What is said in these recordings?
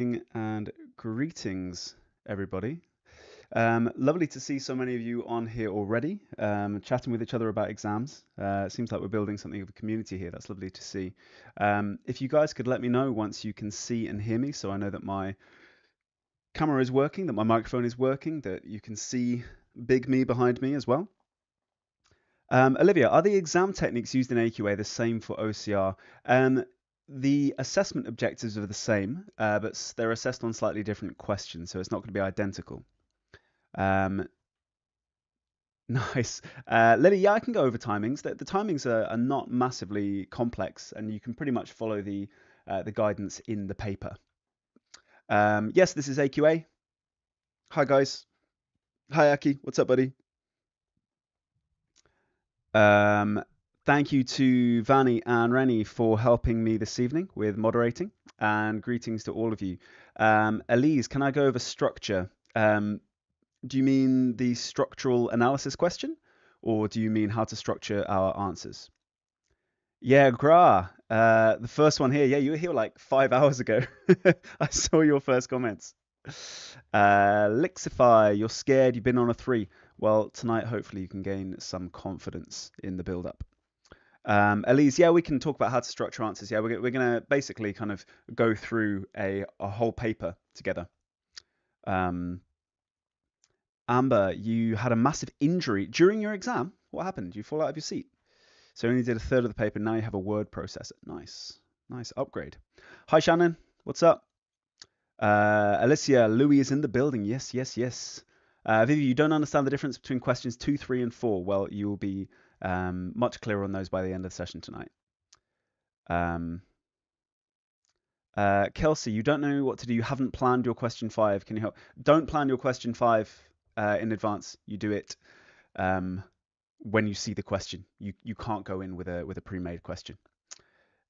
And greetings, everybody. Lovely to see so many of you on here already, chatting with each other about exams. It seems like we're building something of a community here. That's lovely to see. If you guys could let me know once you can see and hear me, so I know that my camera is working, that my microphone is working, that you can see big me behind me as well. Olivia, are the exam techniques used in AQA the same for OCR? The assessment objectives are the same, but they're assessed on slightly different questions, so it's not going to be identical. Um, nice. Lily, yeah, I can go over timings. The timings are not massively complex, and you can pretty much follow the guidance in the paper. Yes, this is AQA. Hi, guys. Hi, Aki. What's up, buddy? Thank you to Vanny and Rennie for helping me this evening with moderating, and greetings to all of you. Elise, can I go over structure? Do you mean the structural analysis question, or do you mean how to structure our answers? Yeah, Gra, the first one here. Yeah, you were here like 5 hours ago. I saw your first comments. Lixify, you're scared, you've been on a 3. Well, tonight, hopefully, you can gain some confidence in the build up. Elise, yeah, we can talk about how to structure answers. Yeah, we're going to basically kind of go through a whole paper together. Amber, you had a massive injury during your exam. What happened? Did you fall out of your seat? So you only did a third of the paper. Now you have a word processor. Nice. Nice upgrade. Hi, Shannon. What's up? Alicia, Louis is in the building. Yes, yes, yes. Vivi, you don't understand the difference between questions 2, 3, and 4. Well, you will be much clearer on those by the end of the session tonight. Kelsey, you don't know what to do. You haven't planned your question 5. Can you help? Don't plan your question 5 in advance. You do it when you see the question. You can't go in with a pre-made question.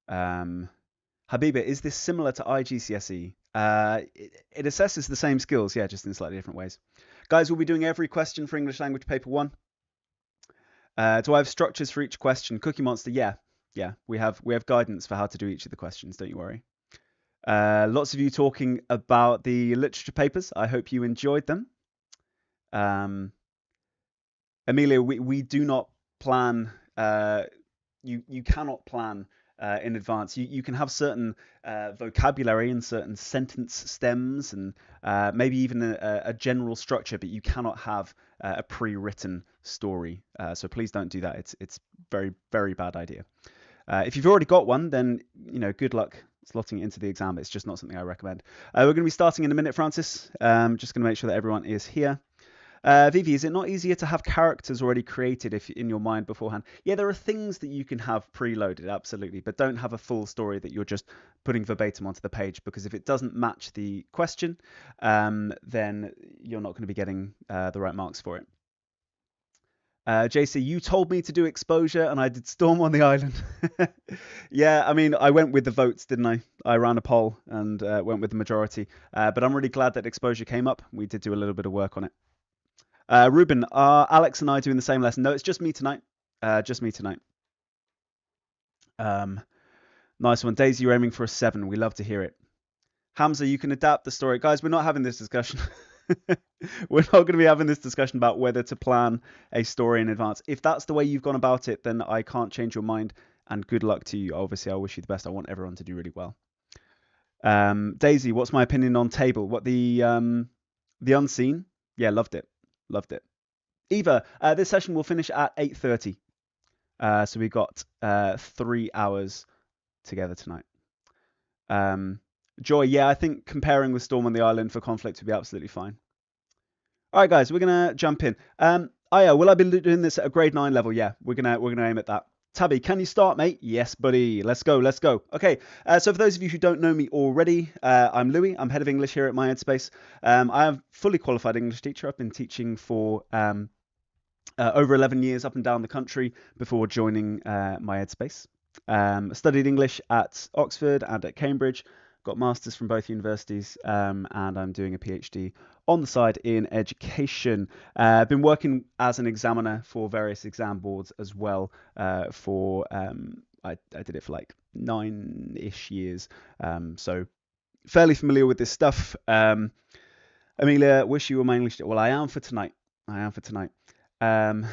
Habiba, is this similar to IGCSE? It assesses the same skills, yeah, just in slightly different ways. Guys, we'll be doing every question for English Language Paper 1. Do I have structures for each question? Cookie Monster, yeah. We have guidance for how to do each of the questions, don't you worry. Lots of you talking about the literature papers. I hope you enjoyed them. Amelia, we do not plan. You cannot plan in advance. You can have certain vocabulary and certain sentence stems and maybe even a general structure, but you cannot have a pre-written story. So please don't do that. It's very, very bad idea. If you've already got one, then good luck slotting it into the exam. It's just not something I recommend. We're going to be starting in a minute, Francis. Just going to make sure that everyone is here. Vivi, is it not easier to have characters already created if in your mind beforehand? Yeah, there are things that you can have preloaded, absolutely, but don't have a full story that you're just putting verbatim onto the page, because if it doesn't match the question, then you're not going to be getting the right marks for it. JC, you told me to do exposure and I did Storm on the Island. Yeah, I mean, I went with the votes, didn't I? I ran a poll and went with the majority. But I'm really glad that exposure came up. We did do a little bit of work on it. Ruben, are Alex and I doing the same lesson? No, it's just me tonight. Just me tonight. Nice one. Daisy, you're aiming for a 7. We love to hear it. Hamza, you can adapt the story. Guys, we're not having this discussion. We're not going to be having this discussion about whether to plan a story in advance. If that's the way you've gone about it, then I can't change your mind. And good luck to you. Obviously, I wish you the best. I want everyone to do really well. Daisy, what's my opinion on table? What the unseen? Yeah, loved it. Loved it. Eva, this session will finish at 8:30. So we've got 3 hours together tonight. Joy, yeah, I think comparing with Storm on the Island for conflict would be absolutely fine. All right, guys, we're gonna jump in. Aya, will I be doing this at a grade 9 level? Yeah, we're gonna aim at that. Tabby, can you start, mate? Yes, buddy. Let's go. Okay, so for those of you who don't know me already, I'm Louis. I'm head of English here at My Headspace. I am a fully qualified English teacher. I've been teaching for over 11 years up and down the country before joining My Headspace. Studied English at Oxford and at Cambridge. Got masters from both universities, and I'm doing a PhD on the side in education. I've been working as an examiner for various exam boards as well. I did it for like 9-ish years. So fairly familiar with this stuff. Amelia, wish you were my English. Well, I am for tonight. I am for tonight. Um,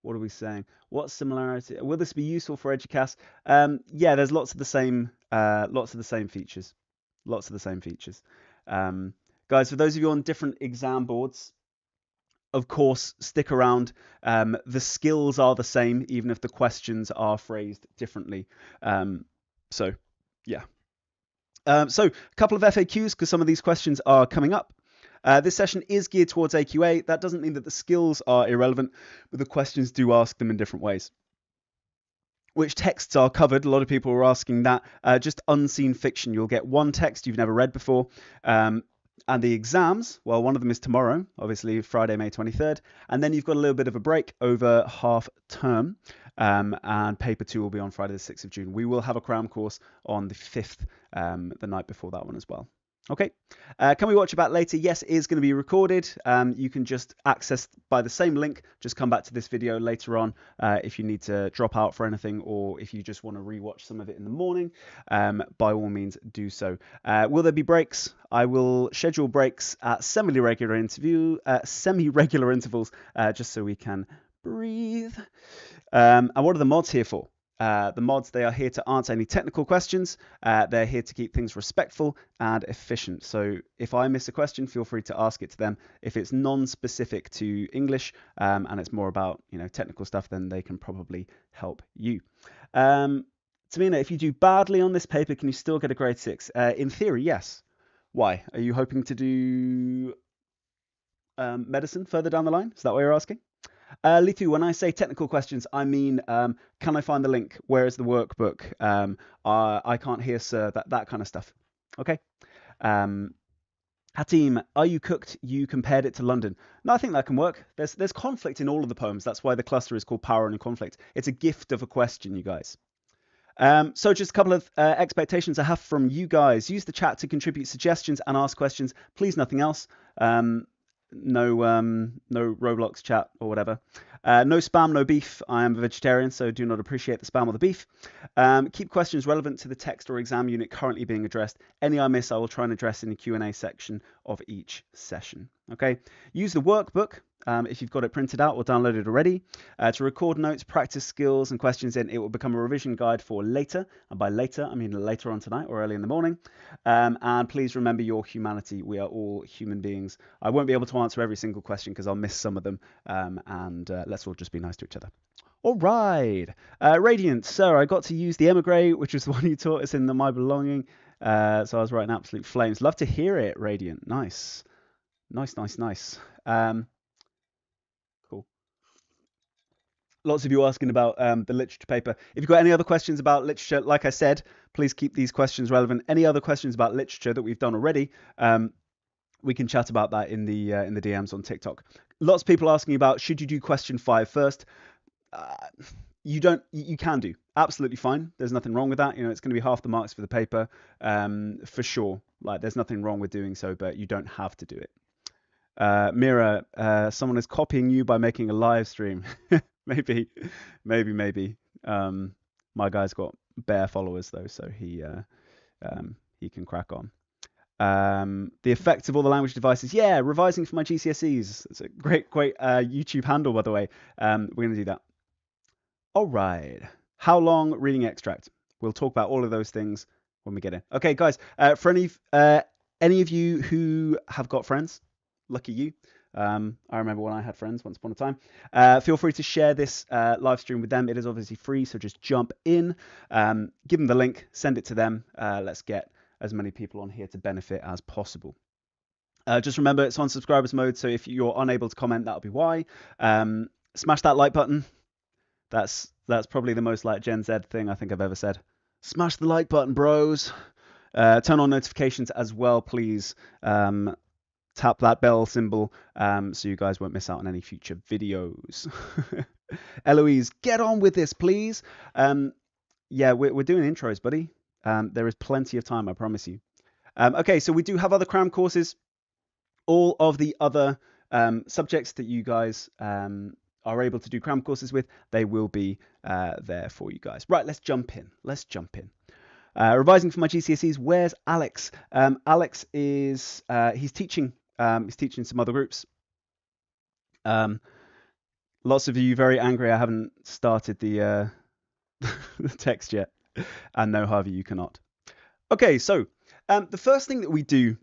what are we saying? What similarity? Will this be useful for Educast? Yeah, there's lots of the same features. Lots of the same features. Guys, for those of you on different exam boards, of course, stick around. The skills are the same, even if the questions are phrased differently. So, yeah. So, a couple of FAQs because some of these questions are coming up. This session is geared towards AQA. That doesn't mean that the skills are irrelevant, but the questions do ask them in different ways. Which texts are covered? A lot of people are asking that. Just unseen fiction. You'll get one text you've never read before. And the exams, well, one of them is tomorrow, obviously Friday, May 23rd. And then you've got a little bit of a break over half term. And paper 2 will be on Friday the 6th of June. We will have a Cram course on the 5th, the night before that one as well. Okay, can we watch it back later? Yes, it is going to be recorded. You can just access by the same link. Just come back to this video later on if you need to drop out for anything, or if you just want to rewatch some of it in the morning. By all means, do so. Will there be breaks? I will schedule breaks at semi-regular intervals, just so we can breathe. And what are the mods here for? The mods, they are here to answer any technical questions. They're here to keep things respectful and efficient. So if I miss a question, feel free to ask it to them. If it's non-specific to English and it's more about technical stuff, then they can probably help you. Tamina, if you do badly on this paper, can you still get a grade 6? In theory, yes. Why? Are you hoping to do medicine further down the line? Is that what you're asking? Lithu, when I say technical questions, I mean, can I find the link? Where is the workbook? I can't hear, sir, that kind of stuff. Okay. Hatim, are you cooked? You compared it to London. No, I think that can work. There's conflict in all of the poems. That's why the cluster is called Power and Conflict. It's a gift of a question, you guys. So just a couple of expectations I have from you guys. Use the chat to contribute suggestions and ask questions. Please, nothing else. No Roblox chat or whatever. No spam, no beef. I am a vegetarian, so do not appreciate the spam or the beef. Keep questions relevant to the text or exam unit currently being addressed. Any I miss, I will try and address in the Q&A section of each session. Okay. Use the workbook. If you've got it printed out or downloaded already, to record notes, practice skills and questions in. It will become a revision guide for later, and by later I mean later on tonight or early in the morning. And please remember your humanity. We are all human beings. I won't be able to answer every single question because I'll miss some of them, and let's all just be nice to each other. All right, Radiant, sir, I got to use the Emigre, which was the one you taught us in the My Belonging, so I was writing absolute flames. Love to hear it, Radiant. Nice. Cool. Lots of you asking about the literature paper. If you've got any other questions about literature, like I said, please keep these questions relevant. Any other questions about literature that we've done already, we can chat about that in the DMs on TikTok. Lots of people asking about, should you do question 5 first? You can do. Absolutely fine. There's nothing wrong with that. It's going to be half the marks for the paper, for sure. Like, there's nothing wrong with doing so, but you don't have to do it. Mira, someone is copying you by making a live stream. maybe. My guy's got bare followers though, so he can crack on. The effects of all the language devices. Yeah, revising for my GCSEs. It's a great YouTube handle, by the way. We're gonna do that. All right. How long reading extract? We'll talk about all of those things when we get in. Okay, guys. For any of you who have got friends, lucky you. I remember when I had friends once upon a time. Feel free to share this live stream with them. It is obviously free, so just jump in, give them the link, send it to them. Let's get as many people on here to benefit as possible. Just remember, it's on subscribers mode, so if you're unable to comment, that'll be why. Smash that like button. That's probably the most like Gen Z thing I think I've ever said. Smash the like button, bros. Turn on notifications as well, please. Tap that bell symbol so you guys won't miss out on any future videos. Eloise, get on with this, please. Yeah, we're doing intros, buddy. There is plenty of time, I promise you. Okay, so we do have other Cram courses. All of the other subjects that you guys are able to do Cram courses with, they will be there for you guys. Right, let's jump in. Revising for my GCSEs. Where's Alex? Alex is he's teaching. He's teaching some other groups. Lots of you very angry. I haven't started the the text yet, and no, Harvey, you cannot. Okay, so the first thing that we do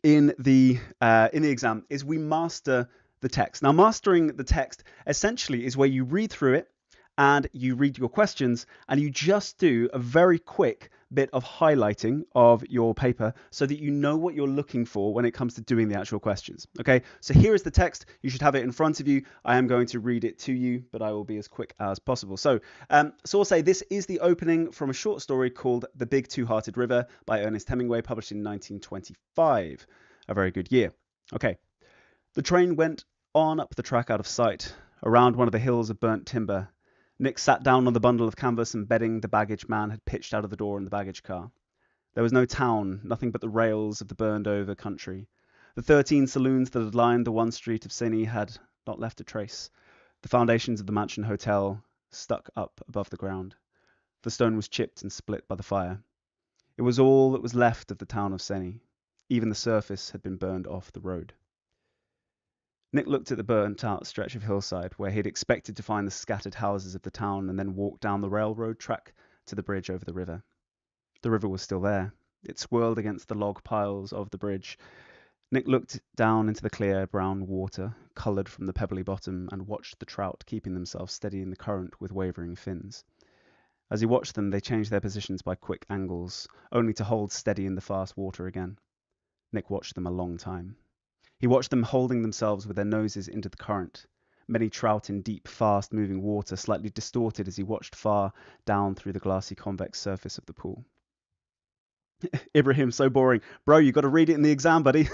in the exam is we master the text. Now, mastering the text essentially is where you read through it and you read your questions and you just do a very quick bit of highlighting of your paper so that you know what you're looking for when it comes to doing the actual questions. Okay, so here is the text. You should have it in front of you. I am going to read it to you, but I will be as quick as possible. So I'll say this is the opening from a short story called The Big Two-Hearted River by Ernest Hemingway, published in 1925. A very good year. Okay, the train went on up the track out of sight, around one of the hills of burnt timber. Nick sat down on the bundle of canvas and bedding the baggage man had pitched out of the door in the baggage car. There was no town, nothing but the rails of the burned-over country. The 13 saloons that had lined the one street of Sydney had not left a trace. The foundations of the Mansion Hotel stuck up above the ground. The stone was chipped and split by the fire. It was all that was left of the town of Sydney. Even the surface had been burned off the road. Nick looked at the burnt-out stretch of hillside where he had expected to find the scattered houses of the town and then walked down the railroad track to the bridge over the river. The river was still there. It swirled against the log piles of the bridge. Nick looked down into the clear brown water, coloured from the pebbly bottom, and watched the trout keeping themselves steady in the current with wavering fins. As he watched them, they changed their positions by quick angles, only to hold steady in the fast water again. Nick watched them a long time. He watched them holding themselves with their noses into the current, many trout in deep, fast-moving water, slightly distorted as he watched far down through the glassy convex surface of the pool. Ibrahim, so boring. Bro, you got to read it in the exam, buddy.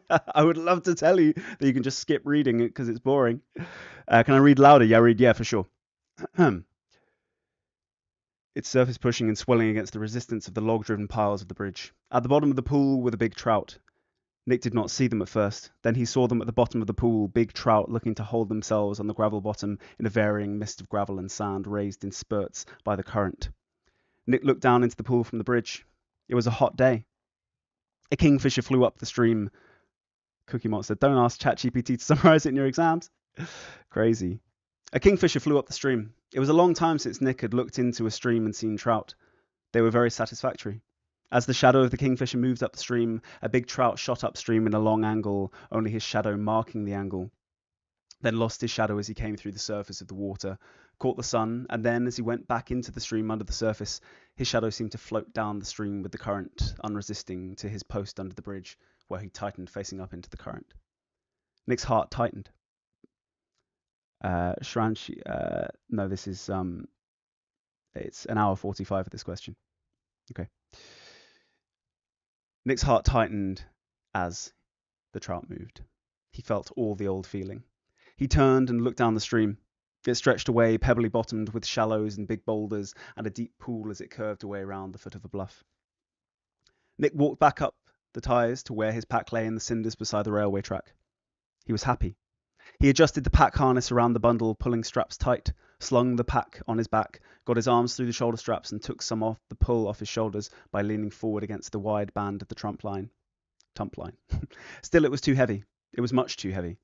I would love to tell you that you can just skip reading it because it's boring. Can I read louder? Yeah, for sure. Its surface pushing and swelling against the resistance of the log-driven piles of the bridge. At the bottom of the pool were the big trout. Nick did not see them at first. Then he saw them at the bottom of the pool, big trout looking to hold themselves on the gravel bottom in a varying mist of gravel and sand raised in spurts by the current. Nick looked down into the pool from the bridge. It was a hot day. A kingfisher flew up the stream. Cookie Monster, don't ask ChatGPT to summarize it in your exams. Crazy. A kingfisher flew up the stream. It was a long time since Nick had looked into a stream and seen trout. They were very satisfactory. As the shadow of the kingfisher moved up the stream, a big trout shot upstream in a long angle, only his shadow marking the angle, then lost his shadow as he came through the surface of the water, caught the sun, and then, as he went back into the stream under the surface, his shadow seemed to float down the stream with the current, unresisting, to his post under the bridge, where he tightened facing up into the current. Nick's heart tightened. Shranchi, no, this is, it's an hour 45 for this question. Okay. Nick's heart tightened as the trout moved. He felt all the old feeling. He turned and looked down the stream. It stretched away, pebbly bottomed, with shallows and big boulders, and a deep pool as it curved away around the foot of a bluff. Nick walked back up the ties to where his pack lay in the cinders beside the railway track. He was happy. He adjusted the pack harness around the bundle, pulling straps tight, slung the pack on his back, got his arms through the shoulder straps and took some off the pull off his shoulders by leaning forward against the wide band of the tump line. Still, it was too heavy. It was much too heavy.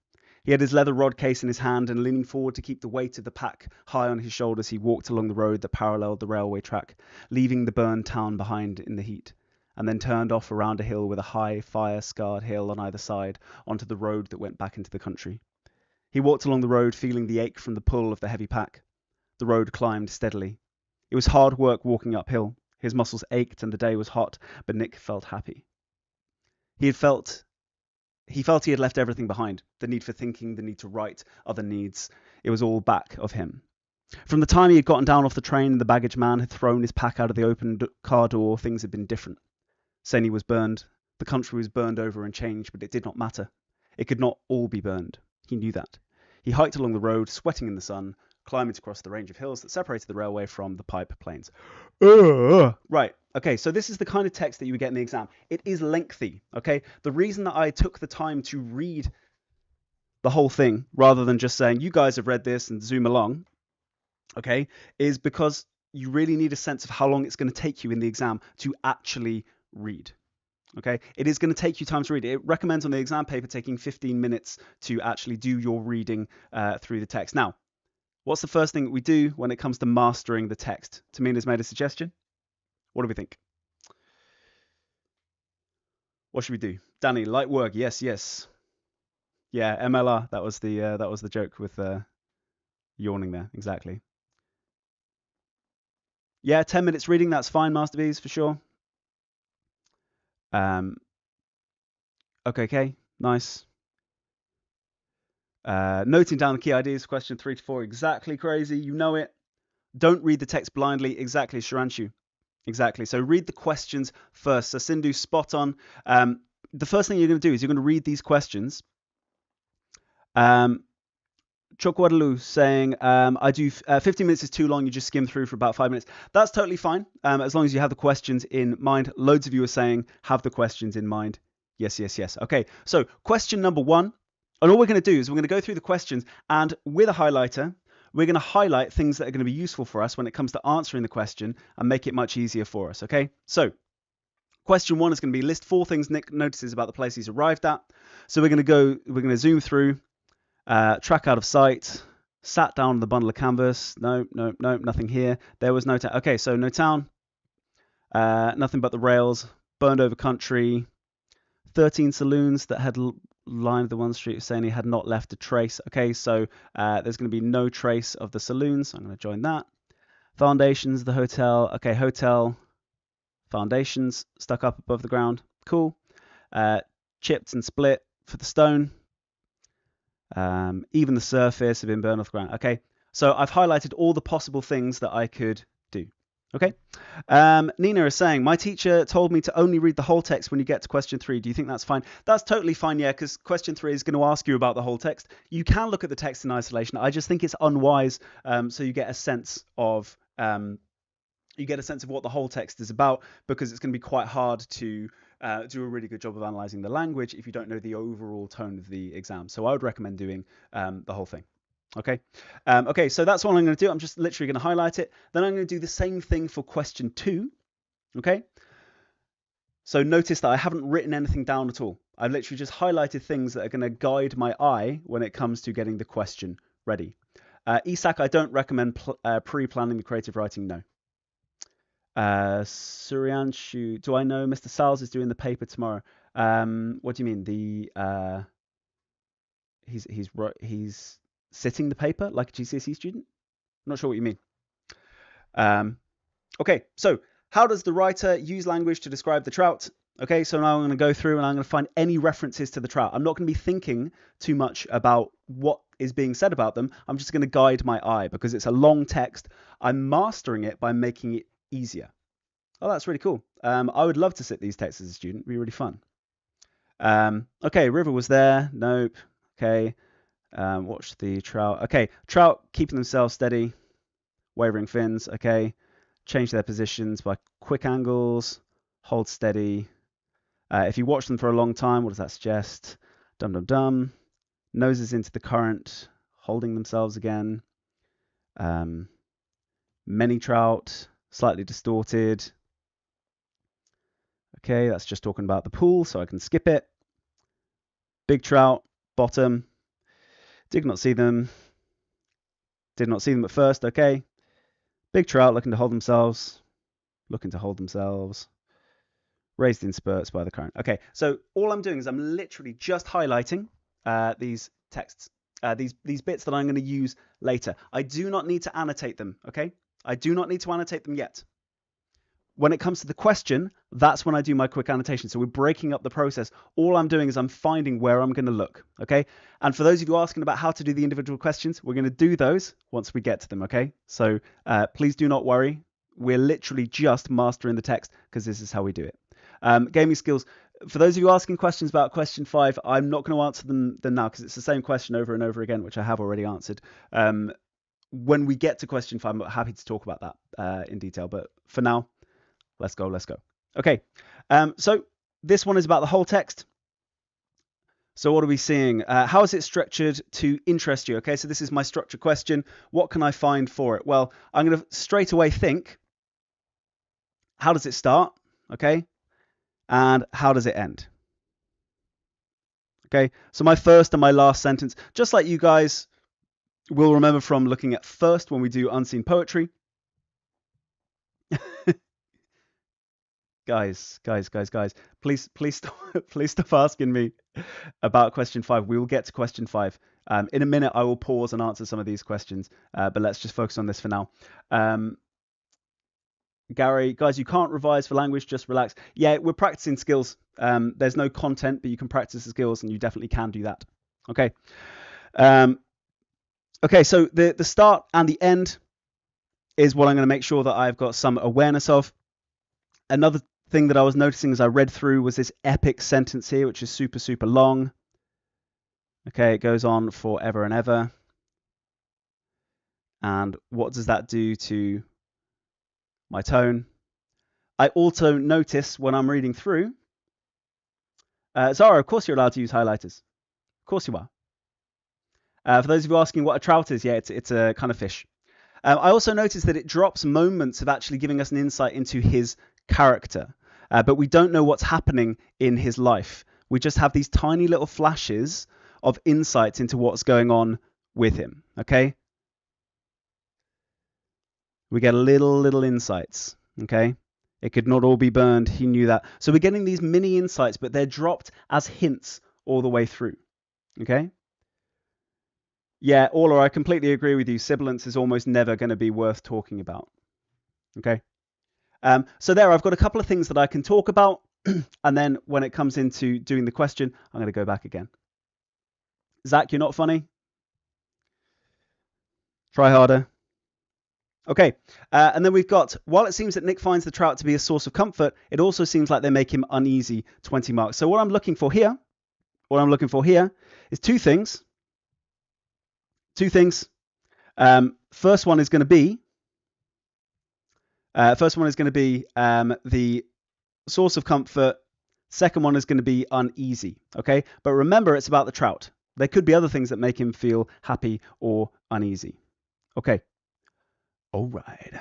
He had his leather rod case in his hand, and leaning forward to keep the weight of the pack high on his shoulders, he walked along the road that paralleled the railway track, leaving the burned town behind in the heat, and then turned off around a hill with a high, fire-scarred hill on either side onto the road that went back into the country. He walked along the road, feeling the ache from the pull of the heavy pack. The road climbed steadily. It was hard work walking uphill. His muscles ached and the day was hot, but Nick felt happy. He felt he had left everything behind. The need for thinking, the need to write, other needs. It was all back of him. From the time he had gotten down off the train and the baggage man had thrown his pack out of the open car door, things had been different. Sydney was burned. The country was burned over and changed, but it did not matter. It could not all be burned. He knew that. He hiked along the road, sweating in the sun, climbing across the range of hills that separated the railway from the pipe plains. Right. Okay, so this is the kind of text that you would get in the exam. It is lengthy, okay? The reason that I took the time to read the whole thing, rather than just saying, you guys have read this and zoom along, okay, is because you really need a sense of how long it's going to take you in the exam to actually read. Okay, it is going to take you time to read. It recommends on the exam paper taking 15 minutes to actually do your reading through the text. Now, what's the first thing that we do when it comes to mastering the text? Tamina's made a suggestion. What do we think? What should we do? Danny, light work. Yes, yes. Yeah, MLR. That was the joke with yawning there. Exactly. Yeah, 10 minutes reading. That's fine, Master B's for sure. Okay, nice. Noting down the key ideas, question 3 to 4. Exactly, crazy. You know it. Don't read the text blindly. Exactly, Shiranshu. Exactly. So read the questions first. So Sindhu, spot on. The first thing you're going to do is you're going to read these questions. Chokwadlu saying, I do 15 minutes is too long. You just skim through for about 5 minutes. That's totally fine. As long as you have the questions in mind. Loads of you are saying, have the questions in mind. Yes, yes, yes. Okay. So question number 1. And all we're going to do is we're going to go through the questions, and with a highlighter, we're going to highlight things that are going to be useful for us when it comes to answering the question and make it much easier for us. Okay. So question 1 is going to be list 4 things Nick notices about the place he's arrived at. So we're going to zoom through. Track out of sight, sat down on the bundle of canvas. No, nothing here. There was no town. Okay, so no town, nothing but the rails, burned over country, 13 saloons that had lined the one street saying he had not left a trace. Okay, so there's going to be no trace of the saloons. I'm going to join that. Foundations, the hotel. Okay, hotel, foundations stuck up above the ground. Cool. Chipped and split for the stone. Even the surface have been burned off the ground. Okay, so I've highlighted all the possible things that I could do. Okay, Nina is saying, my teacher told me to only read the whole text when you get to question 3. Do you think that's fine? That's totally fine, yeah, because question 3 is going to ask you about the whole text. You can look at the text in isolation. I just think it's unwise, so you get a sense of what the whole text is about, because it's going to be quite hard to do a really good job of analyzing the language if you don't know the overall tone of the exam. So I would recommend doing the whole thing. Okay. Okay, so that's what I'm going to do. I'm just literally going to highlight it. Then I'm going to do the same thing for question 2. Okay. So notice that I haven't written anything down at all. I've literally just highlighted things that are going to guide my eye when it comes to getting the question ready. Isak, I don't recommend pre-planning the creative writing. No. Suryanshu, do I know Mr. Sals is doing the paper tomorrow? What do you mean? He's sitting the paper like a GCSE student? I'm not sure what you mean. Okay, so how does the writer use language to describe the trout? Okay, so now I'm going to go through and I'm going to find any references to the trout. I'm not going to be thinking too much about what is being said about them. I'm just going to guide my eye because it's a long text. I'm mastering it by making it easier. Oh, that's really cool. I would love to sit these texts as a student. It'd be really fun. Okay, river was there. Nope. Okay. Watch the trout. Okay, trout keeping themselves steady. Wavering fins. Okay. Change their positions by quick angles. Hold steady. If you watch them for a long time, what does that suggest? Dum dum dum. Noses into the current. Holding themselves again. Many trout. Slightly distorted. Okay, that's just talking about the pool, so I can skip it. Big trout, bottom. Did not see them. Did not see them at first. Okay. Big trout looking to hold themselves. Looking to hold themselves. Raised in spurts by the current. Okay, so all I'm doing is I'm literally just highlighting these texts, these bits that I'm going to use later. I do not need to annotate them, okay? I do not need to annotate them yet. When it comes to the question, that's when I do my quick annotation. So we're breaking up the process. All I'm doing is I'm finding where I'm going to look, okay? And for those of you asking about how to do the individual questions, we're going to do those once we get to them, okay? So please do not worry. We're literally just mastering the text because this is how we do it. Gaming skills. For those of you asking questions about question 5, I'm not going to answer them now because it's the same question over and over again, which I have already answered. When we get to question 5, I'm happy to talk about that in detail. But for now, let's go. Okay, so this one is about the whole text. So what are we seeing? How is it structured to interest you? Okay, so this is my structured question. What can I find for it? Well, I'm going to straight away think, how does it start? Okay, and how does it end? Okay, so my first and my last sentence, just like you guys will remember from looking at first when we do unseen poetry. Guys, please stop asking me about question 5. We will get to question 5. In a minute, I will pause and answer some of these questions, but let's just focus on this for now. Gary, guys, you can't revise for language, just relax. Yeah, we're practicing skills. There's no content, but you can practice the skills, and you definitely can do that. Okay. Okay, so the start and the end is what I'm going to make sure that I've got some awareness of. Another thing that I was noticing as I read through was this epic sentence here, which is super, super long. Okay, it goes on forever and ever. And what does that do to my tone? I also notice when I'm reading through, Zara, of course you're allowed to use highlighters. Of course you are. For those of you asking what a trout is, yeah, it's a kind of fish. I also noticed that it drops moments of actually giving us an insight into his character, but we don't know what's happening in his life. We just have these tiny little flashes of insights into what's going on with him, okay? We get little insights, okay? It could not all be burned. He knew that. So we're getting these mini insights, but they're dropped as hints all the way through, okay? Yeah, Orla, I completely agree with you. Sibilance is almost never going to be worth talking about, okay? So there, I've got a couple of things that I can talk about, and then when it comes into doing the question, I'm going to go back again. Zach, you're not funny? Try harder. Okay, and then we've got, while it seems that Nick finds the trout to be a source of comfort, it also seems like they make him uneasy, 20 marks. So what I'm looking for here is two things. First one is going to be the source of comfort. Second one is going to be uneasy, okay? But remember, it's about the trout. There could be other things that make him feel happy or uneasy. Okay. All right.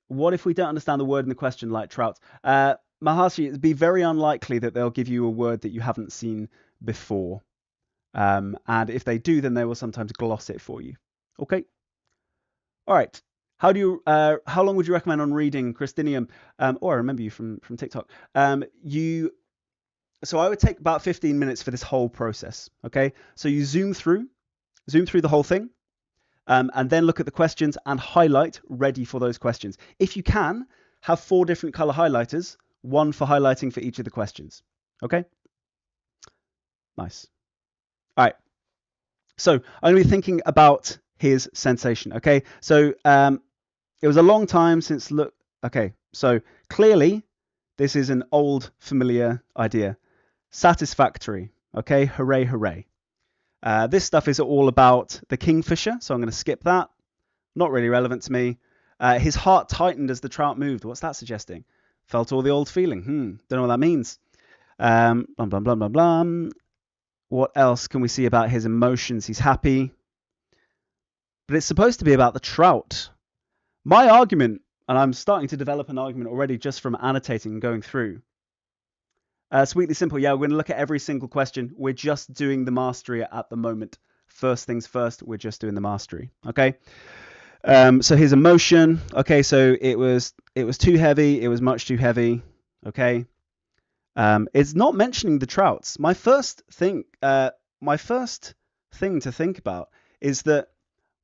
What if we don't understand the word in the question, like trout? Maharshi, it'd be very unlikely that they'll give you a word that you haven't seen before. And if they do, then they will sometimes gloss it for you. Okay. All right. How long would you recommend on reading Christinium? I remember you from TikTok. So I would take about 15 minutes for this whole process. Okay. So you zoom through the whole thing, and then look at the questions and highlight ready for those questions. If you can, have 4 different color highlighters, one for highlighting for each of the questions. Okay. Nice. All right. So I'm going to be thinking about his sensation. Okay. So it was a long time since okay. So clearly this is an old familiar idea. Satisfactory. Okay. Hooray, hooray. This stuff is all about the kingfisher. So I'm going to skip that. Not really relevant to me. His heart tightened as the trout moved. What's that suggesting? Felt all the old feeling. Don't know what that means. Blah, blah, blah, blah, blah. What else can we see about his emotions? He's happy. But it's supposed to be about the trout. My argument, and I'm starting to develop an argument already just from annotating and going through. Sweetly simple. Yeah, we're going to look at every single question. We're just doing the mastery at the moment. First things first, we're just doing the mastery. Okay. So his emotion. Okay, so it was too heavy. It was much too heavy. Okay. It's not mentioning the trouts. My first thing to think about is that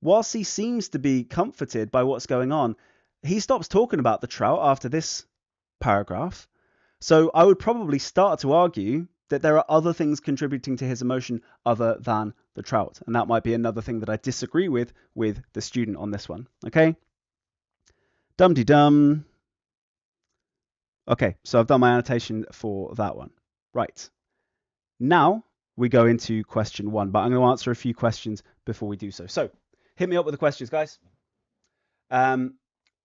whilst he seems to be comforted by what's going on, he stops talking about the trout after this paragraph. So I would probably start to argue that there are other things contributing to his emotion other than the trout. And that might be another thing that I disagree with the student on this one. Okay. Dum-de-dum. Okay, so I've done my annotation for that one. Right. Now we go into question 1, but I'm going to answer a few questions before we do so. So hit me up with the questions, guys.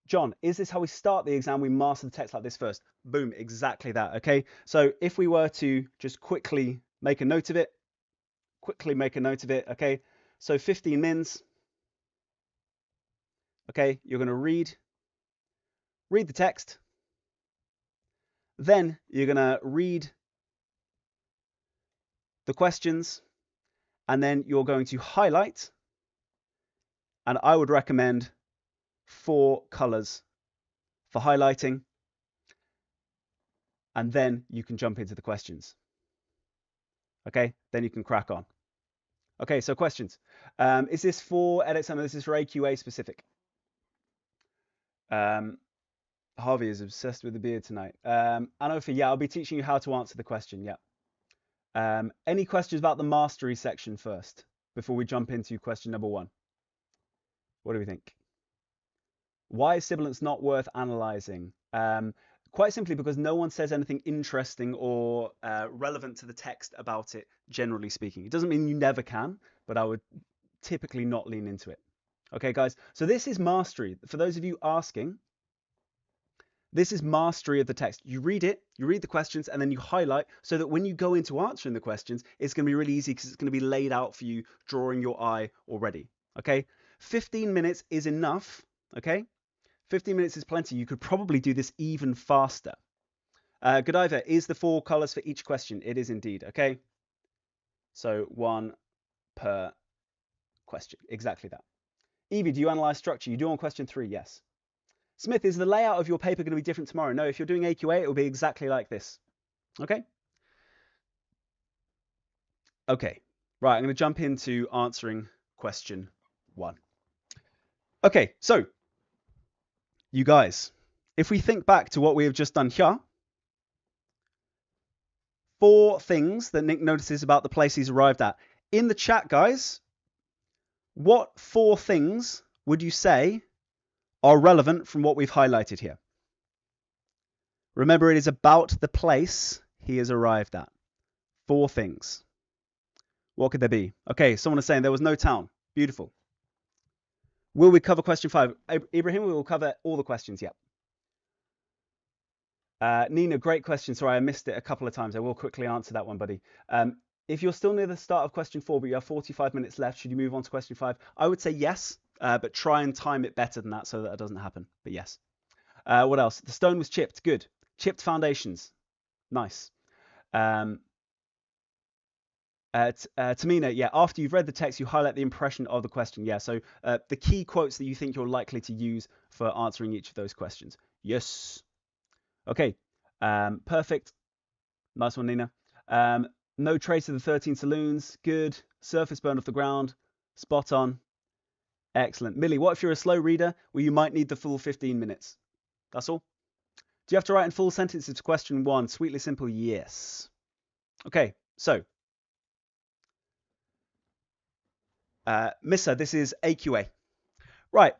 John, is this how we start the exam? We master the text like this first. Boom, exactly that. Okay. So if we were to just quickly make a note of it, okay. So 15 mins. Okay, you're going to read the text. Then you're going to read the questions, and then you're going to highlight. And I would recommend 4 colors for highlighting, and then you can jump into the questions. Okay, then you can crack on. Okay, so questions. Is this for edX and this is for AQA specific? Harvey is obsessed with the beard tonight. Anofa, yeah, I'll be teaching you how to answer the question, yeah. Any questions about the mastery section first, before we jump into question number 1? What do we think? Why is sibilance not worth analyzing? Quite simply because no one says anything interesting or relevant to the text about it, generally speaking. It doesn't mean you never can, but I would typically not lean into it. Okay, guys, so this is mastery. For those of you asking, this is mastery of the text. You read it, you read the questions, and then you highlight so that when you go into answering the questions, it's going to be really easy because it's going to be laid out for you, drawing your eye already. Okay, 15 minutes is enough. Okay, 15 minutes is plenty. You could probably do this even faster. Godiva, is the 4 colors for each question? It is indeed. Okay, so 1 per question. Exactly that. Evie, do you analyze structure? You do on question 3, yes. Smith, is the layout of your paper going to be different tomorrow? No, if you're doing AQA, it will be exactly like this. Okay? Okay, right, I'm going to jump into answering question 1. Okay, so, you guys, if we think back to what we have just done here, 4 things that Nick notices about the place he's arrived at. In the chat, guys, what 4 things would you say are relevant from what we've highlighted here? Remember, it is about the place he has arrived at. 4 things. What could there be? Okay, someone is saying there was no town. Beautiful. Will we cover question 5? Ibrahim, we will cover all the questions, yeah. Nina, great question. Sorry, I missed it a couple of times. I will quickly answer that one, buddy. If you're still near the start of question 4, but you have 45 minutes left, should you move on to question 5? I would say yes, but try and time it better than that so that doesn't happen. But yes. What else? The stone was chipped. Good. Chipped foundations. Nice. Tamina, yeah, after you've read the text, you highlight the impression of the question. Yeah, so the key quotes that you think you're likely to use for answering each of those questions. Yes. Okay, perfect. Nice one, Nina. No trace of the 13 saloons. Good. Surface burned off the ground. Spot on. Excellent. Millie, what if you're a slow reader? Well, you might need the full 15 minutes. That's all. Do you have to write in full sentences to question 1? Sweetly simple, yes. Okay, so. Missa, this is AQA. Right,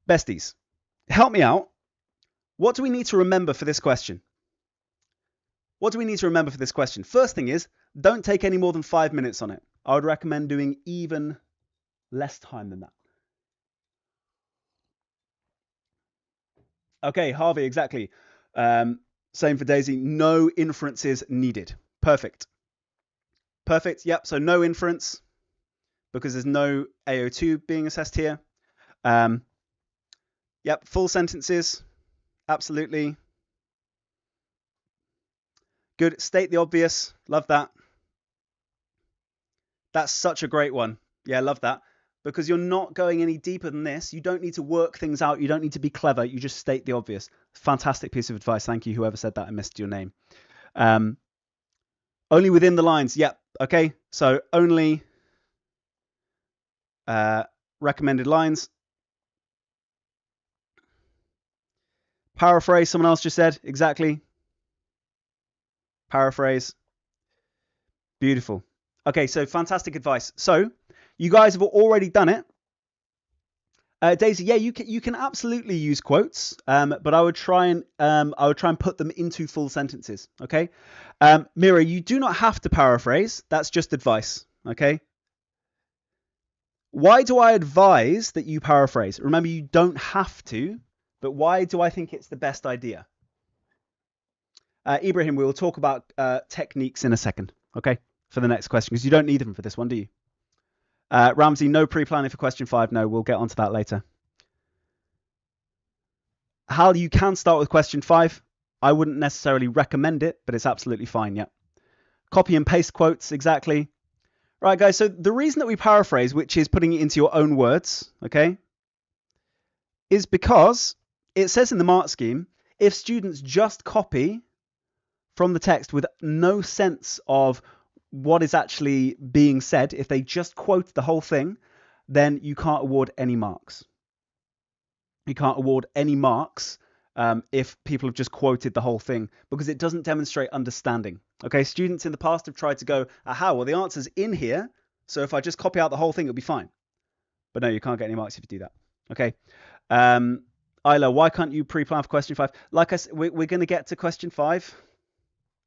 besties, help me out. What do we need to remember for this question? What do we need to remember for this question? First thing is, don't take any more than 5 minutes on it. I would recommend doing even less time than that. Okay, Harvey, exactly. Same for Daisy. No inferences needed. Perfect. Perfect. Yep. So no inference because there's no AO2 being assessed here. Yep. Full sentences. Absolutely. Good. State the obvious. Love that. That's such a great one. Yeah, love that. Because you're not going any deeper than this. You don't need to work things out. You don't need to be clever. You just state the obvious. Fantastic piece of advice. Thank you, whoever said that. I missed your name. Only within the lines. Yep. Okay. So only recommended lines. Paraphrase. Someone else just said. Exactly. Paraphrase. Beautiful. Okay. So fantastic advice. So you guys have already done it. Daisy, yeah, you can absolutely use quotes, but I would try and put them into full sentences. Okay, Mira, you do not have to paraphrase. That's just advice. Okay. Why do I advise that you paraphrase? Remember, you don't have to, But why do I think it's the best idea? Ibrahim, we will talk about techniques in a second, okay, for the next question, because you don't need them for this one, do you? Ramsey, no pre-planning for question 5. No, we'll get onto that later. Hal, you can start with question 5. I wouldn't necessarily recommend it, but it's absolutely fine, yeah. Copy and paste quotes, exactly. Right, guys, so the reason that we paraphrase, which is putting it into your own words, okay, is because it says in the mark scheme, if students just copy from the text with no sense of what is actually being said, if they just quote the whole thing, then you can't award any marks. You can't award any marks if people have just quoted the whole thing, because it doesn't demonstrate understanding. Okay, students in the past have tried to go, aha, well, the answer's in here, so if I just copy out the whole thing, it'll be fine. But no, you can't get any marks if you do that. Okay. Isla, why can't you pre-plan for question 5? Like I said, we're going to get to question 5.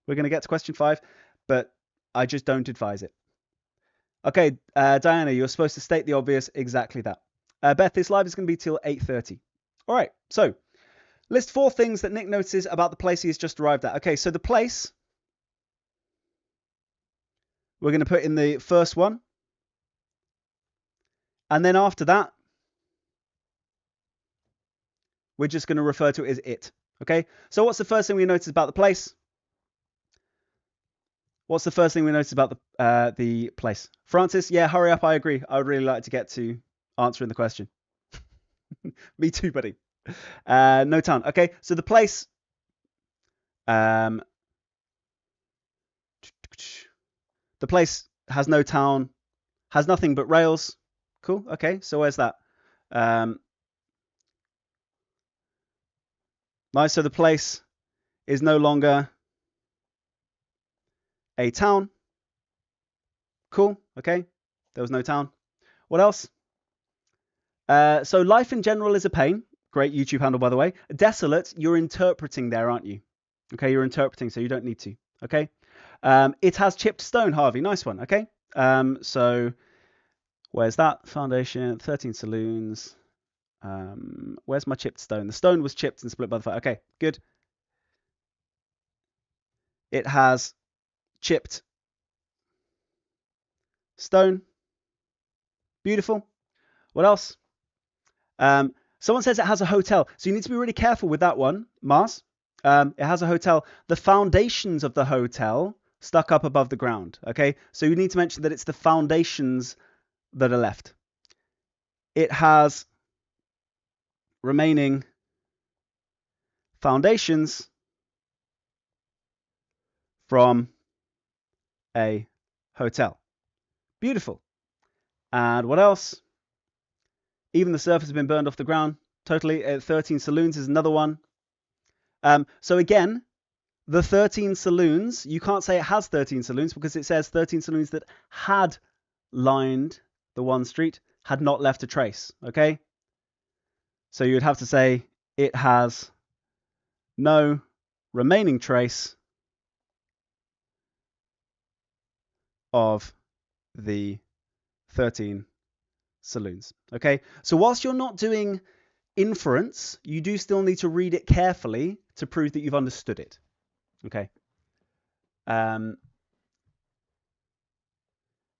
We're going to get to question 5, but I just don't advise it. Okay, Diana, you're supposed to state the obvious. Exactly that. Beth, this live is going to be till 8:30. All right, so list 4 things that Nick notices about the place he has just arrived at. Okay, so the place, we're going to put in the first one. And then after that, we're just going to refer to it as it. Okay, so what's the first thing we notice about the place? What's the first thing we notice about the place? Francis, yeah, hurry up. I agree. I would really like to get to answering the question. Me too, buddy. No town. Okay, so the place. The place has no town, has nothing but rails. Cool. Okay, so where's that? Nice. So the place is no longer a town. Cool. Okay. There was no town. What else? So life in general is a pain. Great YouTube handle, by the way. Desolate, you're interpreting there, aren't you? Okay, you're interpreting, so you don't need to. Okay. It has chipped stone, Harvey. Nice one. Okay. So where's that? Foundation, 13 saloons. Where's my chipped stone? The stone was chipped and split by the fire. Okay, good. It has chipped stone. Beautiful. What else? Someone says it has a hotel. So you need to be really careful with that one, Mars. It has a hotel. The foundations of the hotel stuck up above the ground. Okay, so you need to mention that it's the foundations that are left. It has remaining foundations from a hotel. Beautiful. And what else? Even the surface has been burned off the ground. Totally. 13 saloons is another one. So again, the 13 saloons, you can't say it has 13 saloons because it says 13 saloons that had lined the one street, had not left a trace. Okay. So you would have to say it has no remaining trace of the 13 saloons. Okay, so whilst you're not doing inference, you do still need to read it carefully to prove that you've understood it. Okay.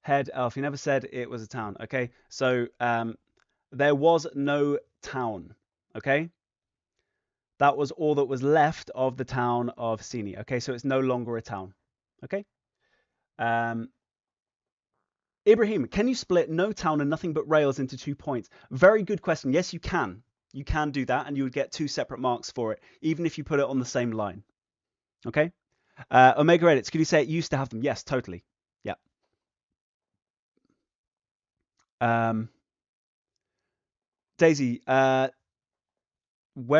Head elf, you never said it was a town. Okay, so there was no town. Okay, that was all that was left of the town of Sini. Okay, so it's no longer a town. Okay. Ibrahim, can you split no town and nothing but rails into 2 points? Very good question. Yes, you can. You can do that, and you would get 2 separate marks for it, even if you put it on the same line. Okay. Omega Edits, could you say it used to have them? Yes, totally. Yeah. Daisy, where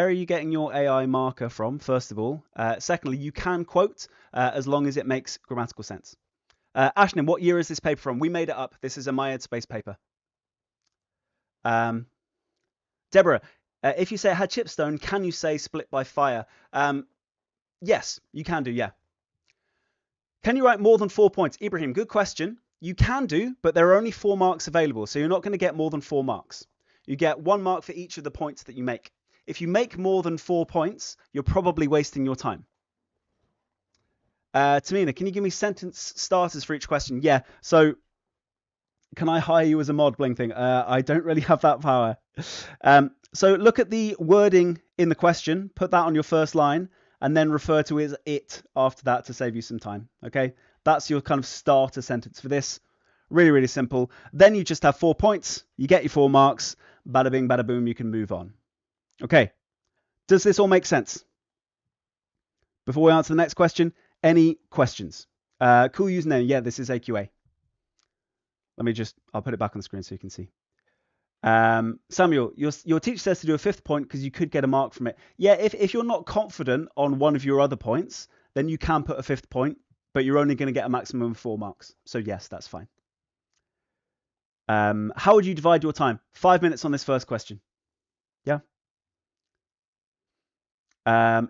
are you getting your AI marker from, first of all? Secondly, you can quote as long as it makes grammatical sense. Ashton, what year is this paper from? We made it up. This is a My Ed Space paper. Deborah, if you say it had chipstone, can you say split by fire? Yes, you can do, yeah. Can you write more than 4 points? Ibrahim, good question. You can do, but there are only 4 marks available, so you're not going to get more than 4 marks. You get 1 mark for each of the points that you make. if you make more than 4 points, you're probably wasting your time. Tamina, can you give me sentence starters for each question? Yeah, so can I hire you as a mod, Bling thing? I don't really have that power. So look at the wording in the question, put that on your first line, and then refer to it after that to save you some time, okay? That's your kind of starter sentence for this. Really, really simple. Then you just have 4 points. You get your 4 marks. Bada bing, bada boom, you can move on. Okay. Does this all make sense? Before we answer the next question, any questions? Cool username. Yeah, this is AQA. I'll put it back on the screen so you can see. Samuel, your teacher says to do a 5th point because you could get a mark from it. Yeah, if you're not confident on one of your other points, then you can put a 5th point, but you're only going to get a maximum of 4 marks. So yes, that's fine. How would you divide your time? 5 minutes on this first question. Yeah.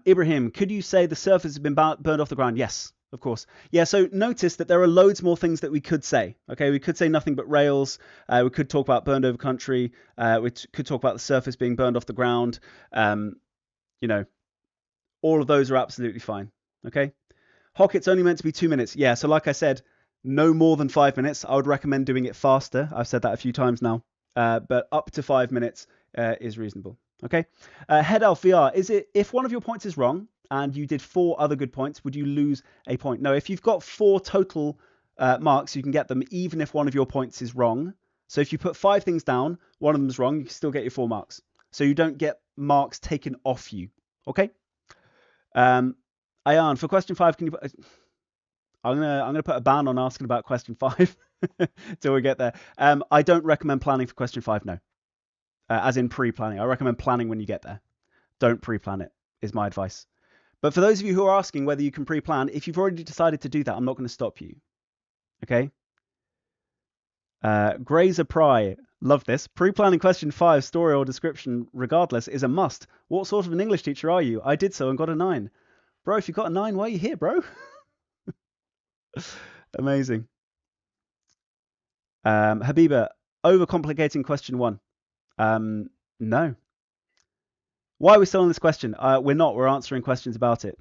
Ibrahim, could you say the surface has been burned off the ground? Yes, of course. Yeah, so notice that there are loads more things that we could say. Okay, we could say nothing but rails. We could talk about burned over country. We could talk about the surface being burned off the ground. You know, all of those are absolutely fine. Okay. Hock, it's only meant to be 2 minutes. Yeah, so like I said, no more than 5 minutes. I would recommend doing it faster. I've said that a few times now. But up to 5 minutes is reasonable. Okay. Head Elf VR, is it if one of your points is wrong and you did 4 other good points, would you lose a point? No, if you've got 4 total marks, you can get them even if one of your points is wrong. So if you put 5 things down, one of them is wrong, you can still get your 4 marks. So you don't get marks taken off you. Okay. Ayan, for question 5, can you put... I'm gonna put a ban on asking about question 5 till we get there. I don't recommend planning for question 5. No, as in pre-planning. I recommend planning when you get there. Don't pre-plan it. Is my advice. But for those of you who are asking whether you can pre-plan, if you've already decided to do that, I'm not going to stop you. Okay. Grazer Pry, love this. Pre-planning question 5, story or description, regardless, is a must. What sort of an English teacher are you? I did so and got a 9. Bro, if you got a 9, why are you here, bro? Amazing. Habiba, overcomplicating question 1. No. Why are we still on this question? We're not. We're answering questions about it.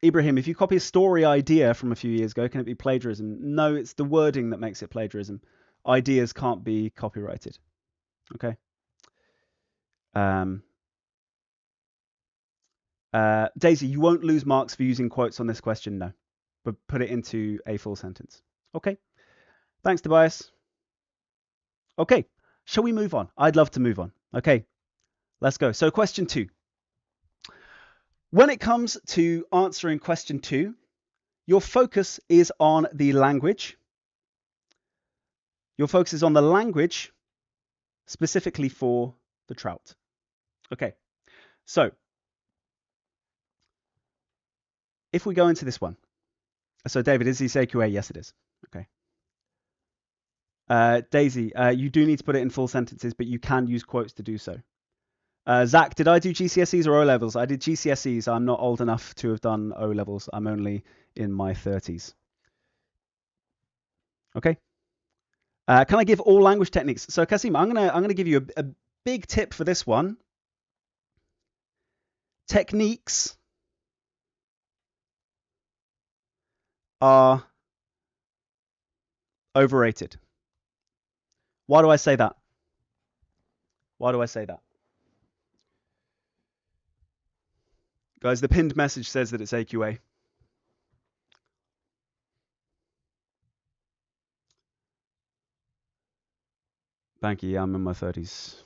Ibrahim, if you copy a story idea from a few years ago, can it be plagiarism? No, it's the wording that makes it plagiarism. Ideas can't be copyrighted. Okay. Daisy, you won't lose marks for using quotes on this question, no. But put it into a full sentence. Okay. Thanks, Tobias. Okay. Shall we move on? I'd love to move on. Okay. Let's go. So question 2. When it comes to answering question 2, your focus is on the language. Your focus is on the language specifically for the trout. Okay. So if we go into this one. So David, is this AQA? Yes, it is. Okay. Daisy, you do need to put it in full sentences, but you can use quotes to do so. Zach, did I do GCSEs or O-levels? I did GCSEs. I'm not old enough to have done O-levels. I'm only in my 30s. Okay. Can I give all language techniques? So Kasim, I'm gonna give you a big tip for this one. Techniques are overrated. Why do I say that? Why do I say that? Guys, the pinned message says that it's AQA. Thank you. Yeah, I'm in my 30s. It's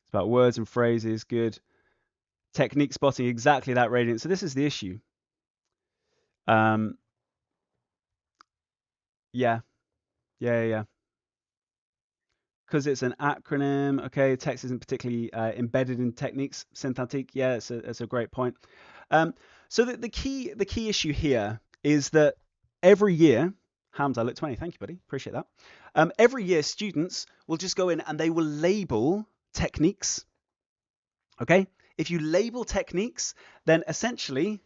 about words and phrases. Good. Technique spotting, exactly that radiant. So this is the issue. Yeah. Because it's an acronym. Okay, text isn't particularly embedded in techniques. Synthetic. Yeah, it's a great point. So the key issue here is that every year, Hamza, look 20. Thank you, buddy. Appreciate that. Every year, students will just go in and they will label techniques. Okay. If you label techniques, then essentially,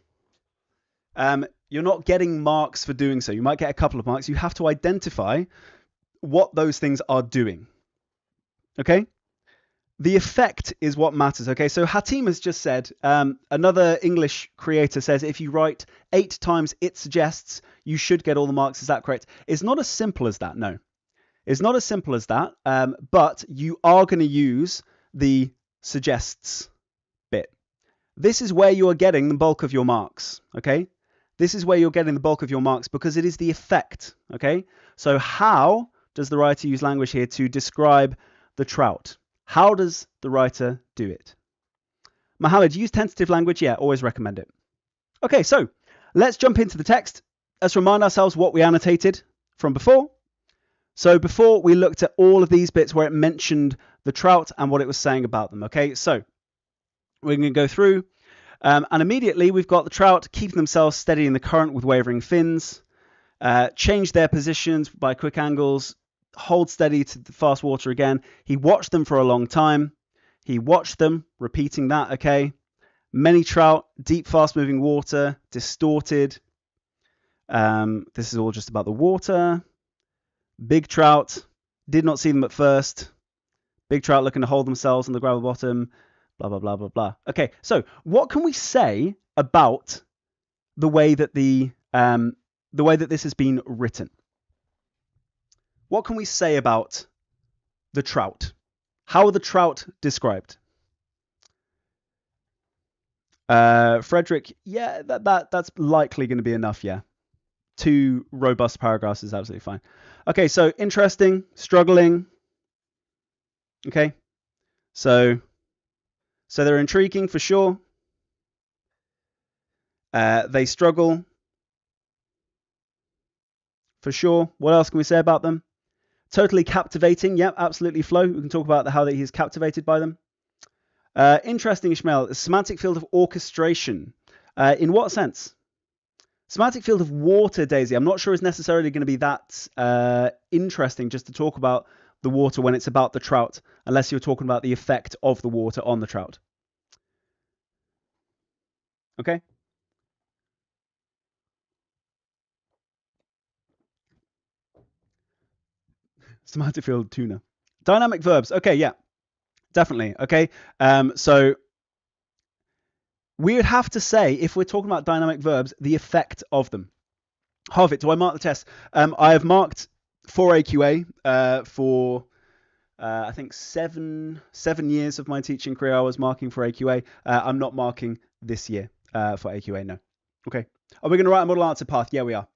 you're not getting marks for doing so. You might get a couple of marks. You have to identify what those things are doing. Okay? The effect is what matters. Okay, so Hatim has just said, another English creator says, if you write 8 times it suggests, you should get all the marks. Is that correct? It's not as simple as that, no. It's not as simple as that, but you are going to use the suggests bit. This is where you are getting the bulk of your marks, okay? This is where you're getting the bulk of your marks because it is the effect, okay? So how does the writer use language here to describe the trout? How does the writer do it? Mohammed, use tentative language. Yeah, always recommend it. Okay, so let's jump into the text. Let's remind ourselves what we annotated from before. So before we looked at all of these bits where it mentioned the trout and what it was saying about them. Okay, so we're going to go through and immediately we've got the trout keeping themselves steady in the current with wavering fins, change their positions by quick angles, hold steady to the fast water again. He watched them for a long time. He watched them, repeating that, okay? Many trout, deep, fast-moving water, distorted. This is all just about the water. Big trout, did not see them at first. Big trout looking to hold themselves on the gravel bottom. Blah, blah, blah, blah, blah. Okay, so what can we say about the way that this has been written? What can we say about the trout? How are the trout described? Frederick, yeah, that's likely going to be enough, yeah. 2 robust paragraphs is absolutely fine. Okay, so interesting, struggling. Okay, so they're intriguing for sure. They struggle for sure. What else can we say about them? Totally captivating. Yep, absolutely, Flo. We can talk about how that he's captivated by them. Interesting, Ishmael. A semantic field of orchestration. In what sense? Semantic field of water, Daisy. I'm not sure it's necessarily going to be that interesting just to talk about the water when it's about the trout, unless you're talking about the effect of the water on the trout. Okay. Semantic field tuna. Dynamic verbs. Okay, yeah, definitely. Okay. So we would have to say, if we're talking about dynamic verbs, the effect of them. Harvit, do I mark the test? I have marked for AQA for I think seven years of my teaching career. I was marking for AQA. I'm not marking this year for AQA. No. Okay. Are we going to write a model answer path? Yeah, we are.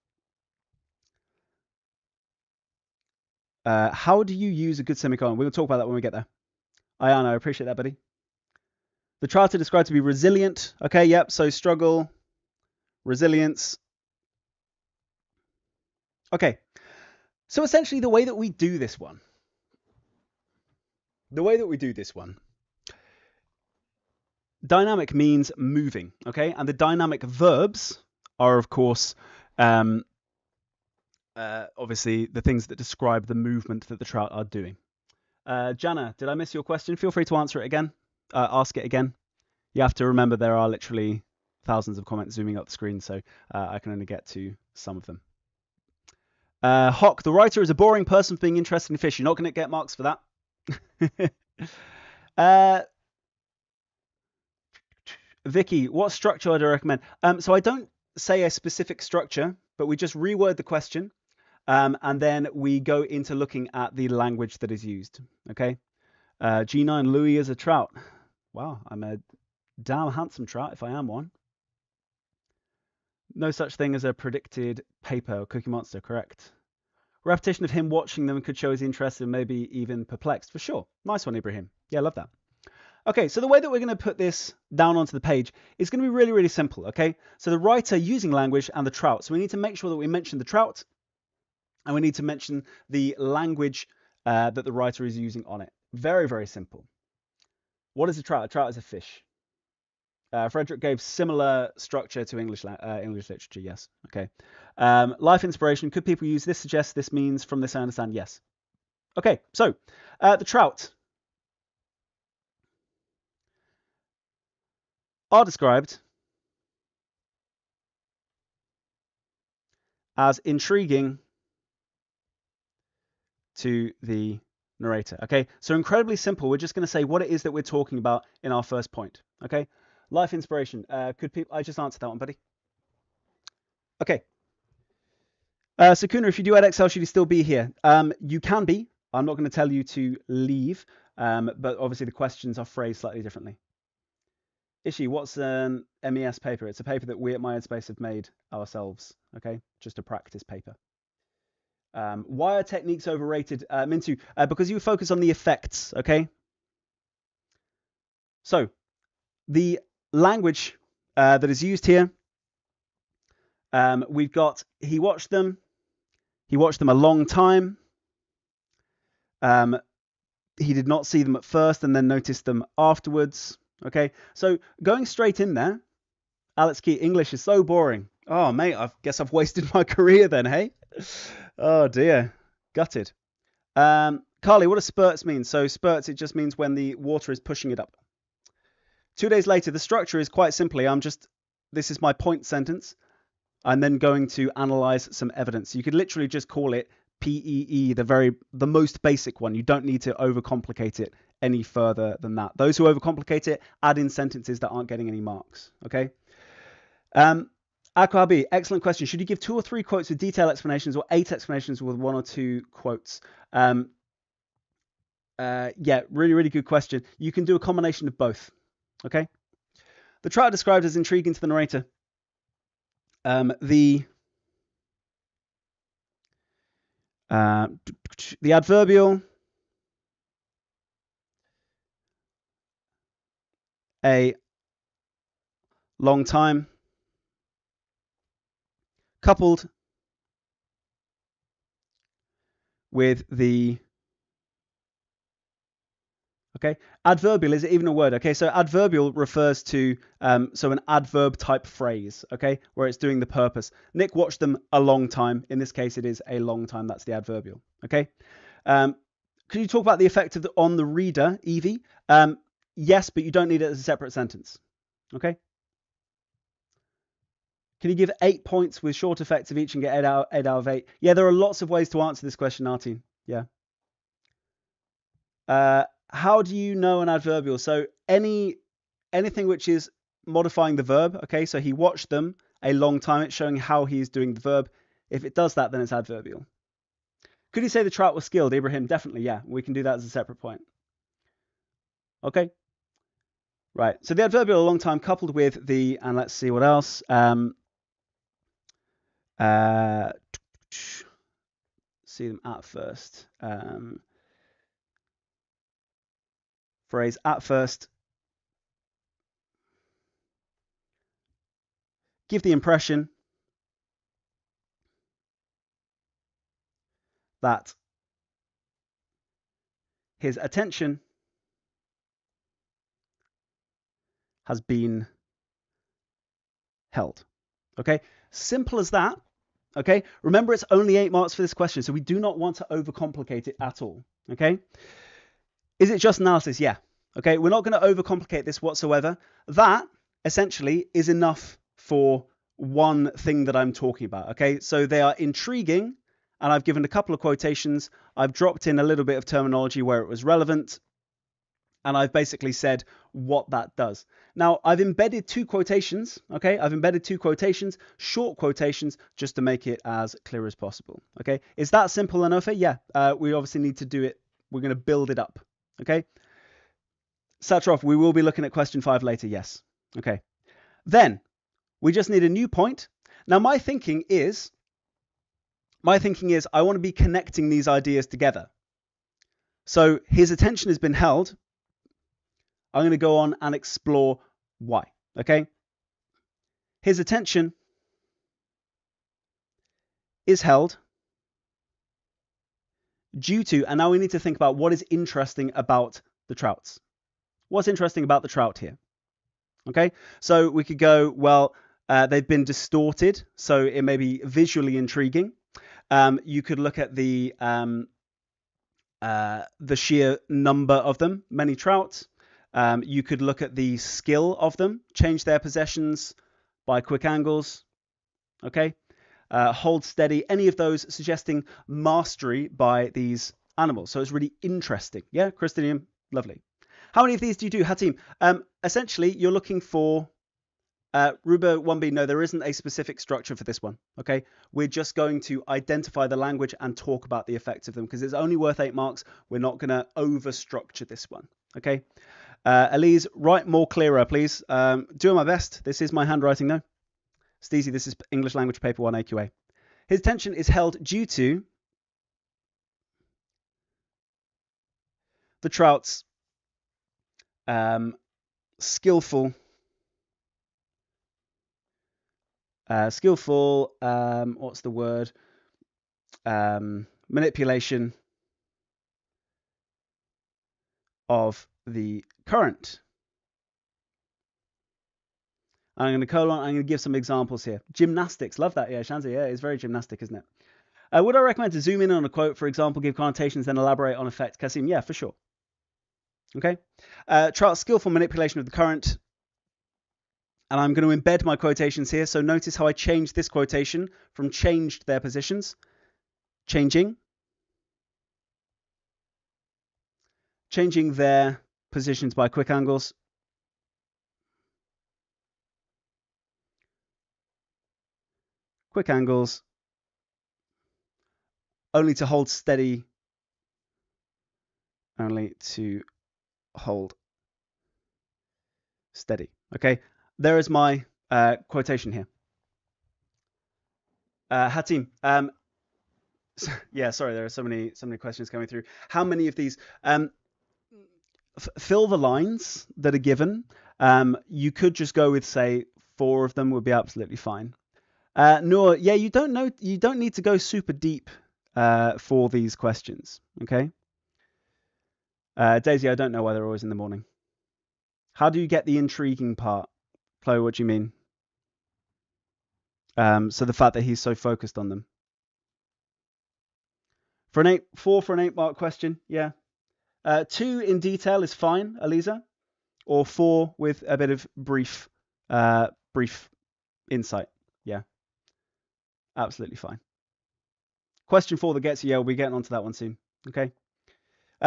How do you use a good semicolon? We'll talk about that when we get there. Ayana, I appreciate that, buddy. The trout are described to be resilient. Okay, yep. So struggle, resilience. Okay. So essentially the way that we do this one, dynamic means moving, okay? And the dynamic verbs are, of course, obviously the things that describe the movement that the trout are doing. Jana, did I miss your question? Feel free to answer it again. Ask it again. You have to remember there are literally thousands of comments zooming up the screen, so I can only get to some of them. Hock, the writer is a boring person for being interested in fish. You're not going to get marks for that. Vicky, what structure would I recommend? So I don't say a specific structure, but we just reword the question, and then we go into looking at the language that is used. Okay. G9, Louis is a trout. Wow, I'm a damn handsome trout if I am one. No such thing as a predicted paper or Cookie Monster, correct? Repetition of him watching them could show his interest and maybe even perplexed. For sure. Nice one, Ibrahim. Yeah, I love that. Okay, so the way that we're going to put this down onto the page is going to be really, really simple, okay? So the writer using language and the trout. So we need to make sure that we mention the trout and we need to mention the language that the writer is using on it. Very, very simple. What is a trout? A trout is a fish. Frederick gave similar structure to English literature, yes. Okay. Life inspiration. Could people use this? Suggest this means from this I understand. Yes. Okay, so the trout are described as intriguing to the narrator. Okay, so incredibly simple. We're just going to say what it is that we're talking about in our first point. Okay, life inspiration. Could people? I just answered that one, buddy. Okay. Sakuna, if you do add Excel, should you still be here? You can be. I'm not going to tell you to leave, but obviously the questions are phrased slightly differently. Ishi, what's an MES paper? It's a paper that we at My Headspace have made ourselves. Okay, just a practice paper. Why are techniques overrated, Mintu? Because you focus on the effects. Okay. So the language that is used here, we've got he watched them a long time. He did not see them at first and then noticed them afterwards. Okay, so going straight in there, Alex Key, English is so boring. Oh, mate, I guess I've wasted my career then, hey? Oh, dear. Gutted. Carly, what does spurts mean? So spurts, it just means when the water is pushing it up. 2 days later, the structure is quite simply, this is my point sentence. I'm then going to analyze some evidence. You could literally just call it PEE, the most basic one. You don't need to overcomplicate it any further than that. Those who overcomplicate it, add in sentences that aren't getting any marks. Okay. Akwabi, excellent question. Should you give 2 or 3 quotes with detailed explanations or 8 explanations with 1 or 2 quotes? Yeah, really, really good question. You can do a combination of both. Okay. The trout described as intriguing to the narrator. The adverbial, a long time, coupled with the, okay, adverbial, is it even a word? Okay, so adverbial refers to, so an adverb type phrase, okay, where it's doing the purpose. Nick watched them a long time. In this case, it is a long time. That's the adverbial, okay. Could you talk about the effect on the reader, Evie? Yes, but you don't need it as a separate sentence, okay. Can you give 8 points with short effects of each and get 8 out of 8? Yeah, there are lots of ways to answer this question, Artin. Yeah. How do you know an adverbial? So anything which is modifying the verb, okay? So he watched them a long time. It's showing how he's doing the verb. If it does that, then it's adverbial. Could you say the trout was skilled, Ibrahim? Definitely, yeah. We can do that as a separate point. Okay. Right. So the adverbial a long time coupled with the, and let's see what else. See them at first. Phrase at first. Give the impression that his attention has been held. Okay, simple as that. Okay, remember it's only 8 marks for this question, so we do not want to overcomplicate it at all. Okay, is it just analysis? Yeah. Okay, we're not going to overcomplicate this whatsoever. That essentially is enough for one thing that I'm talking about. Okay, so they are intriguing, and I've given a couple of quotations. I've dropped in a little bit of terminology where it was relevant, and I've basically said what that does. Now, I've embedded 2 quotations, okay? I've embedded 2 quotations, short quotations, just to make it as clear as possible, okay? Is that simple enough? Yeah, we obviously need to do it. We're going to build it up, okay? Satrov, we will be looking at question 5 later, yes. Okay. Then, we just need a new point. Now, my thinking is I want to be connecting these ideas together. So, his attention has been held. I'm going to go on and explore why, okay? His attention is held due to, and now we need to think about what is interesting about the trouts. What's interesting about the trout here? Okay, so we could go, well, they've been distorted, so it may be visually intriguing. You could look at the sheer number of them, many trout. You could look at the skill of them, change their possessions by quick angles, okay? Hold steady, any of those suggesting mastery by these animals. So it's really interesting. Yeah, Christinium, lovely. How many of these do you do, Hatim? Essentially, you're looking for Ruba 1B. No, there isn't a specific structure for this one. Okay, we're just going to identify the language and talk about the effects of them because it's only worth 8 marks. We're not going to over-structure this one. Okay. Elise, write more clearer, please. Doing my best. This is my handwriting, though. Steezy, this is English language paper 1 AQA. His attention is held due to the trout's skillful, what's the word? Manipulation of the current. I'm going to colon. I'm going to give some examples here. Gymnastics, love that. Yeah, Shanzi. Yeah, it's very gymnastic, isn't it? Would I recommend to zoom in on a quote, for example, give connotations, then elaborate on effect? Kasim, yeah, for sure. Okay. Trout's skillful manipulation of the current. And I'm going to embed my quotations here. So notice how I changed this quotation from changed their positions. Changing their positions by quick angles. Quick angles. Only to hold steady. Only to hold steady. Okay. There is my quotation here. Hatim, yeah, sorry, there are so many questions coming through. How many of these? Fill the lines that are given. You could just go with, say, 4 of them would be absolutely fine. Noor, yeah, you don't need to go super deep for these questions. Okay. Daisy, I don't know why they're always in the morning. How do you get the intriguing part? Chloe, what do you mean? So the fact that he's so focused on them. 4 for an 8 mark question, yeah. 2 in detail is fine, Aliza, or 4 with a bit of brief insight. Yeah, absolutely fine. Question 4 that gets you, yeah, we'll be getting onto that one soon. Okay.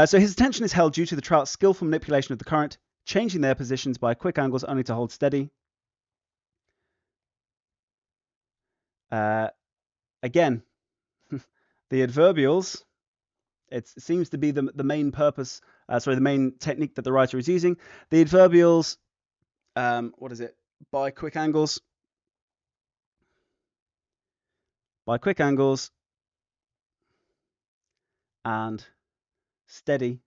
So his attention is held due to the trout's skillful manipulation of the current, changing their positions by quick angles only to hold steady. Again, the adverbials, it seems to be the main purpose, the main technique that the writer is using. The adverbials, what is it? By quick angles. By quick angles and steady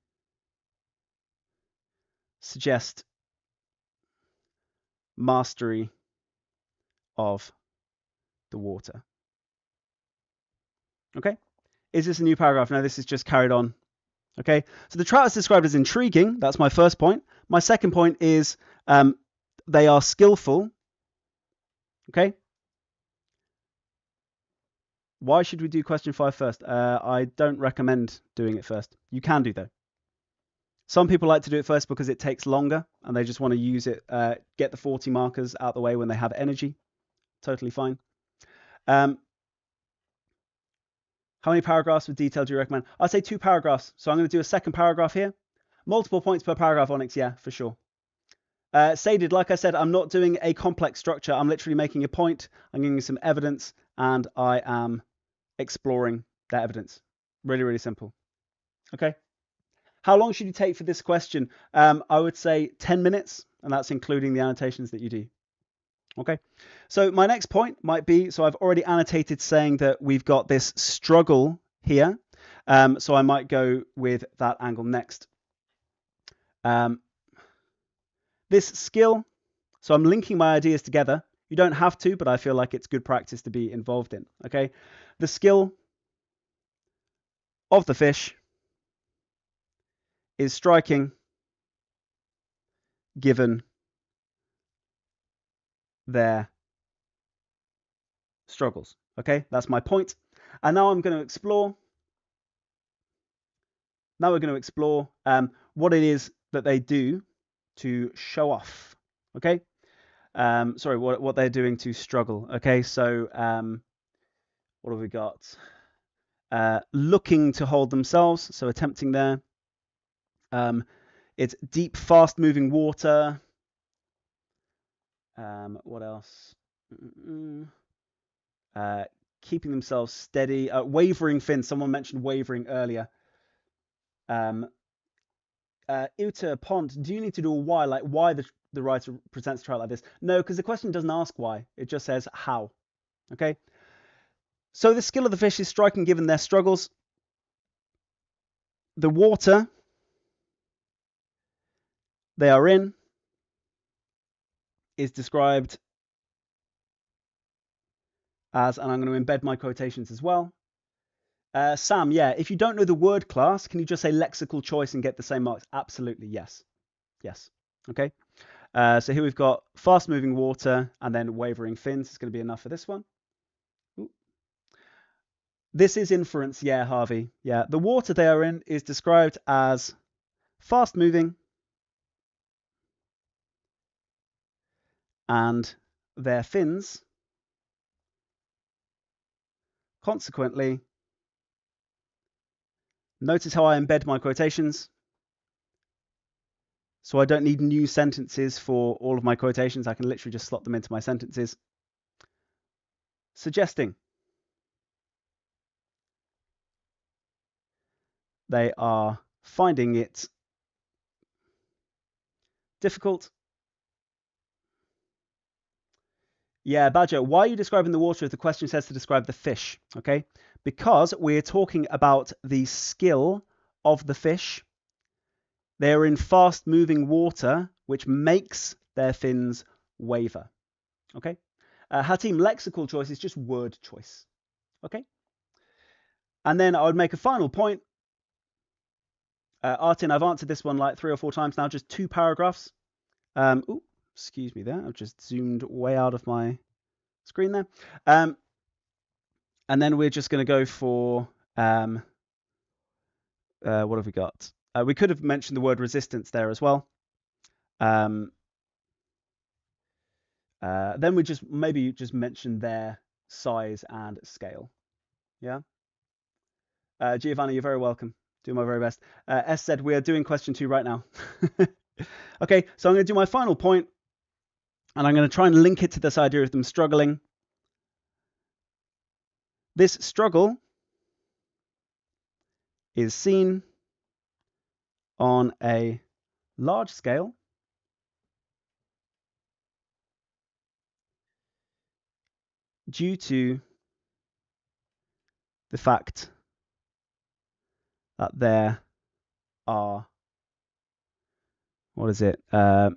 suggest mastery of the water. Okay. Is this a new paragraph? No, this is just carried on. Okay. So the trout is described as intriguing. That's my first point. My second point is they are skillful. Okay. Why should we do question 5 first? I don't recommend doing it first. You can do, though. Some people like to do it first because it takes longer and they just want to use it, get the 40 markers out the way when they have energy. Totally fine. How many paragraphs with detail do you recommend? I'd say 2 paragraphs. So I'm going to do a second paragraph here. Multiple points per paragraph, Onyx. Yeah, for sure. Saded, like I said, I'm not doing a complex structure. I'm literally making a point. I'm giving you some evidence and I am exploring that evidence. Really, really simple. Okay. How long should you take for this question? I would say 10 minutes, and that's including the annotations that you do. Okay. So my next point might be, so I've already annotated saying that we've got this struggle here. So I might go with that angle next. This skill, so I'm linking my ideas together. You don't have to, but I feel like it's good practice to be involved in. Okay. The skill of the fish is striking given their struggles. Okay, that's my point. And now I'm going to explore. Now we're going to explore what it is that they do to show off. Okay. Sorry, what they're doing to struggle. Okay, so what have we got? looking to hold themselves, so attempting there. It's deep, fast-moving water. What else? Keeping themselves steady. Wavering fins. Someone mentioned wavering earlier. Uta Pond, do you need to do a why? Like why the writer presents the trout like this? No, because the question doesn't ask why. It just says how. Okay. So the skill of the fish is striking given their struggles. The water they are in is described as, and I'm going to embed my quotations as well. Sam, yeah, if you don't know the word class, can you just say lexical choice and get the same marks? Absolutely, yes. Yes. Okay. So here we've got fast-moving water and then wavering fins. It's going to be enough for this one. Ooh. This is inference, yeah, Harvey. Yeah, the water they are in is described as fast-moving and their fins, consequently, notice how I embed my quotations. So I don't need new sentences for all of my quotations. I can literally just slot them into my sentences. Suggesting they are finding it difficult. Yeah, Badger, why are you describing the water if the question says to describe the fish? Okay, because we're talking about the skill of the fish. They're in fast-moving water, which makes their fins waver. Okay, Hatim, lexical choice is just word choice. Okay, and then I would make a final point. Artin, I've answered this one like 3 or 4 times now, just 2 paragraphs. Ooh, excuse me there. I've just zoomed way out of my screen there. And then we're just going to go for, what have we got? We could have mentioned the word resistance there as well. Then we maybe just mention their size and scale. Yeah. Giovanni, you're very welcome. Do my very best. S said we are doing question 2 right now. Okay, so I'm going to do my final point, and I'm going to try and link it to this idea of them struggling. This struggle is seen on a large scale due to the fact that there are,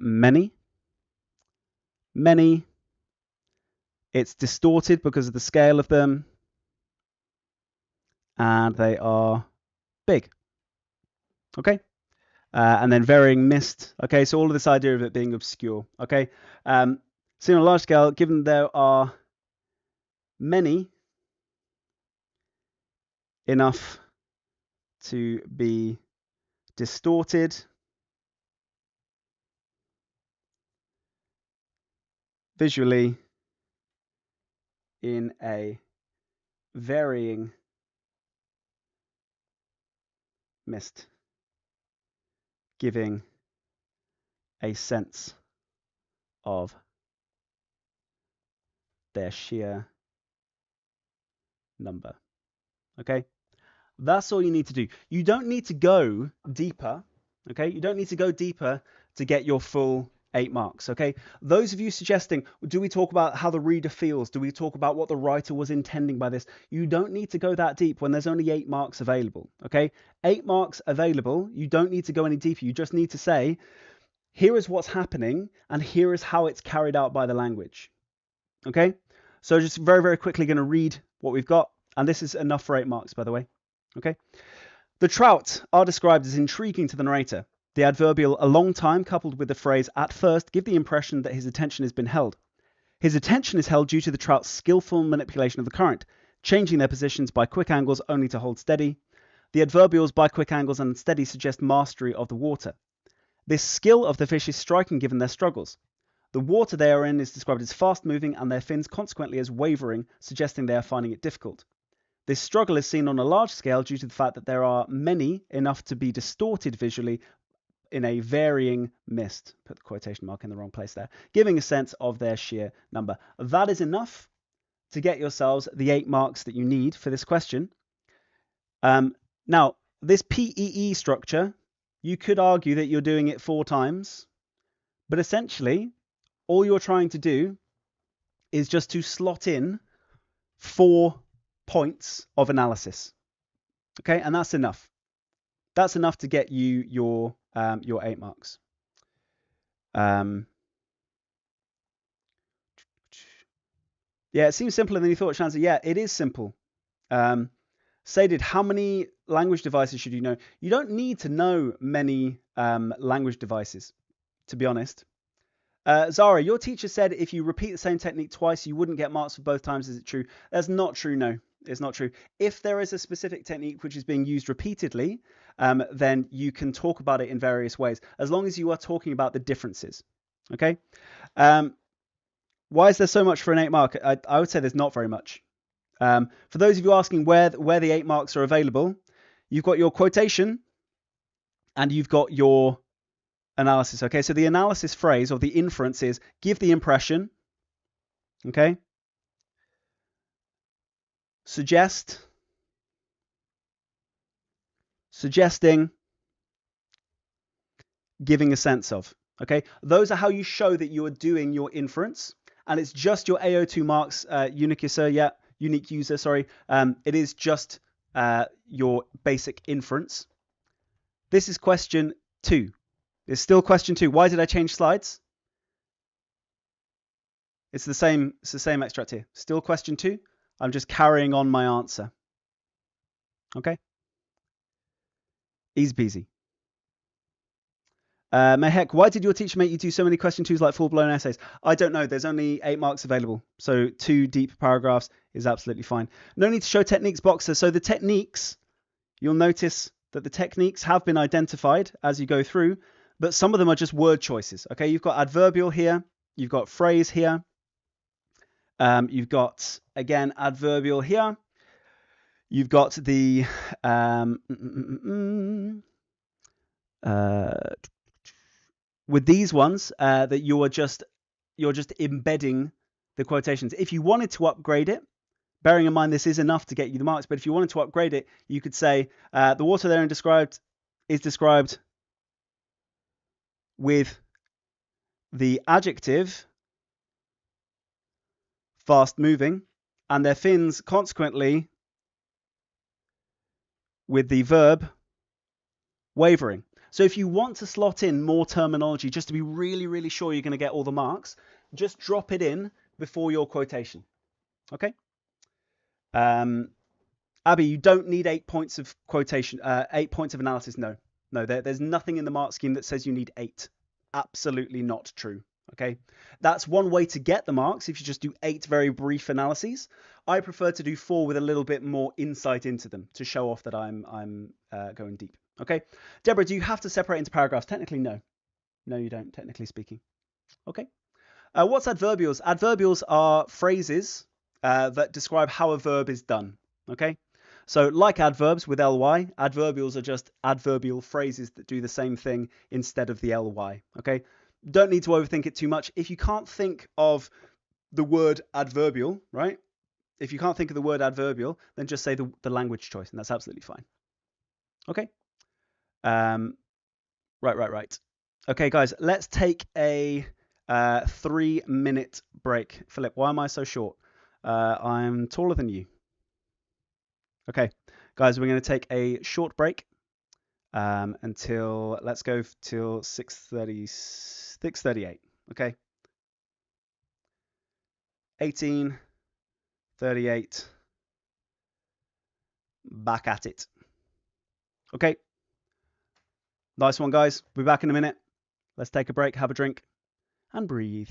many. It's distorted because of the scale of them, and they are big. Okay. And then varying mist. Okay, so all of this idea of it being obscure. Okay. Seen on a large scale, given there are many enough to be distorted visually in a varying mist, giving a sense of their sheer number. Okay, that's all you need to do. You don't need to go deeper. Okay, you don't need to go deeper to get your full 8 marks. Okay, those of you suggesting, do we talk about how the reader feels? Do we talk about what the writer was intending by this? You don't need to go that deep when there's only 8 marks available. Okay, 8 marks available. You don't need to go any deeper. You just need to say, here is what's happening and here is how it's carried out by the language. Okay, so just very, very quickly going to read what we've got. And this is enough for 8 marks, by the way. Okay. The trout are described as intriguing to the narrator. The adverbial a long time coupled with the phrase at first give the impression that his attention has been held. His attention is held due to the trout's skillful manipulation of the current, changing their positions by quick angles only to hold steady. The adverbials by quick angles and steady suggest mastery of the water. This skill of the fish is striking given their struggles. The water they are in is described as fast moving and their fins consequently as wavering, suggesting they are finding it difficult. This struggle is seen on a large scale due to the fact that there are many enough to be distorted visually in a varying mist. Put the quotation mark in the wrong place there. Giving a sense of their sheer number. That is enough to get yourselves the 8 marks that you need for this question. Now, this PEE structure, you could argue that you're doing it 4 times, but essentially, all you're trying to do is just to slot in 4 points of analysis. Okay, and that's enough. That's enough to get you your 8 marks. Yeah, it seems simpler than you thought, Shanza. Yeah, it is simple. Sadid, how many language devices should you know? You don't need to know many language devices, to be honest. Zara, your teacher said if you repeat the same technique twice, you wouldn't get marks for both times. Is it true? That's not true, no. It's not true. If there is a specific technique which is being used repeatedly, then you can talk about it in various ways, as long as you are talking about the differences. Okay? Why is there so much for an 8 mark? I would say there's not very much. For those of you asking where the 8 marks are available, you've got your quotation and you've got your analysis. Okay, so the analysis phrase or the inference is give the impression. Okay, suggest, suggesting, giving a sense of. Okay, those are how you show that you are doing your inference, and it's just your AO2 marks, unique user. Sorry, it is just your basic inference. This is question 2. It's still question 2. Why did I change slides? It's the same extract here. Still question 2. I'm just carrying on my answer. Okay. Easy peasy. Mehek, why did your teacher make you do so many question 2s like full-blown essays? I don't know. There's only 8 marks available. So 2 deep paragraphs is absolutely fine. No need to show techniques boxer. So the techniques, you'll notice that the techniques have been identified as you go through, but some of them are just word choices. Okay, you've got adverbial here. You've got phrase here. You've got, again, adverbial here. You've got the with these ones that you're just embedding the quotations. If you wanted to upgrade it, bearing in mind this is enough to get you the marks, but if you wanted to upgrade it, you could say the water therein is described with the adjective fast moving, and their fins consequently with the verb wavering. So if you want to slot in more terminology just to be really, really sure you're going to get all the marks, just drop it in before your quotation. Okay? Abby, you don't need 8 points of quotation, 8 points of analysis. No, there's nothing in the mark scheme that says you need 8. Absolutely not true. Okay, that's one way to get the marks if you just do 8 very brief analyses. I prefer to do 4 with a little bit more insight into them to show off that I'm going deep. Okay, Deborah, do you have to separate into paragraphs? Technically, no. No, you don't, technically speaking. Okay. What's adverbials? Adverbials are phrases that describe how a verb is done. Okay. So like adverbs with ly, adverbials are just adverbial phrases that do the same thing instead of the ly. Okay. Don't need to overthink it too much. If you can't think of the word adverbial, right? If you can't think of the word adverbial, then just say the language choice, and that's absolutely fine. Okay. Right. Okay, guys, let's take a 3-minute break. Philip, why am I so short? I'm taller than you. Okay, guys, we're going to take a short break until, let's go till 6:38. Okay. 18:38. Back at it. Okay. Nice one, guys. We'll be back in a minute. Let's take a break, have a drink, and breathe.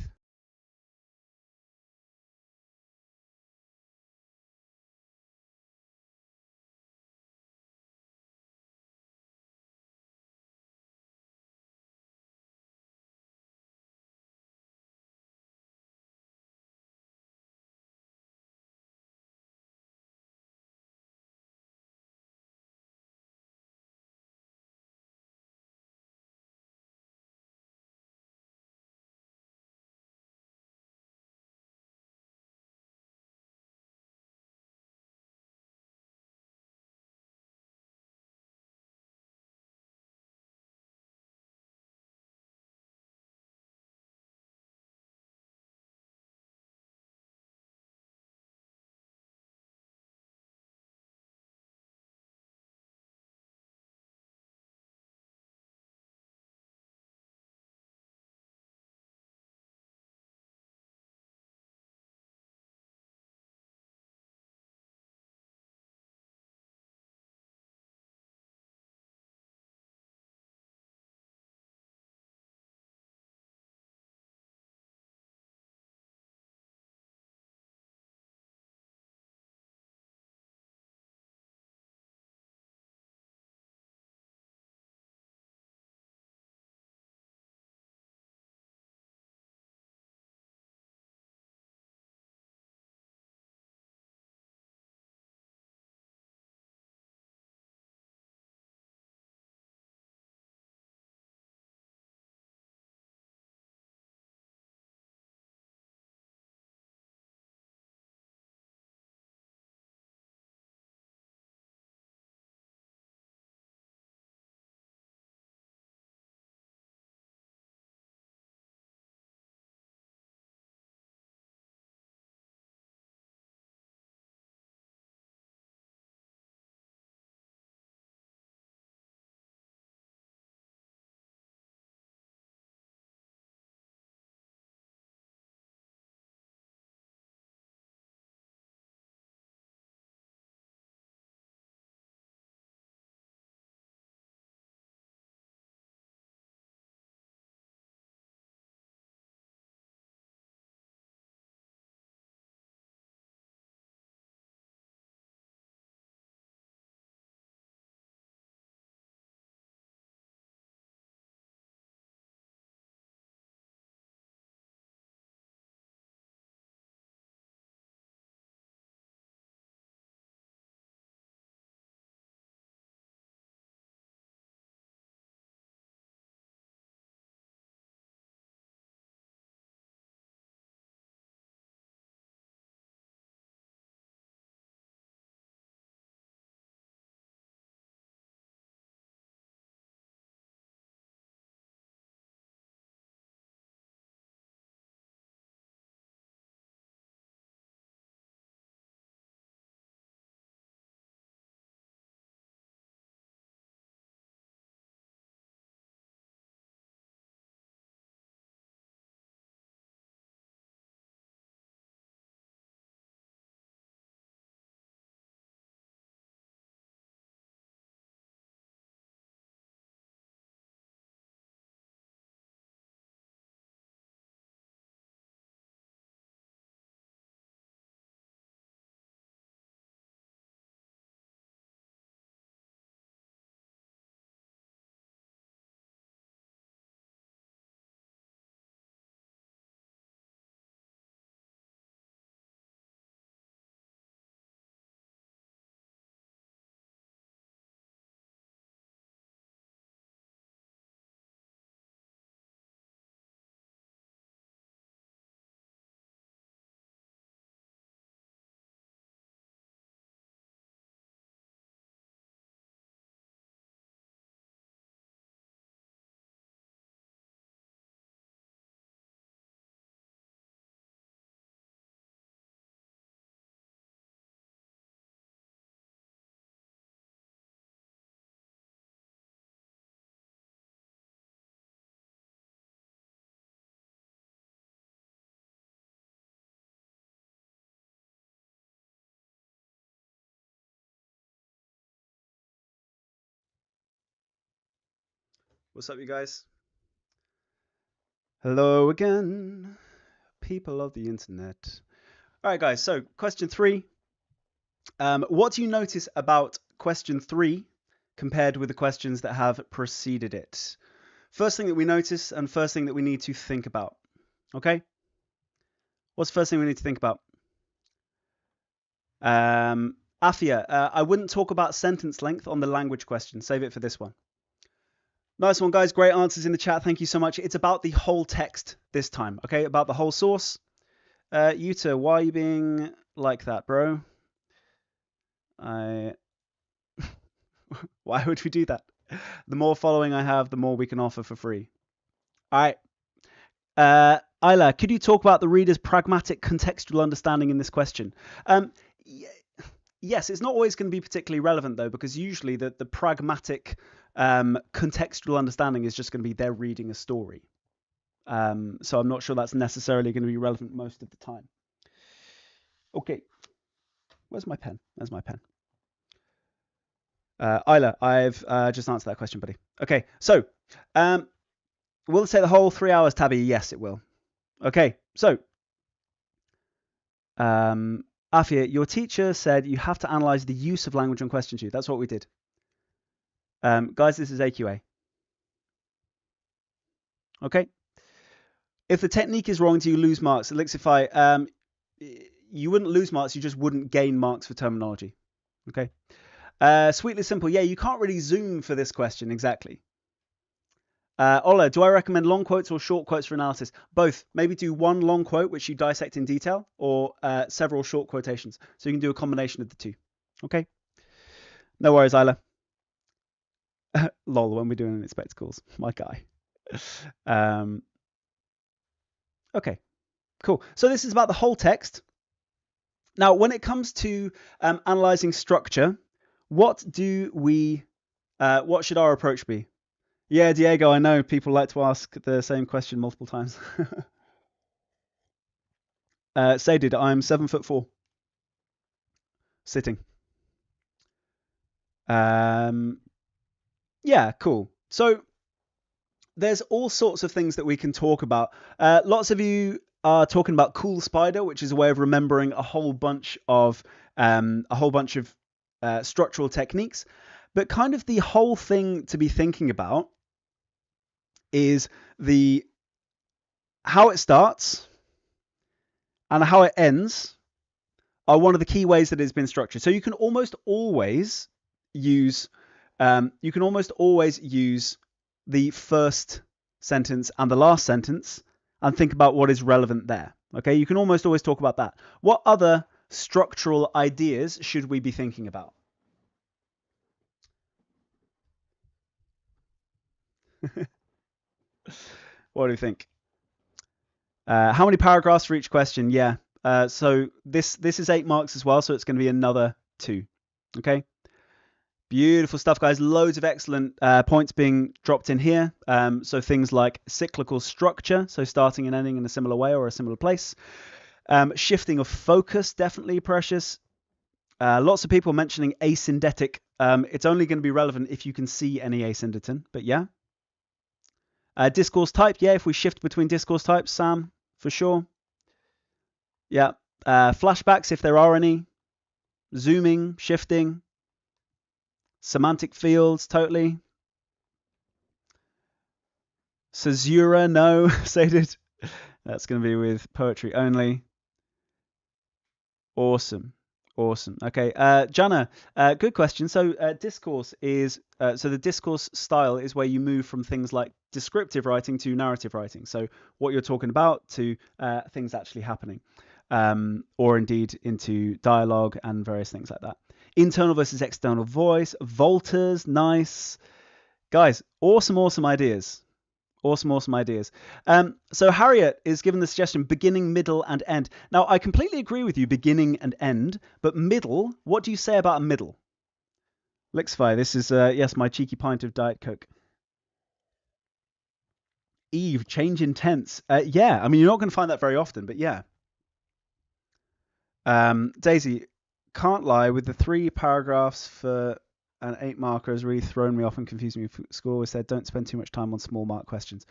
What's up, you guys? Hello again, people of the internet. All right, guys. So, question 3. What do you notice about question 3 compared with the questions that have preceded it? First thing that we notice and first thing that we need to think about. Okay? What's the first thing we need to think about? Afia, I wouldn't talk about sentence length on the language question. Save it for this one. Nice one, guys. Great answers in the chat. Thank you so much. It's about the whole text this time, okay? About the whole source. Yuta, why are you being like that, bro? Why would we do that? The more following I have, the more we can offer for free. All right. Isla, could you talk about the reader's pragmatic contextual understanding in this question? Yes, it's not always going to be particularly relevant, though, because usually the pragmatic contextual understanding is just going to be they're reading a story. So I'm not sure that's necessarily going to be relevant most of the time. Okay. Where's my pen? There's my pen. Isla, I've just answered that question, buddy. Okay, so will it take the whole 3 hours, Tabby? Yes, it will. Okay, so Afia, your teacher said you have to analyze the use of language on question 2. That's what we did. Guys, this is AQA. Okay. If the technique is wrong, do you lose marks? Elixify, you wouldn't lose marks, you just wouldn't gain marks for terminology. Okay. Sweetly simple. Yeah, you can't really zoom for this question, exactly. Ola, do I recommend long quotes or short quotes for analysis? Both. Maybe do one long quote, which you dissect in detail, or several short quotations. So you can do a combination of the two. Okay? No worries, Isla. Lol, when we're doing it in spectacles. My guy. Okay, cool. So this is about the whole text. Now, when it comes to analyzing structure, what should our approach be? Yeah, Diego, I know people like to ask the same question multiple times. Sadid, I'm 7'4", sitting. Yeah, cool. So there's all sorts of things that we can talk about. Lots of you are talking about Cool Spider, which is a way of remembering a whole bunch of structural techniques. But kind of the whole thing to be thinking about is how it starts and how it ends are one of the key ways that it's been structured. So you can almost always use the first sentence and the last sentence and think about what is relevant there. Okay, you can almost always talk about that. What other structural ideas should we be thinking about? What do you think? How many paragraphs for each question? Yeah. So this is 8 marks as well, so it's going to be another 2. Okay. Beautiful stuff, guys. Loads of excellent points being dropped in here. So things like cyclical structure, so starting and ending in a similar way or a similar place. Shifting of focus, definitely precious. Lots of people mentioning asyndetic. It's only going to be relevant if you can see any asyndeton, but yeah. Discourse type, yeah, if we shift between discourse types, Sam, for sure. Yeah. Flashbacks, if there are any. Zooming, shifting. Semantic fields, totally. Caesura, no. Saded. That's going to be with poetry only. Awesome. Okay, Jana, good question. So discourse is so the discourse style is where you move from things like descriptive writing to narrative writing. So what you're talking about to things actually happening, or indeed into dialogue and various things like that. Internal versus external voice, Volters, nice. Guys, awesome ideas. Awesome ideas. So Harriet is given the suggestion beginning, middle, and end. Now, I completely agree with you, beginning and end, but middle, what do you say about a middle? Lixify, this is, yes, my cheeky pint of Diet Coke. Eve, change in tense. Yeah, I mean, you're not going to find that very often, but yeah. Daisy, can't lie with the 3 paragraphs for an 8 marker has really thrown me off and confused me. School always said don't spend too much time on small mark questions.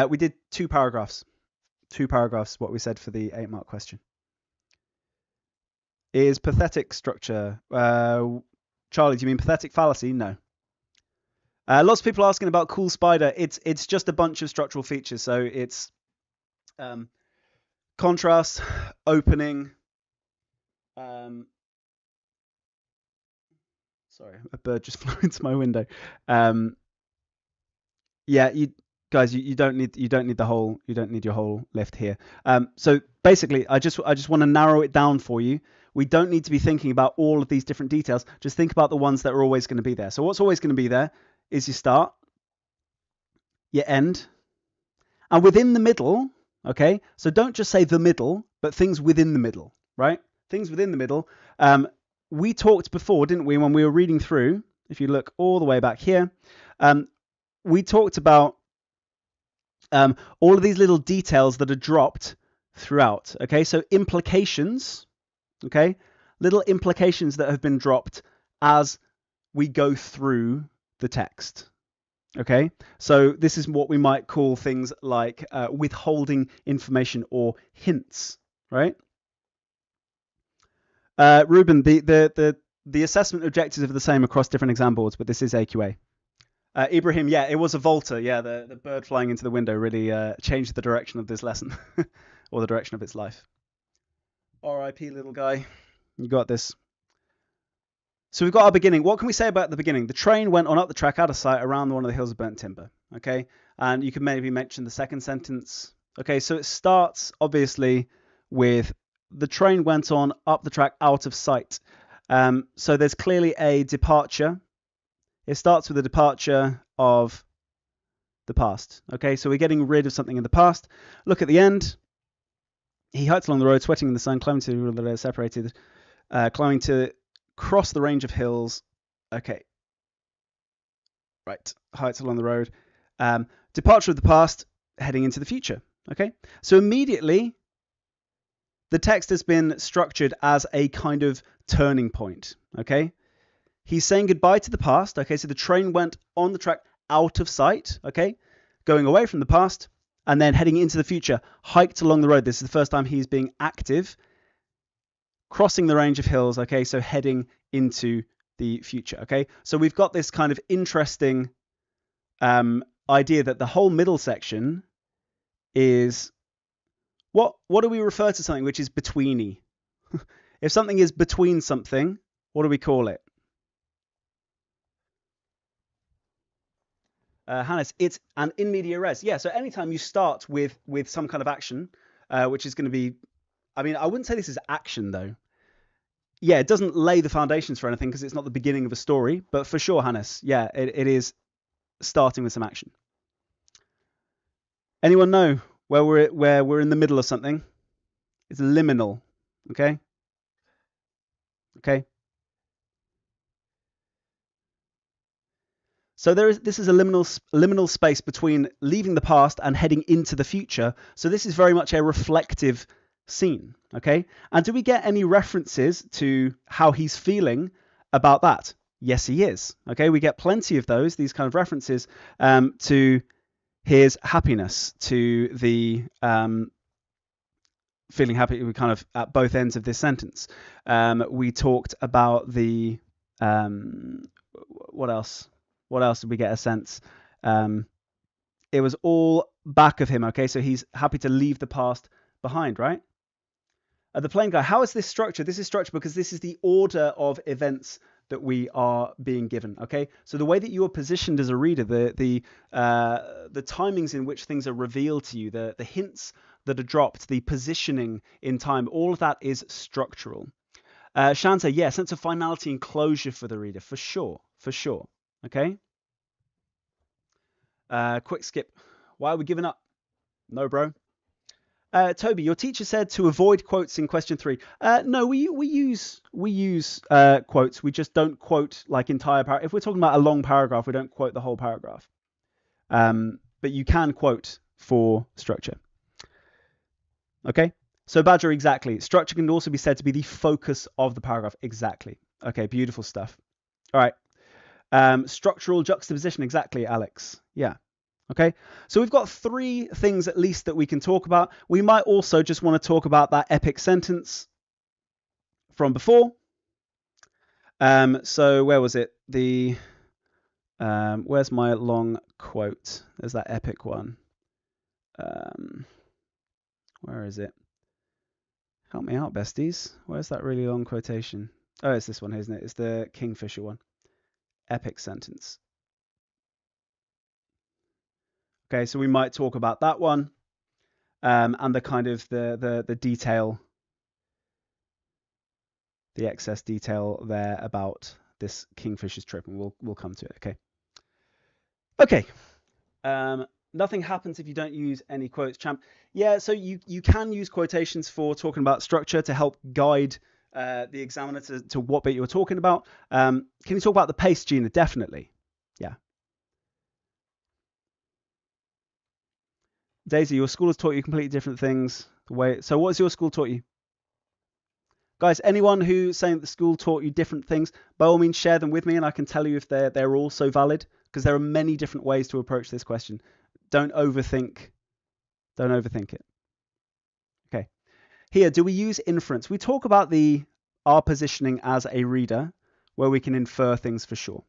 We did 2 paragraphs. 2 paragraphs, what we said for the 8 mark question. Is pathetic structure. Charlie, do you mean pathetic fallacy? No. Lots of people asking about cool spider. It's just a bunch of structural features. So it's contrast, opening. Sorry, a bird just flew into my window. Yeah, you guys, you don't need the whole, you don't need your whole lift here. So basically, I just want to narrow it down for you. We don't need to be thinking about all of these different details. Just think about the ones that are always going to be there. So what's always going to be there is your start, your end, and within the middle. Okay, so don't just say the middle, but things within the middle, right? Things within the middle. We talked before, didn't we, when we were reading through, if you look all the way back here, we talked about all of these little details that are dropped throughout. Okay, so implications, okay, little implications that have been dropped as we go through the text. Okay, so this is what we might call things like withholding information or hints, right? Ruben, the assessment objectives are the same across different exam boards, but this is AQA. Ibrahim, yeah, it was a Volta. Yeah, the bird flying into the window really changed the direction of this lesson, or the direction of its life. R.I.P. little guy, you got this. So we've got our beginning. What can we say about the beginning? The train went on up the track out of sight around one of the hills of burnt timber. Okay, and you can maybe mention the second sentence. Okay, so it starts obviously with the train went on up the track out of sight. So there's clearly a departure. It starts with a departure of the past. Okay, so we're getting rid of something in the past. Look at the end. He hiked along the road, sweating in the sun, climbing to the separated, climbing to cross the range of hills. Okay, right. Hiked along the road. Departure of the past, heading into the future. Okay, so immediately the text has been structured as a kind of turning point. Okay. He's saying goodbye to the past. Okay, so the train went on the track out of sight. Okay, going away from the past and then heading into the future. Hiked along the road. This is the first time he's being active. Crossing the range of hills. Okay, so heading into the future. Okay, so we've got this kind of interesting idea that the whole middle section is what do we refer to something which is betweeny? If something is between something, what do we call it? Hannes, it's an in media res. Yeah, so anytime you start with some kind of action, which is going to be, I mean, I wouldn't say this is action though. Yeah, it doesn't lay the foundations for anything because it's not the beginning of a story, but for sure, Hannes, yeah, it is starting with some action. Anyone know where we're in the middle of something? It's liminal, okay? Okay. So this is a liminal space between leaving the past and heading into the future. So this is very much a reflective scene, okay? And do we get any references to how he's feeling about that? Yes, he is. Okay, we get plenty of these kind of references to his happiness, to the feeling happy. We kind of at both ends of this sentence. We talked about the what else? What else did we get a sense? It was all back of him. Okay, so he's happy to leave the past behind, right? The plain guy. How is this structured? This is structured because this is the order of events that we are being given. Okay, so the way that you are positioned as a reader, the timings in which things are revealed to you, the hints that are dropped, the positioning in time, all of that is structural. Shanta, yeah, sense of finality and closure for the reader, for sure, for sure. Okay. Quick skip. Why are we giving up? No, bro. Toby, your teacher said to avoid quotes in question 3. No, we use quotes. We just don't quote like entire paragraph. If we're talking about a long paragraph, we don't quote the whole paragraph. But you can quote for structure. Okay. So Badger, exactly. Structure can also be said to be the focus of the paragraph. Exactly. Okay. Beautiful stuff. All right. Structural juxtaposition, exactly, Alex. Yeah. Okay, so we've got 3 things at least that we can talk about. We might also just want to talk about that epic sentence from before. So where was it? Where's my long quote? There's that epic one. Where is it? Help me out, besties. Where's that really long quotation? Oh, it's this one, isn't it? It's the Kingfisher one. Epic sentence. Okay, so we might talk about that one, and the kind of the detail, the excess detail there about this Kingfisher's trip, and we'll come to it. Okay. Okay. Nothing happens if you don't use any quotes, champ. Yeah, so you can use quotations for talking about structure to help guide the examiner to what bit you're talking about. Can you talk about the pace, Gina? Definitely. Yeah. Daisy, your school has taught you completely different things. So what has your school taught you? Guys, anyone who's saying that the school taught you different things, by all means share them with me and I can tell you if they're also valid, because there are many different ways to approach this question. Don't overthink it. Okay. Here, do we use inference? We talk about our positioning as a reader, where we can infer things for sure.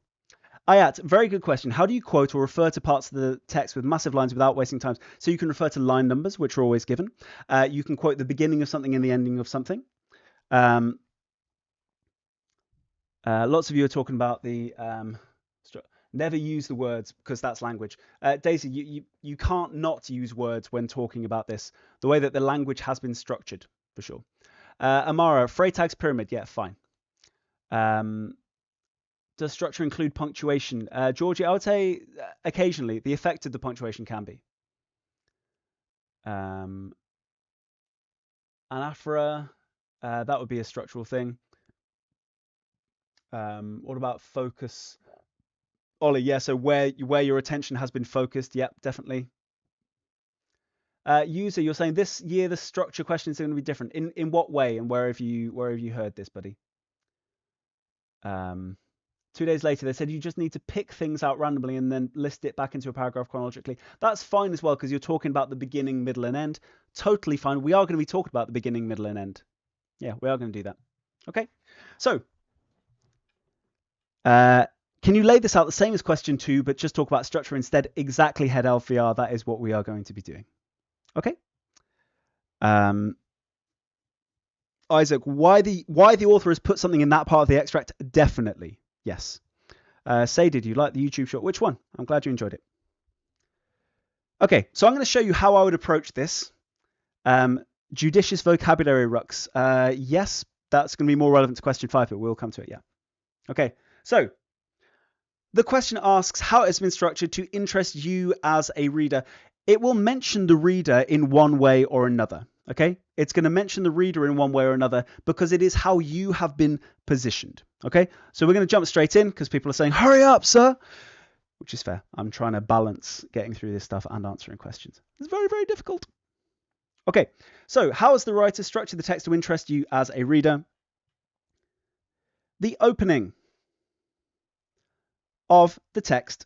Ayat, very good question. How do you quote or refer to parts of the text with massive lines without wasting time? So you can refer to line numbers, which are always given. You can quote the beginning of something and the ending of something. Lots of you are talking about the never use the words because that's language. Daisy, you can't not use words when talking about this. The way that the language has been structured, for sure. Amara, Freytag's pyramid, yeah, fine. Does structure include punctuation? Georgie, I would say occasionally the effect of the punctuation can be. Anaphora, that would be a structural thing. What about focus? Ollie, yeah, so where your attention has been focused, yep, definitely. User, you're saying this year the structure questions are going to be different. In what way and where have you heard this, buddy? 2 days later, they said you just need to pick things out randomly and then list it back into a paragraph chronologically. That's fine as well because you're talking about the beginning, middle, and end. Totally fine. We are going to be talking about the beginning, middle, and end. Yeah, we are going to do that. Okay. So, can you lay this out the same as question 2, but just talk about structure instead? Exactly, head LVR. That is what we are going to be doing. Okay. Isaac, why the author has put something in that part of the extract? Definitely, yes. Say, did you like the YouTube short? Which one? I'm glad you enjoyed it. Okay, so I'm going to show you how I would approach this. Judicious vocabulary rucks. Yes, that's going to be more relevant to question 5, but we'll come to it, yeah. Okay, so the question asks how it's been structured to interest you as a reader. It will mention the reader in one way or another. Okay, it's going to mention the reader in one way or another because it is how you have been positioned. Okay, so we're going to jump straight in because people are saying, hurry up, sir, which is fair. I'm trying to balance getting through this stuff and answering questions. It's very, very difficult. Okay, so how has the writer structured the text to interest you as a reader? The opening of the text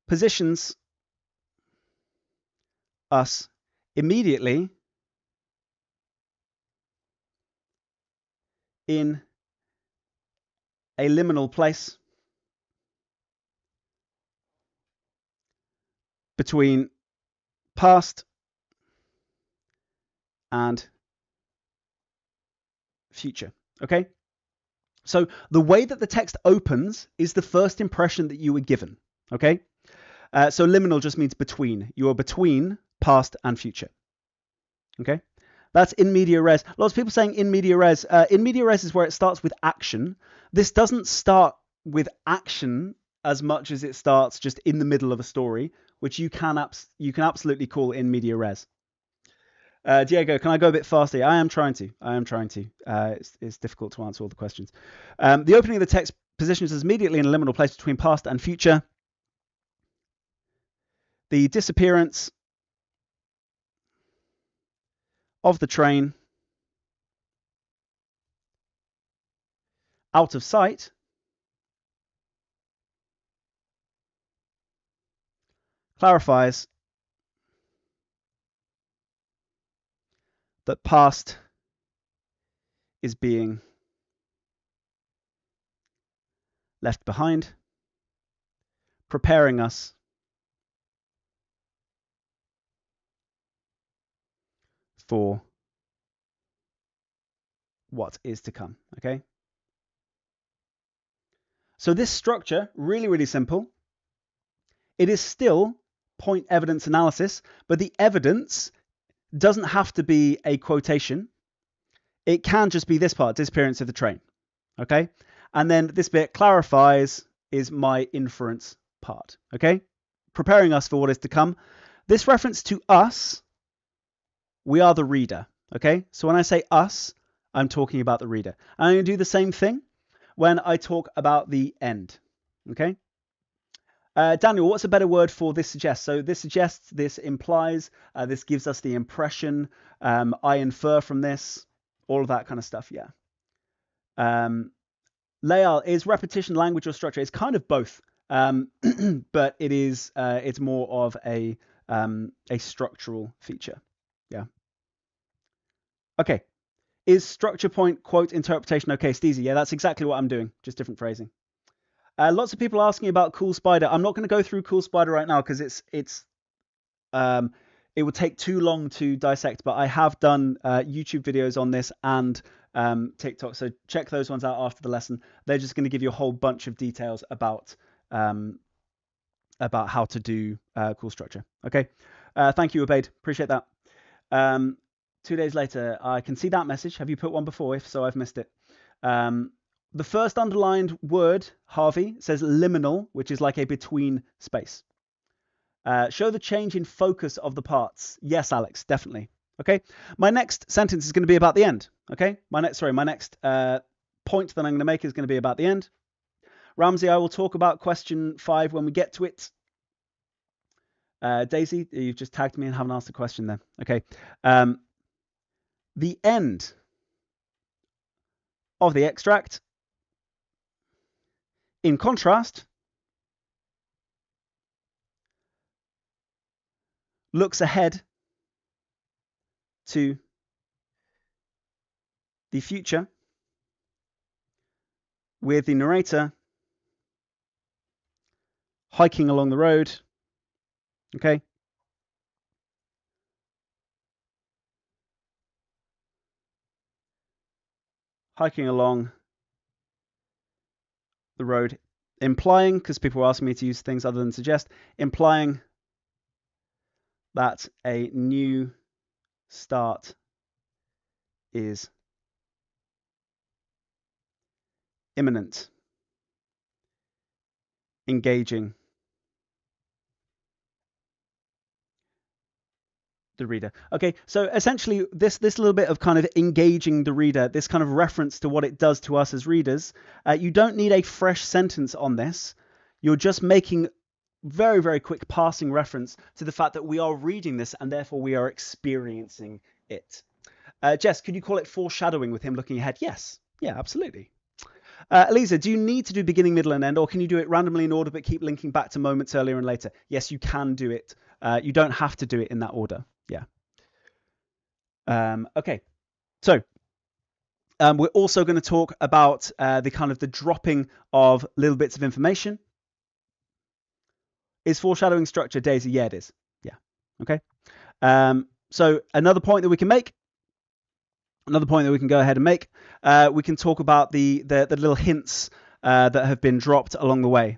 positions us immediately in a liminal place between past and future. Okay, so the way that the text opens is the first impression that you were given. Okay, so liminal just means between. You are between past and future. Okay, that's in media res. Lots of people saying in media res. In media res is where it starts with action. This doesn't start with action as much as it starts just in the middle of a story, which you can absolutely call in media res. Diego, can I go a bit faster? I am trying to. It's difficult to answer all the questions. The opening of the text positions us immediately in a liminal place between past and future. The disappearance of the train out of sight clarifies that past is being left behind, preparing us for what is to come. Okay. So this structure, really, really simple. It is still point evidence analysis, but the evidence doesn't have to be a quotation. It can just be this part, disappearance of the train. Okay. And then this bit clarifies is my inference part. Okay. Preparing us for what is to come. This reference to us, we are the reader. Okay. So when I say us, I'm talking about the reader. And I'm going to do the same thing when I talk about the end. Okay. Daniel, what's a better word for this suggests? So this suggests, this implies, this gives us the impression, I infer from this, all of that kind of stuff, yeah. Layal, is repetition language or structure? It's kind of both, but it's more of a structural feature, yeah. Okay, is structure point quote interpretation okay, Steezy? Yeah, that's exactly what I'm doing, just different phrasing. Lots of people asking about Cool Spider. I'm not going to go through Cool Spider right now because it would take too long to dissect. But I have done YouTube videos on this and TikTok, so check those ones out after the lesson. They're just going to give you a whole bunch of details about how to do cool structure. Okay, thank you, Ubaid. Appreciate that. 2 days later, I can see that message. Have you put one before? If so, I've missed it. The first underlined word, Harvey, says liminal, which is like a between space. Show the change in focus of the parts. Yes, Alex, definitely. Okay. My next sentence is going to be about the end. Okay. My next point that I'm going to make is going to be about the end. Ramsey, I will talk about question 5 when we get to it. Daisy, you've just tagged me and haven't asked a question then. Okay. The end of the extract, in contrast, looks ahead to the future with the narrator hiking along the road. Okay. Hiking along the road, implying, because people were asking me to use things other than suggest, implying that a new start is imminent, engaging the reader. Okay, so essentially this little bit of kind of engaging the reader, this kind of reference to what it does to us as readers, you don't need a fresh sentence on this. You're just making very, very quick passing reference to the fact that we are reading this and therefore we are experiencing it. Jess, could you call it foreshadowing with him looking ahead? Yes. Yeah, absolutely. Elisa, do you need to do beginning, middle, and end, or can you do it randomly in order but keep linking back to moments earlier and later? Yes, you can do it. You don't have to do it in that order. Yeah. Okay. So we're also going to talk about the dropping of little bits of information. Is foreshadowing structure, Daisy? Yeah, it is. Yeah. Okay. So another point that we can make. Another point that we can go ahead and make, we can talk about the little hints that have been dropped along the way.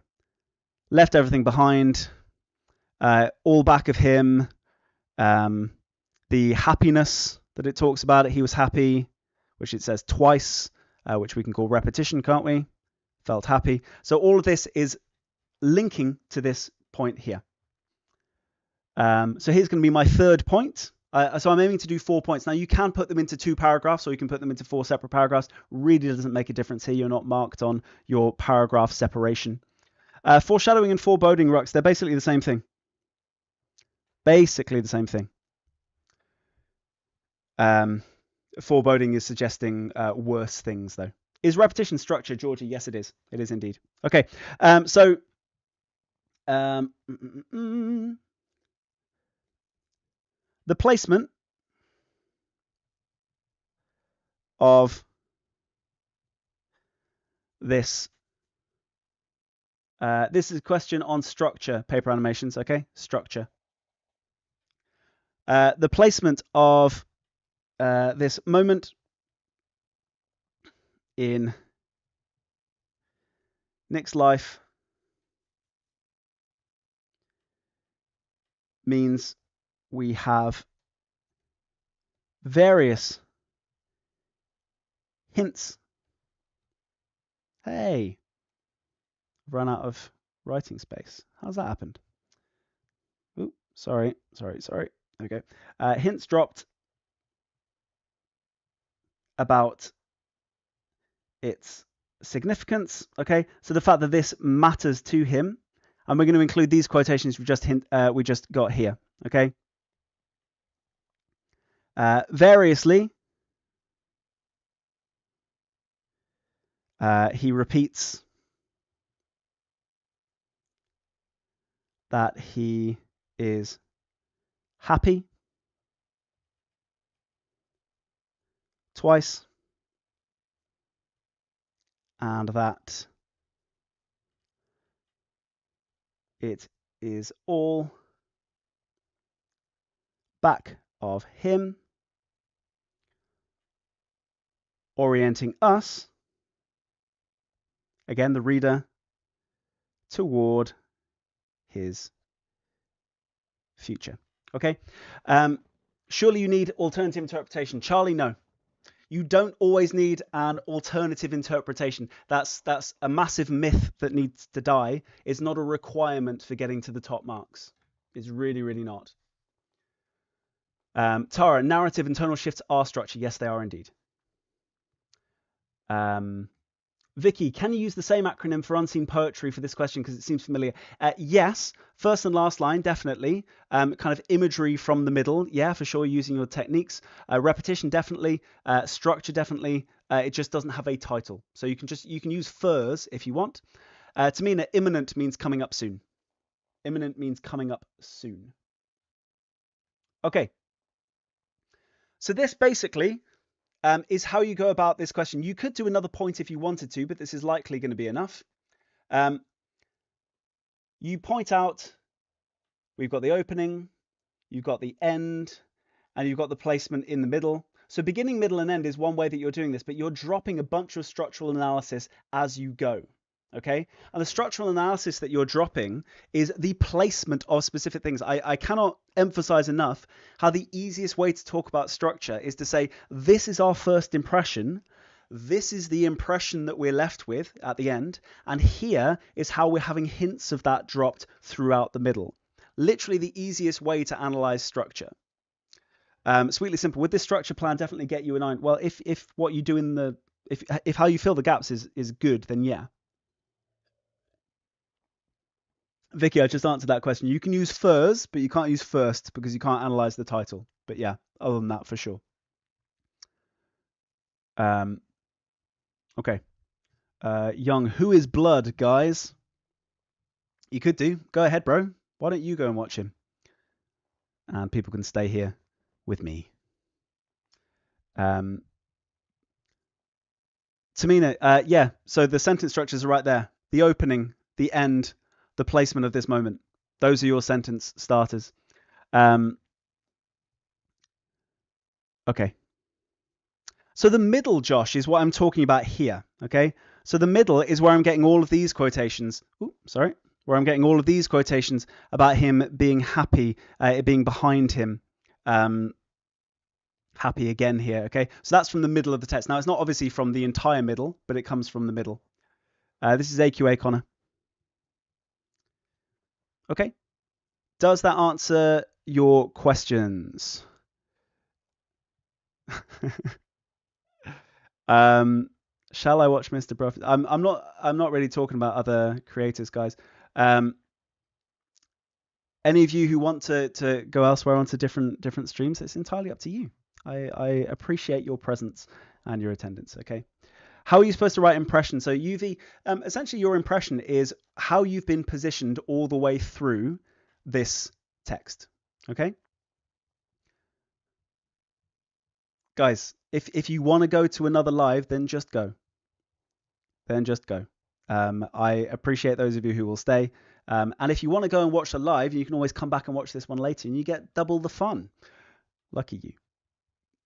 Left everything behind, all back of him, the happiness that it talks about, he was happy, which it says twice, which we can call repetition, can't we? Felt happy. So all of this is linking to this point here. So here's going to be my third point. So I'm aiming to do 4 points. Now you can put them into 2 paragraphs or you can put them into 4 separate paragraphs. Really doesn't make a difference here. You're not marked on your paragraph separation. Foreshadowing and foreboding, Rux, they're basically the same thing. Basically the same thing. Foreboding is suggesting worse things though. Is repetition structure, Georgie? Yes, it is. It is indeed. Okay. The placement of this. This is a question on structure, paper animations. Okay, structure. The placement of this moment in Nick's life means we have various hints. Hey, run out of writing space. How's that happened? Ooh, sorry. Okay. Hints dropped about its significance. Okay, so the fact that this matters to him, and we're going to include these quotations we just got here. Okay. Variously, he repeats that he is happy twice, and that it is all back of him, orienting us, again the reader, toward his future. Okay. Surely you need alternative interpretation. Charlie, no. You don't always need an alternative interpretation. That's a massive myth that needs to die. It's not a requirement for getting to the top marks. It's really, really not. Tara, narrative and tonal shifts are structure. Yes, they are indeed. Vicky, can you use the same acronym for unseen poetry for this question because it seems familiar? Yes, first and last line, definitely. Kind of imagery from the middle, yeah, for sure, using your techniques. Repetition, definitely. Structure, definitely. It just doesn't have a title. So you can use furs if you want. Tamina, imminent means coming up soon. Imminent means coming up soon. Okay. So this basically is how you go about this question. You could do another point if you wanted to, but this is likely going to be enough. You point out, we've got the opening, you've got the end, and you've got the placement in the middle. So beginning, middle, and end is one way that you're doing this, but you're dropping a bunch of structural analysis as you go. Okay, and the structural analysis that you're dropping is the placement of specific things. I cannot emphasize enough how the easiest way to talk about structure is to say, this is our first impression. This is the impression that we're left with at the end. And here is how we're having hints of that dropped throughout the middle. Literally the easiest way to analyze structure. Sweetly simple. Would this structure plan definitely get you a 9? Well, if what you do in the, if how you fill the gaps is good, then yeah. Vicky, I just answered that question. You can use furs, but you can't use first because you can't analyze the title. But yeah, other than that, for sure. Okay. Young, who is Blood, guys? You could do. Go ahead, bro. Why don't you go and watch him? And people can stay here with me. Tamina, yeah. So the sentence structures are right there. The opening, the end, the placement of this moment. Those are your sentence starters. Okay. So the middle, Josh, is what I'm talking about here. Okay. So the middle is where I'm getting all of these quotations. Where I'm getting all of these quotations about him being happy, it being behind him. Happy again here. Okay. So that's from the middle of the text. Now it's not obviously from the entire middle, but it comes from the middle. This is AQA, Connor. Okay. Does that answer your questions? Shall I watch Mr. Profit? I'm not really talking about other creators, guys. Any of you who want to go elsewhere onto different streams, it's entirely up to you. I appreciate your presence and your attendance. Okay. How are you supposed to write impression? So UV, essentially your impression is how you've been positioned all the way through this text. Okay? Guys, if you want to go to another live, then just go. Then just go. I appreciate those of you who will stay. And if you want to go and watch the live, you can always come back and watch this one later and you get double the fun. Lucky you.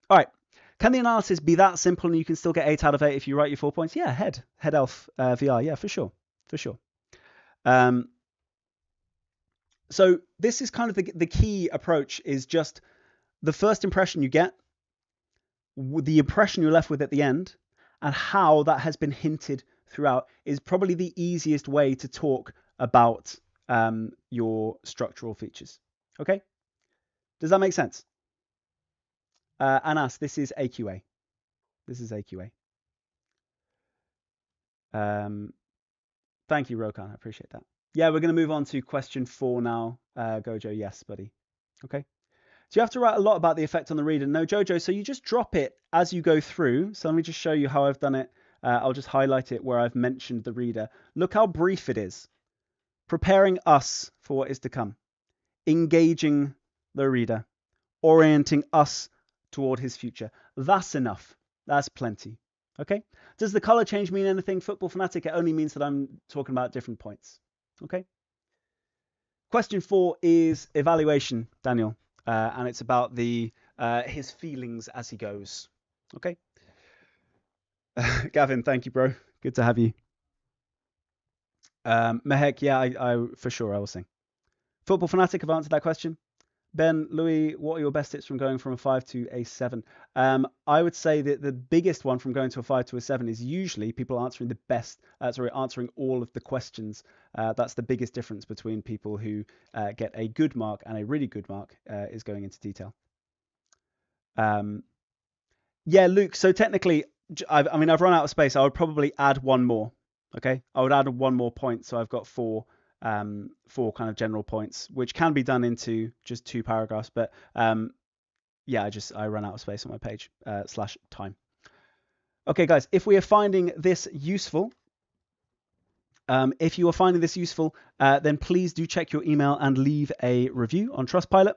All right. Can the analysis be that simple and you can still get 8 out of 8 if you write your 4 points? Yeah, head elf VR. Yeah, for sure. For sure. So this is kind of the key approach is just the first impression you get, the impression you're left with at the end, and how that has been hinted throughout is probably the easiest way to talk about your structural features. Okay? Does that make sense? Anas, this is AQA. This is AQA. Thank you, Rokan. I appreciate that. Yeah, we're going to move on to question 4 now. Gojo, yes, buddy. Okay. So you have to write a lot about the effect on the reader. No, Jojo, so you just drop it as you go through. So let me just show you how I've done it. I'll just highlight it where I've mentioned the reader. Look how brief it is. Preparing us for what is to come. Engaging the reader. Orienting us toward his future. That's enough. That's plenty. Okay? Does the color change mean anything? Football fanatic, it only means that I'm talking about different points. Okay? Question 4 is evaluation, Daniel. And it's about his feelings as he goes. Okay? Gavin, thank you, bro. Good to have you. Mehek, yeah, I for sure I will sing. Football fanatic have answered that question. Ben, Louis, what are your best tips from going from a 5 to a 7? I would say that the biggest one from going to a 5 to a 7 is usually people answering answering all of the questions. That's the biggest difference between people who get a good mark and a really good mark is going into detail. Yeah, Luke. So technically, I've run out of space. I would probably add one more. Okay, I would add one more point. So I've got four kind of general points, which can be done into just 2 paragraphs. But yeah, I run out of space on my page /time. Okay, guys, if we are finding this useful, then please do check your email and leave a review on Trustpilot.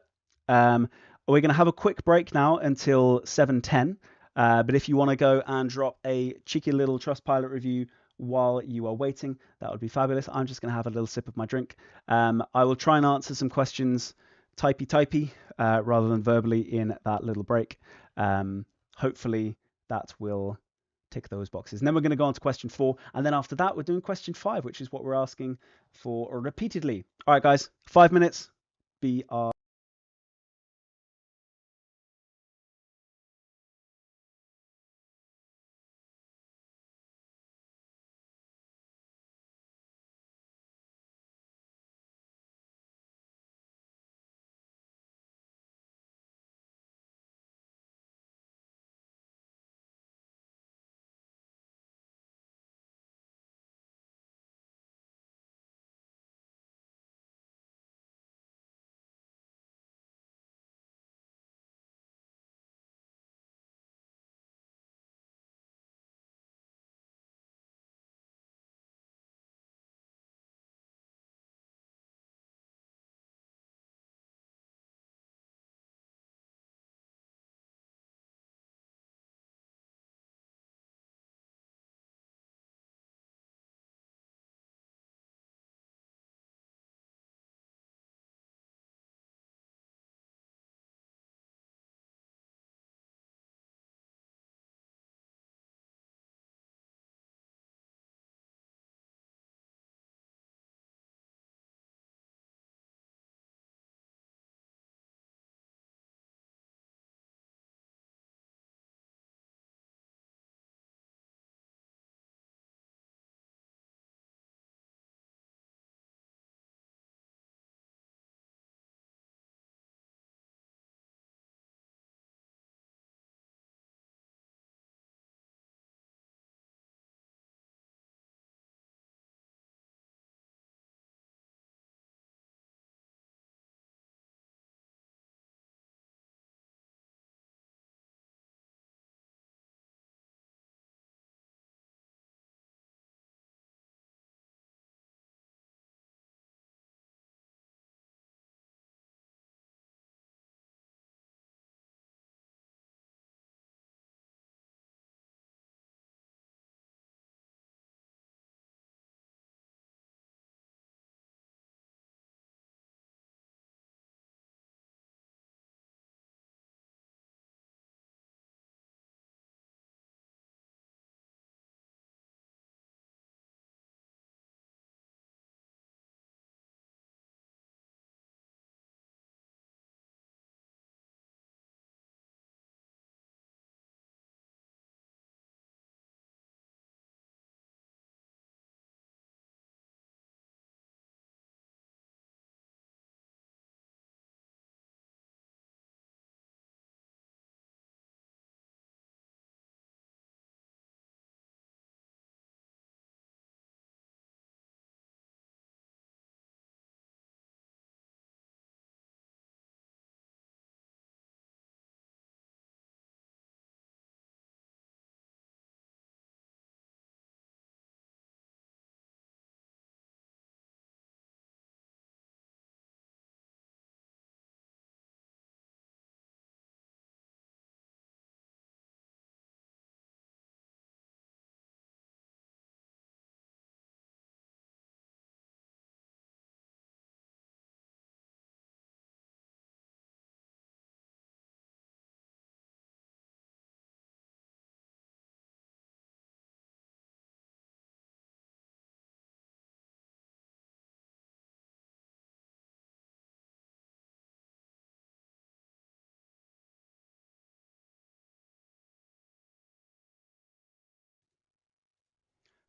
We're going to have a quick break now until 7:10. But if you want to go and drop a cheeky little Trustpilot review while you are waiting, that would be fabulous. I'm just going to have a little sip of my drink. I will try and answer some questions typey rather than verbally in that little break. Hopefully that will tick those boxes. And then we're going to go on to question 4. And then after that, we're doing question 5, which is what we're asking for repeatedly. All right, guys, 5 minutes. BR.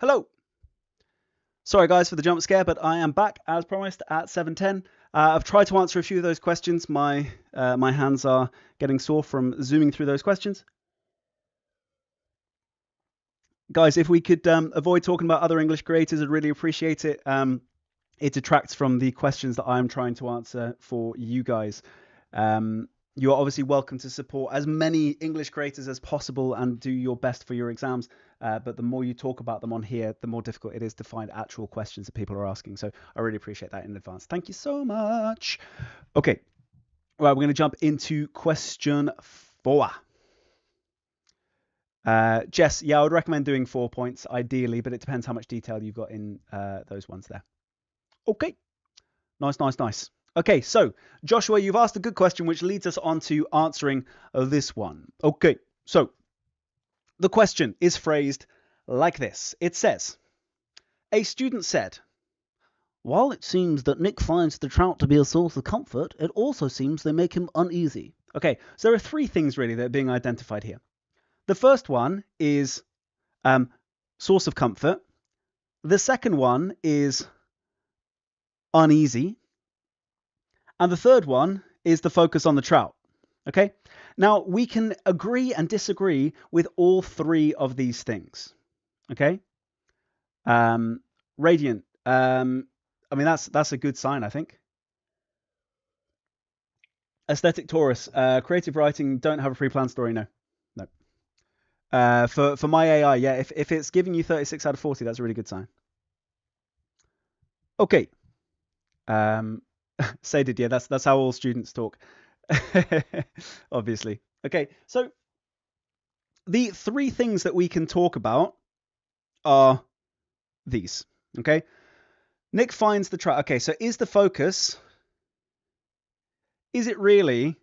Hello. Sorry guys for the jump scare, but I am back as promised at 7:10. I've tried to answer a few of those questions. My hands are getting sore from zooming through those questions. Guys, if we could avoid talking about other English creators, I'd really appreciate it. It detracts from the questions that I'm trying to answer for you guys. You are obviously welcome to support as many English creators as possible and do your best for your exams. But the more you talk about them on here, the more difficult it is to find actual questions that people are asking. So I really appreciate that in advance. Thank you so much. Okay, right, we're going to jump into question 4. Jess, yeah, I would recommend doing 4 points ideally, but it depends how much detail you've got in those ones there. Okay, nice. Okay, so Joshua, you've asked a good question, which leads us on to answering this one. Okay, so the question is phrased like this. It says, a student said, while it seems that Nick finds the trout to be a source of comfort, it also seems they make him uneasy. Okay, so there are 3 things really that are being identified here. The first one is source of comfort. The second one is uneasy. And the third one is the focus on the trout. Okay, now we can agree and disagree with all 3 of these things. Okay, Radiant. I mean, that's a good sign, I think. Aesthetic Taurus. Creative writing. Don't have a pre-planned story. No. For my AI, yeah. If it's giving you 36 out of 40, that's a really good sign. Okay. Saded, yeah. That's how all students talk. Obviously. Okay. So the 3 things that we can talk about are these. Okay. Nick finds the trout. Okay. So is the focus? Is it really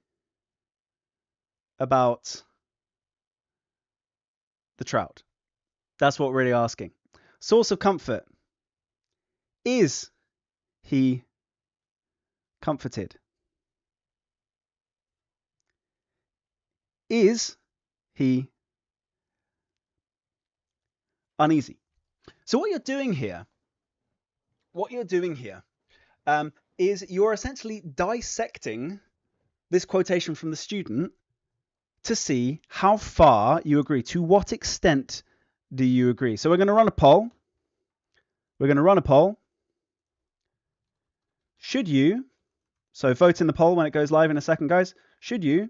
about the trout? That's what we're really asking. Source of comfort. Is he comforted? Is he uneasy? So what you're doing here is you're essentially dissecting this quotation from the student to see how far you agree. To what extent do you agree? So we're going to run a poll. Should you, so vote in the poll when it goes live in a second, guys. Should you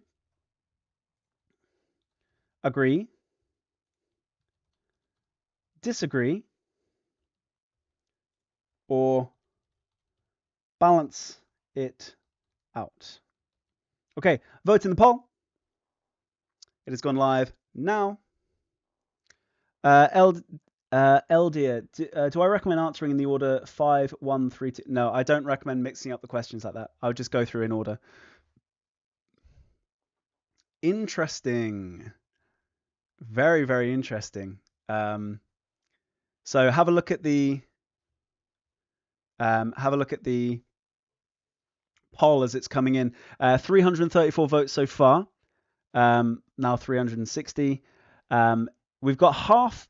agree, disagree, or balance it out? Okay, vote in the poll. It has gone live now. Eldia, do I recommend answering in the order 5, 1, 3, 2? No, I don't recommend mixing up the questions like that. I would just go through in order. Interesting. Very, very interesting. So have a look at the poll as it's coming in. 334 votes so far. Now 360. We've got half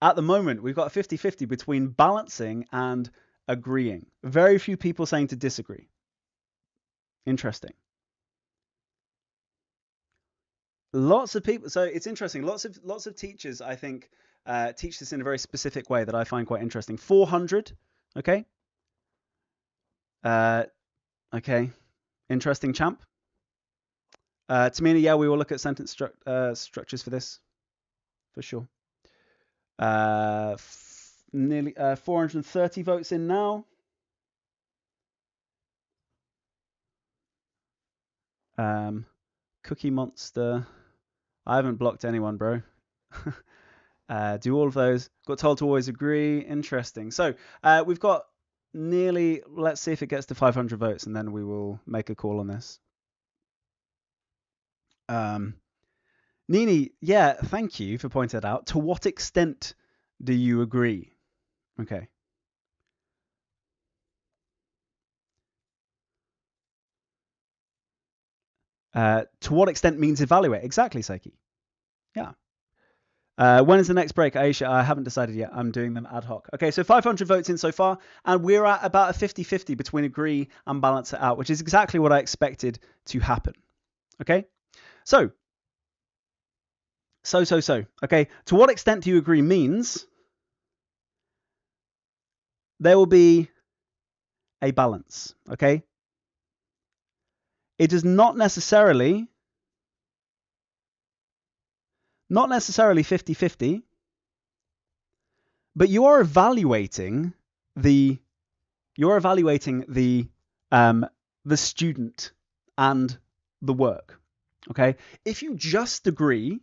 at the moment. We've got a 50-50 between balancing and agreeing. Very few people saying to disagree. Interesting. Lots of people. So it's interesting. Lots of teachers, I think, teach this in a very specific way that I find quite interesting. 400. Okay. Okay. Interesting, champ. Tamina, yeah, we will look at sentence structures for this, for sure. Nearly 430 votes in now. Cookie Monster. I haven't blocked anyone, bro. Do all of those. Got told to always agree. Interesting. So we've got nearly, let's see if it gets to 500 votes and then we will make a call on this. Nini, yeah, thank you for pointing that out. To what extent do you agree? Okay. To what extent means evaluate. Exactly, Seiki. Yeah. When is the next break, Aisha? I haven't decided yet. I'm doing them ad hoc. Okay, so 500 votes in so far, and we're at about a 50-50 between agree and balance it out, which is exactly what I expected to happen. Okay, so. Okay, to what extent do you agree means there will be a balance, okay? It does not necessarily 50-50, but you are evaluating the student and the work, okay? If you just agree,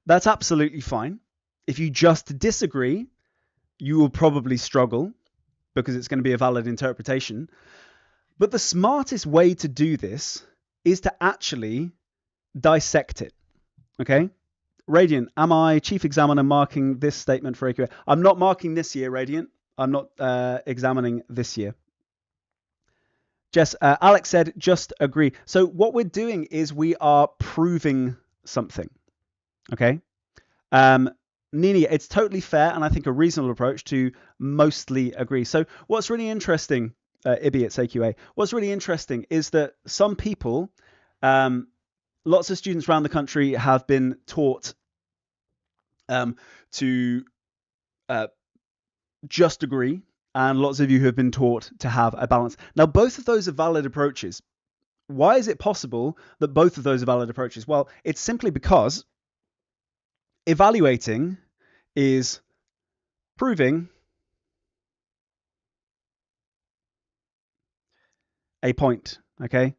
that's absolutely fine. If you just disagree, you will probably struggle because it's going to be a valid interpretation. But the smartest way to do this is to actually dissect it, okay? Radiant, am I chief examiner marking this statement for AQA? I'm not marking this year, Radiant. I'm not examining this year. Jess, Alex said, just agree. So what we're doing is we are proving something, okay? Nini, it's totally fair and I think a reasonable approach to mostly agree. So what's really interesting, Ibby at AQA, what's really interesting is that some people, lots of students around the country have been taught to just agree, and lots of you have been taught to have a balance. Now, both of those are valid approaches. Why is it possible that both of those are valid approaches? Well, it's simply because evaluating is proving a point, okay?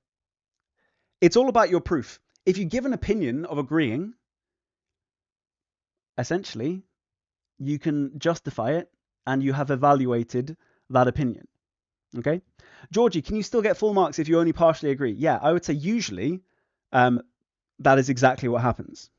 It's all about your proof. If you give an opinion of agreeing, essentially, you can justify it and you have evaluated that opinion, okay? Georgie, can you still get full marks if you only partially agree? Yeah, I would say usually that is exactly what happens.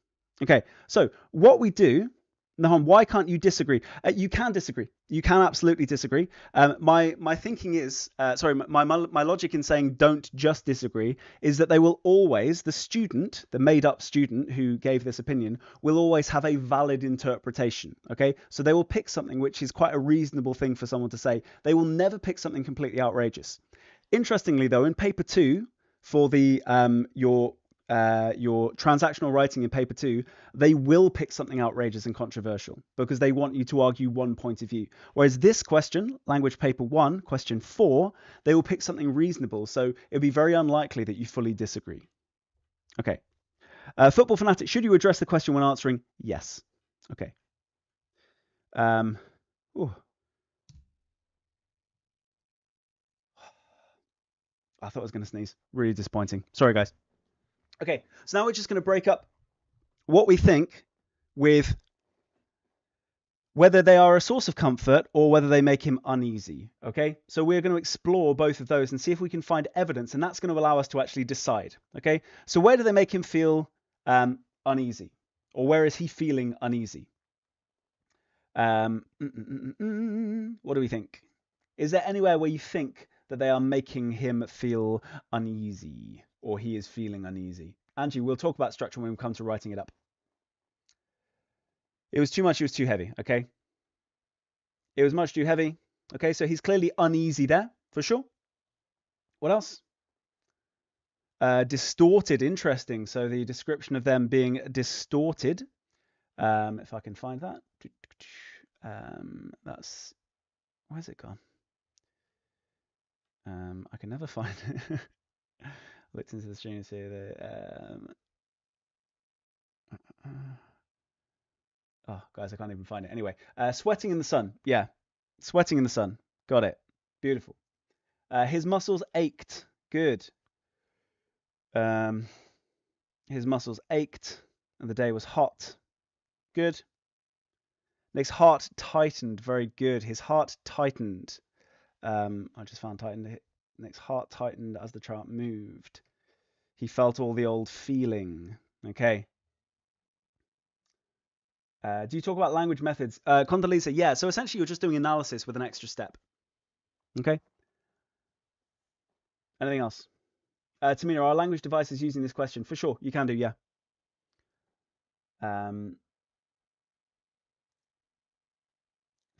Okay, so what we do, Nahum, why can't you disagree? You can disagree. You can absolutely disagree. My thinking is, my logic in saying don't just disagree is that they will always, the student, the made up student who gave this opinion, will always have a valid interpretation. Okay, so they will pick something which is quite a reasonable thing for someone to say. They will never pick something completely outrageous. Interestingly, though, in paper 2 for the your transactional writing in paper 2, they will pick something outrageous and controversial because they want you to argue one point of view. Whereas this question, language paper 1, question 4, they will pick something reasonable. So it'll be very unlikely that you fully disagree. Okay. Football fanatic, should you address the question when answering? Yes. Okay. Ooh. I thought I was going to sneeze. Really disappointing. Sorry, guys. Okay, so now we're just going to break up what we think with whether they are a source of comfort or whether they make him uneasy. Okay, so we're going to explore both of those and see if we can find evidence, and that's going to allow us to actually decide. Okay, so where do they make him feel uneasy, or where is he feeling uneasy? What do we think? Is there anywhere where you think that they are making him feel uneasy, or he is feeling uneasy? Angie, we'll talk about structure when we come to writing it up. It was too much, it was too heavy, okay? It was much too heavy. Okay, so he's clearly uneasy there, for sure. What else? Distorted, interesting. So the description of them being distorted, if I can find that. That's, where's it gone? I can never find it. Looked into the streams here. Oh, guys, I can't even find it. Anyway, sweating in the sun. Yeah, sweating in the sun. Got it. Beautiful. His muscles ached. Good. His muscles ached and the day was hot. Good. Nick's heart tightened. Very good. His heart tightened. I just found tightened. Nick's heart tightened as the chart moved. He felt all the old feeling. Okay. Do you talk about language methods? Condoleezza, yeah. So essentially you're just doing analysis with an extra step. Okay. Anything else? Tamina, are language devices using this question? For sure, you can do, yeah.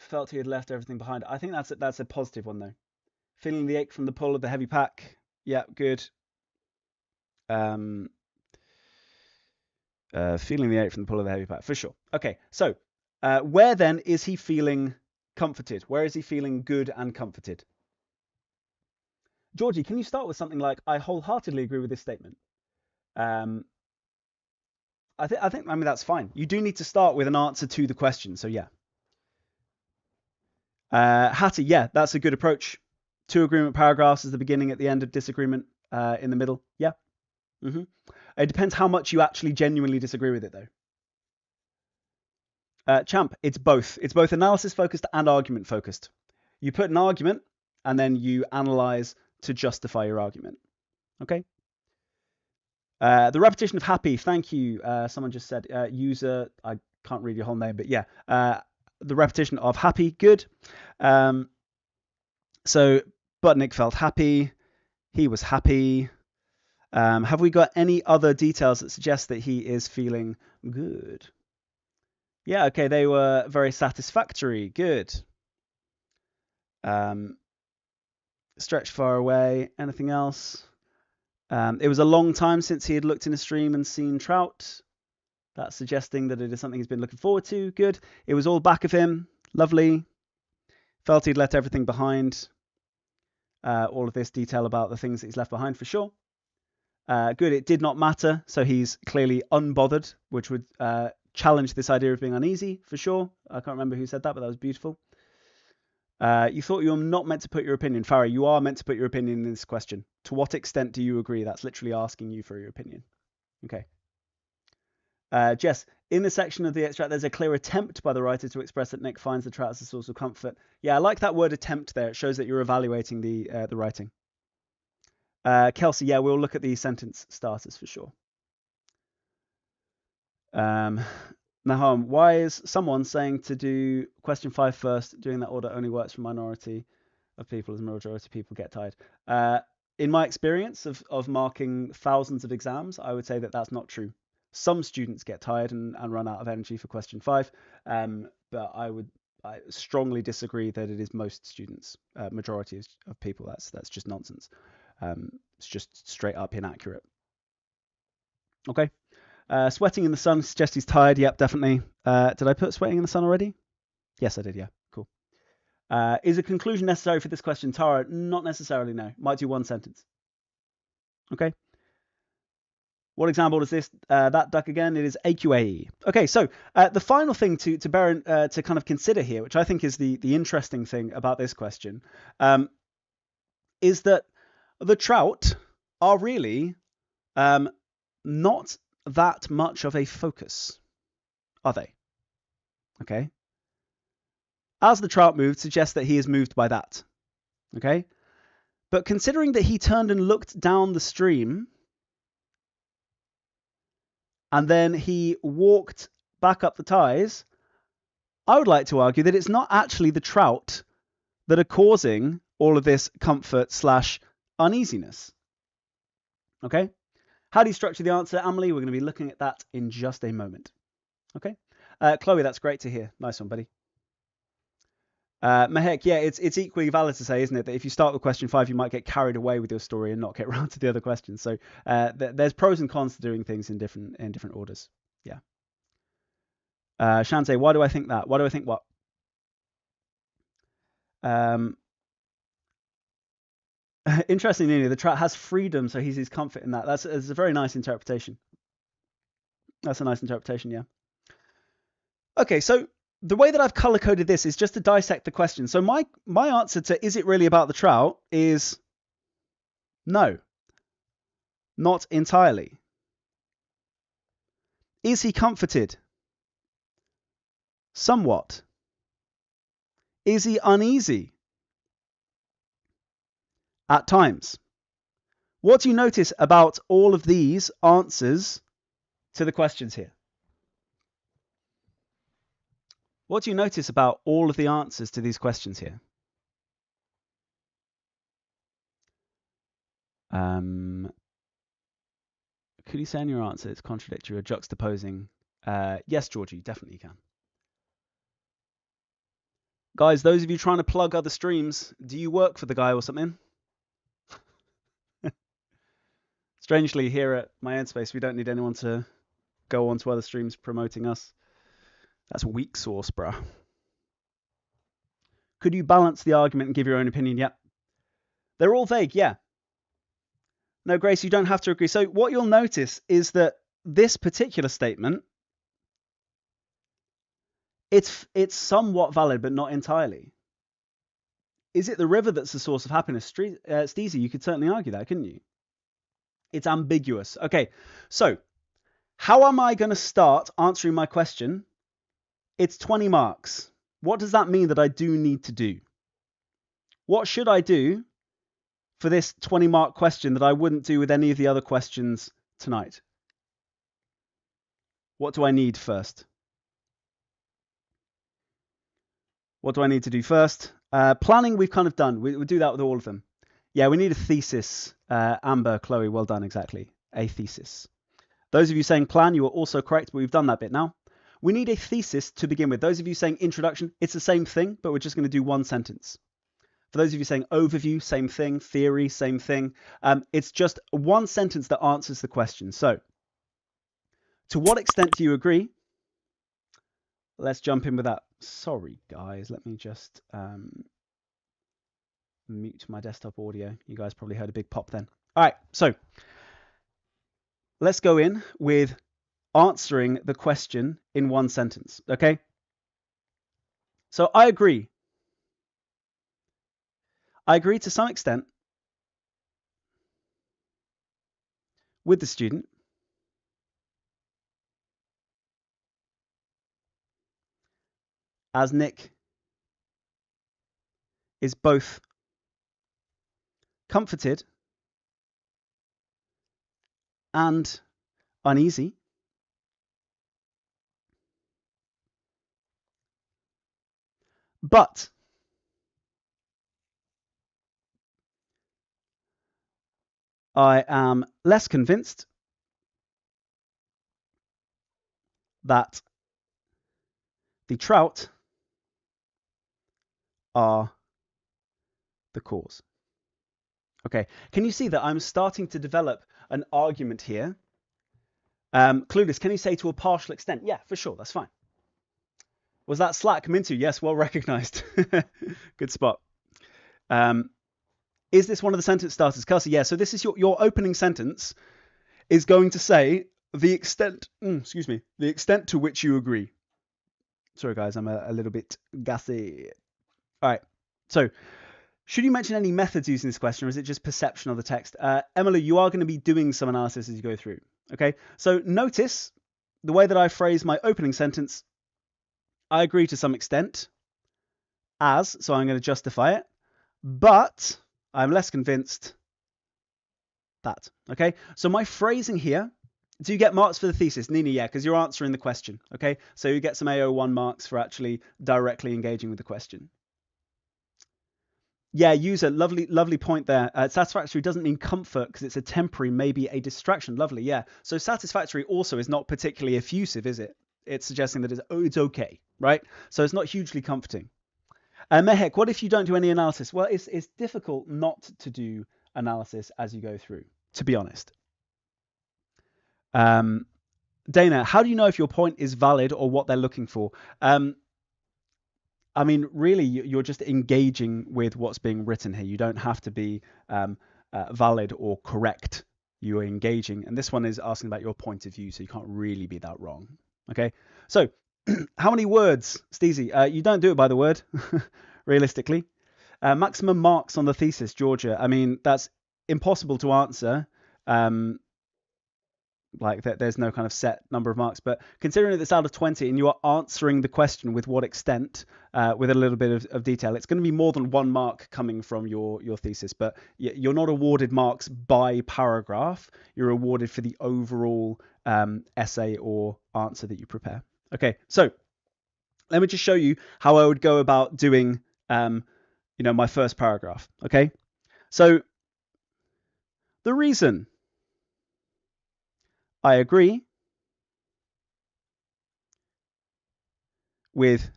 Felt he had left everything behind. I think that's a positive one though. Feeling the ache from the pull of the heavy pack. Yeah, good. Feeling the ache from the pull of the heavy pack for sure. Okay, so where then is he feeling comforted? Where is he feeling good and comforted? Georgie, can you start with something like, I wholeheartedly agree with this statement? I think I mean that's fine. You do need to start with an answer to the question, so yeah. Hattie, yeah, that's a good approach. 2 agreement paragraphs is the beginning, at the end of disagreement in the middle. Yeah. It depends how much you actually genuinely disagree with it, though. Champ, it's both. It's both analysis focused and argument focused. You put an argument and then you analyze to justify your argument. Okay. The repetition of happy. Thank you. Someone just said user. I can't read your whole name, but yeah. The repetition of happy. Good. So Butnick felt happy. He was happy. Have we got any other details that suggest that he is feeling good? Yeah, okay, they were very satisfactory. Good. Stretched far away. Anything else? It was a long time since he had looked in a stream and seen trout. That's suggesting that it is something he's been looking forward to. Good. It was all back of him. Lovely. Felt he'd left everything behind. All of this detail about the things that he's left behind for sure. Good. It did not matter. So he's clearly unbothered, which would challenge this idea of being uneasy for sure. I can't remember who said that, but that was beautiful. You thought you were not meant to put your opinion. Farah, you are meant to put your opinion in this question. To what extent do you agree? That's literally asking you for your opinion. Okay. Jess, in the section of the extract, there's a clear attempt by the writer to express that Nick finds the trout as a source of comfort. Yeah, I like that word attempt there. It shows that you're evaluating the writing. Kelsey, yeah, we'll look at the sentence starters for sure. Nahum, why is someone saying to do question 5 first? Doing that order only works for minority of people, as majority of people get tired. In my experience of marking thousands of exams, I would say that that's not true. Some students get tired and run out of energy for question 5, but I strongly disagree that it is most students, majority of people. That's just nonsense. It's just straight up inaccurate. Okay. Sweating in the sun suggests he's tired. Yep, definitely. Did I put sweating in the sun already? Yes, I did. Yeah, cool. Is a conclusion necessary for this question? Tara, not necessarily, no. Might do one sentence. Okay. What example is this? That duck again, it is AQAE. Okay, so the final thing to bear to kind of consider here, which I think is the interesting thing about this question, is that the trout are really not that much of a focus, are they? Okay. As the trout moved suggests that he is moved by that. Okay. But considering that he turned and looked down the stream, and then he walked back up the ties, I would like to argue that it's not actually the trout that are causing all of this comfort / uneasiness. Okay. How do you structure the answer, Amelie? We're going to be looking at that in just a moment. Okay. Chloe, that's great to hear. Nice one, buddy. Mehek, yeah, it's equally valid to say, isn't it, that if you start with question 5, you might get carried away with your story and not get around to the other questions. So there's pros and cons to doing things in different orders. Yeah. Shantae, why do I think that? Why do I think what? Interestingly, the trout has freedom, so he's his comfort in that. That's a very nice interpretation. That's a nice interpretation, yeah. Okay, so the way that I've color coded this is just to dissect the question. So my answer to is it really about the trout is no, not entirely. Is he comforted? Somewhat. Is he uneasy? At times. What do you notice about all of these answers to the questions here? What do you notice about all of the answers to these questions here? Could you say in your answer it's contradictory or juxtaposing? Yes, Georgie, definitely can. Guys, those of you trying to plug other streams, do you work for the guy or something? Strangely, here at my own space, we don't need anyone to go on to other streams promoting us. That's weak sauce, bruh. Could you balance the argument and give your own opinion? Yep. They're all vague, yeah. No, Grace, you don't have to agree. So what you'll notice is that this particular statement, it's somewhat valid, but not entirely. Is it the river that's the source of happiness? Steezy, you could certainly argue that, couldn't you? It's ambiguous. Okay, so how am I going to start answering my question? It's 20 marks. What does that mean that I do need to do? What should I do for this 20-mark question that I wouldn't do with any of the other questions tonight? What do I need first? What do I need to do first? Planning, we've kind of done. We do that with all of them. Yeah, we need a thesis. Amber, Chloe, well done, exactly. A thesis. Those of you saying plan, you are also correct, but we've done that bit now. We need a thesis to begin with. Those of you saying introduction, it's the same thing, but we're just going to do one sentence. For those of you saying overview, same thing. Theory, same thing. It's just one sentence that answers the question. So, to what extent do you agree? Let's jump in with that. Sorry, guys. Let me just mute my desktop audio. You guys probably heard a big pop then. All right, so let's go in with answering the question in one sentence, okay? So I agree. I agree to some extent with the student as Nick is both comforted and uneasy. But I am less convinced that the trout are the cause. Okay, can you see that I'm starting to develop an argument here? Clueless, can you say to a partial extent? Yeah, for sure, that's fine. Was that Slack Mintu? Yes, well recognized. Good spot. Is this one of the sentence starters? Kelsey, yeah, so this is your opening sentence is going to say the extent, the extent to which you agree. Sorry, guys, I'm a little bit gassy. All right, so should you mention any methods using this question, or is it just perception of the text? Emily, you are going to be doing some analysis as you go through. Okay, so notice the way that I phrase my opening sentence. I agree to some extent, so I'm going to justify it, but I'm less convinced that. Okay, so my phrasing here. Do you get marks for the thesis? Nina, yeah, because you're answering the question. Okay, so you get some AO1 marks for actually directly engaging with the question. Yeah, user, lovely point there. Satisfactory doesn't mean comfort because it's a temporary, maybe a distraction. Lovely, yeah. So satisfactory also is not particularly effusive, is it? It's suggesting that it's okay, right? So it's not hugely comforting. Mehek, what if you don't do any analysis? Well, it's difficult not to do analysis as you go through, to be honest. Dana, how do you know if your point is valid or what they're looking for? I mean, really, you're just engaging with what's being written here. You don't have to be valid or correct. You're engaging. And this one is asking about your point of view, so you can't really be that wrong. Okay, so how many words, Steezy? You don't do it by the word, realistically. Maximum marks on the thesis, Georgia. I mean, that's impossible to answer. Like that, there's no kind of set number of marks, but considering that it's out of 20 and you are answering the question with what extent, with a little bit of detail, it's going to be more than 1 mark coming from your thesis, but you're not awarded marks by paragraph. You're awarded for the overall essay or answer that you prepare. Okay, so let me just show you how I would go about doing, my first paragraph. Okay, so the reason I agree with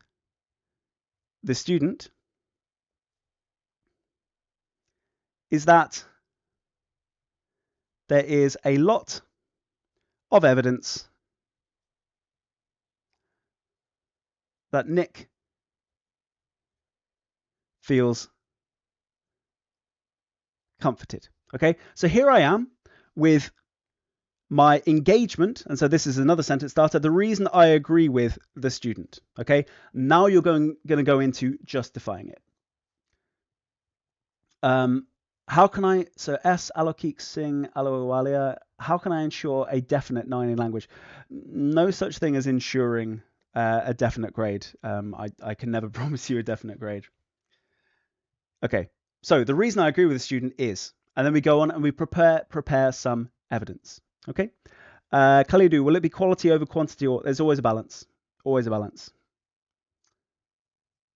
the student is that there is a lot of evidence that Nick feels comforted. Okay, so here I am with my engagement, and so this is another sentence starter. The reason I agree with the student. Okay, now you're going to go into justifying it. How can I, so S, alokik, sing, alowalia, how can I ensure a definite 9 in language? No such thing as ensuring a definite grade. I can never promise you a definite grade. Okay, so the reason I agree with the student is, and then we go on and we prepare some evidence. Okay, Khalidu, will it be quality over quantity, or there's always a balance? Always a balance.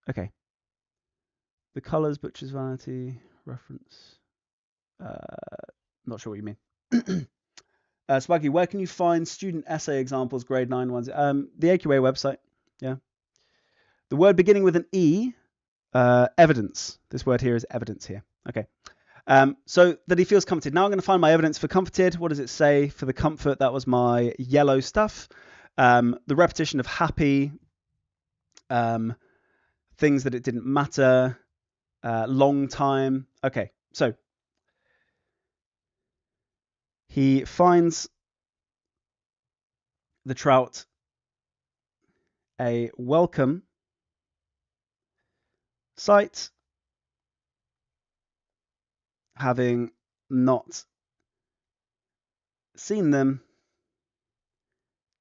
Okay. The colors, butcher's vanity, reference. Not sure what you mean. Spaggy, where can you find student essay examples, grade 9 ones? The AQA website. Yeah. The word beginning with an E, evidence. This word here is evidence here. Okay. So that he feels comforted. Now I'm going to find my evidence for comforted. What does it say for the comfort? That was my yellow stuff. The repetition of happy, things that it didn't matter, long time. Okay, so he finds the trout a welcome sight, having not seen them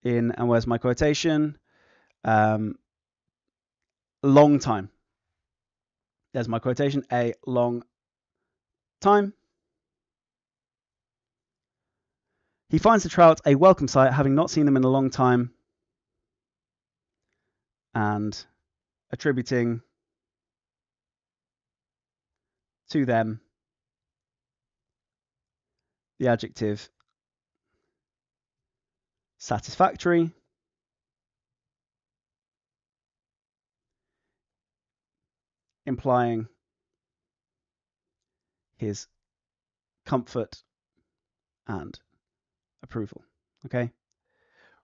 in, and where's my quotation? Long time. There's my quotation, a long time. He finds the trout a welcome sight, having not seen them in a long time, and attributing to them the adjective satisfactory, implying his comfort and approval. Okay,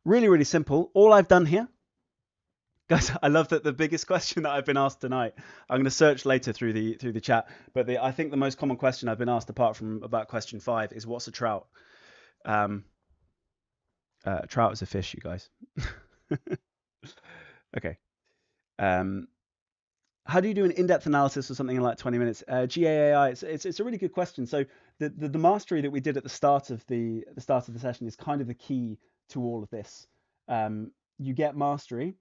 really, really simple. All I've done here, guys, I love that the biggest question that I've been asked tonight, I'm going to search later through the chat, but I think the most common question I've been asked, apart from about question 5, is what's a trout? Trout is a fish, you guys. Okay. How do you do an in-depth analysis or something in like 20 minutes? GAAI, it's a really good question. So the mastery that we did at the start of the session is kind of the key to all of this. You get mastery.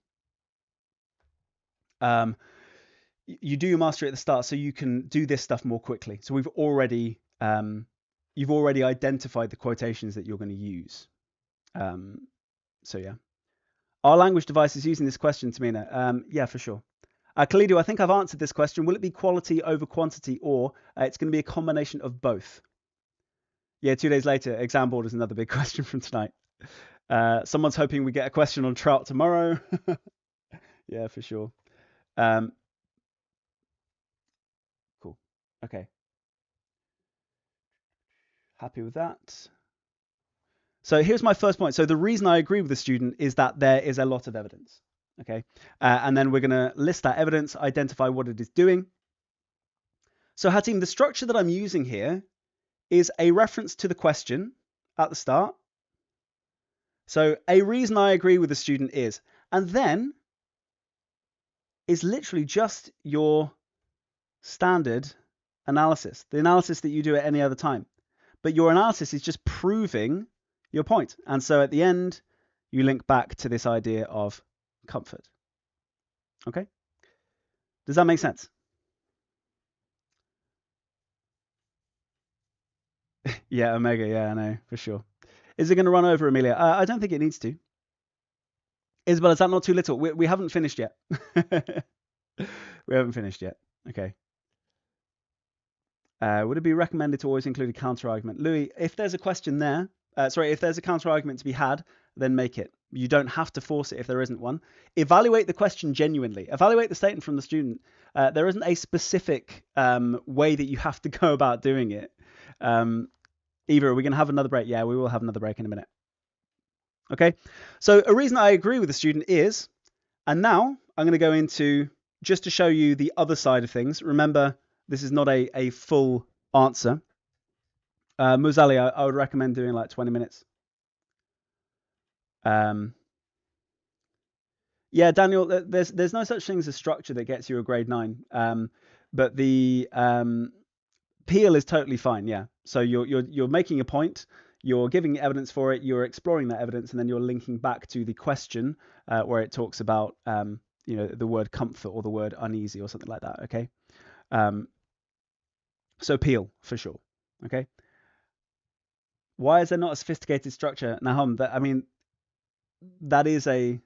You do your mastery at the start so you can do this stuff more quickly. So you've already identified the quotations that you're going to use. So yeah. Are language devices using this question, Tamina? Yeah, for sure. Khalidu, I think I've answered this question. Will it be quality over quantity, or it's going to be a combination of both? Yeah, 2 days later, exam board is another big question from tonight. Someone's hoping we get a question on trout tomorrow. Yeah, for sure. Cool. Okay. Happy with that. So here's my first point. So the reason I agree with the student is that there is a lot of evidence. Okay. And then we're going to list that evidence, identify what it is doing. So Hatim, the structure that I'm using here is a reference to the question at the start. So a reason I agree with the student is, and then is literally just your standard analysis, the analysis that you do at any other time. But your analysis is just proving your point. And so at the end, you link back to this idea of comfort. Okay? Does that make sense? Yeah, Omega. Yeah, I know, for sure. Is it going to run over, Amelia? I don't think it needs to. Isabel, is that not too little? We haven't finished yet. We haven't finished yet. Okay. Would it be recommended to always include a counter argument? Louis, if there's a question there, if there's a counter argument to be had, then make it. You don't have to force it if there isn't one. Evaluate the question genuinely. Evaluate the statement from the student. There isn't a specific way that you have to go about doing it. Eva, are we going to have another break? Yeah, we will have another break in a minute. Okay, so a reason I agree with the student is, and now I'm going to go into, just to show you the other side of things. Remember, this is not a full answer. Muzali, I would recommend doing like 20 minutes. Yeah, Daniel, there's no such thing as a structure that gets you a grade 9. But the peel is totally fine. Yeah. So you're making a point, you're giving evidence for it, you're exploring that evidence, and then you're linking back to the question where it talks about the word comfort or the word uneasy or something like that. Okay. So peel for sure. Okay. Why is there not a sophisticated structure, Nahum? That is a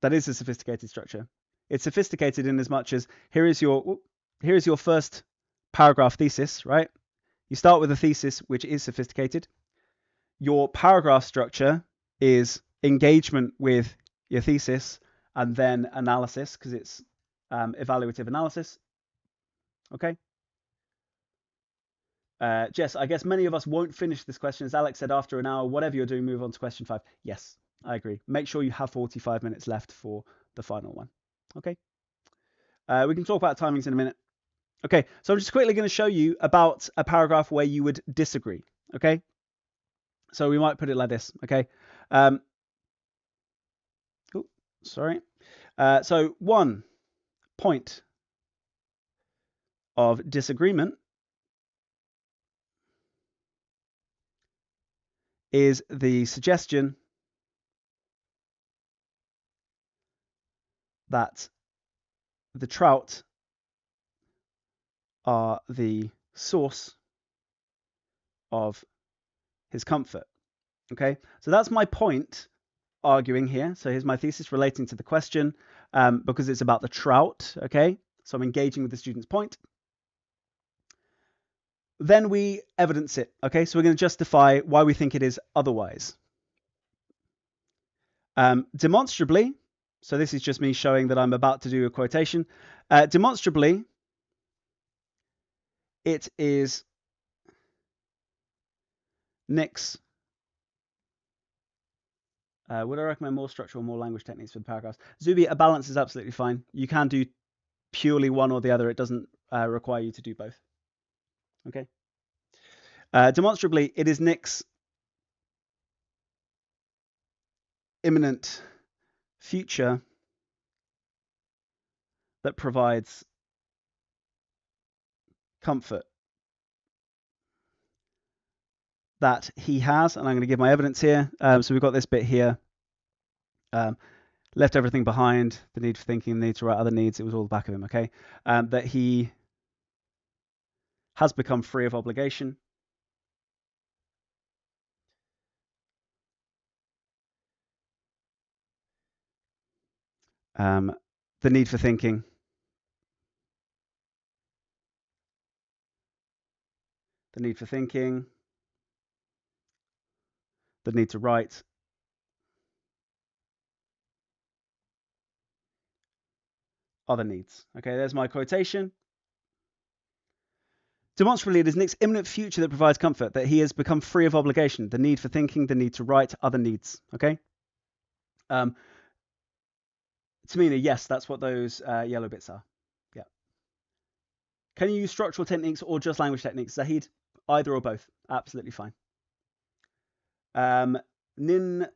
sophisticated structure. It's sophisticated in as much as here is your first paragraph thesis, right? You start with a thesis, which is sophisticated. Your paragraph structure is engagement with your thesis and then analysis, because it's evaluative analysis. Okay. Jess, I guess many of us won't finish this question. As Alex said, after an hour, whatever you're doing, move on to question 5. Yes, I agree. Make sure you have 45 minutes left for the final one. Okay. We can talk about timings in a minute. Okay, so I'm just quickly going to show you about a paragraph where you would disagree. Okay. So we might put it like this. Okay. Sorry. So one point of disagreement is the suggestion that the trout are the source of his comfort. Okay, so that's my point arguing here. So here's my thesis relating to the question because it's about the trout. Okay, so I'm engaging with the student's point. Then we evidence it. Okay, so we're going to justify why we think it is otherwise. Demonstrably, so this is just me showing that I'm about to do a quotation. Demonstrably, it is Nick's. Would I recommend more structural, more language techniques for the paragraphs? Zubi, a balance is absolutely fine. You can do purely one or the other. It doesn't require you to do both. Okay. Demonstrably, it is Nick's imminent future that provides comfort that he has, and I'm going to give my evidence here. So we've got this bit here. Left everything behind, the need for thinking, the need to write other needs. It was all the back of him, okay? That he has become free of obligation. The need for thinking. The need for thinking. The need to write. Other needs. Okay, there's my quotation. Demonstrably, it is Nick's imminent future that provides comfort, that he has become free of obligation, the need for thinking, the need to write, other needs. Okay. Tamina, yes, that's what those yellow bits are. Yeah. Can you use structural techniques or just language techniques? Zahid, either or both. Absolutely fine. Ninpon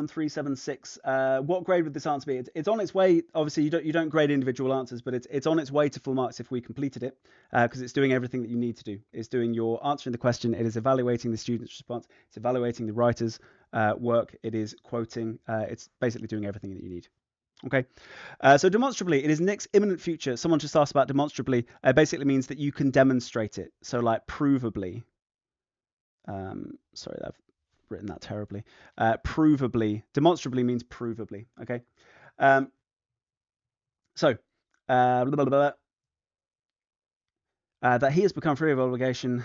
376. What grade would this answer be? It's on its way. Obviously, you don't grade individual answers, but it's on its way to full marks if we completed it, because it's doing everything that you need to do. It's doing your answering the question. It is evaluating the student's response. It's evaluating the writer's work. It is quoting. It's basically doing everything that you need. Okay, so demonstrably, it is Nick's imminent future. Someone just asked about demonstrably. Basically means that you can demonstrate it. So like provably. Sorry, I've written that terribly. Provably, demonstrably means provably. Okay. So blah, blah, blah, that he has become free of obligation,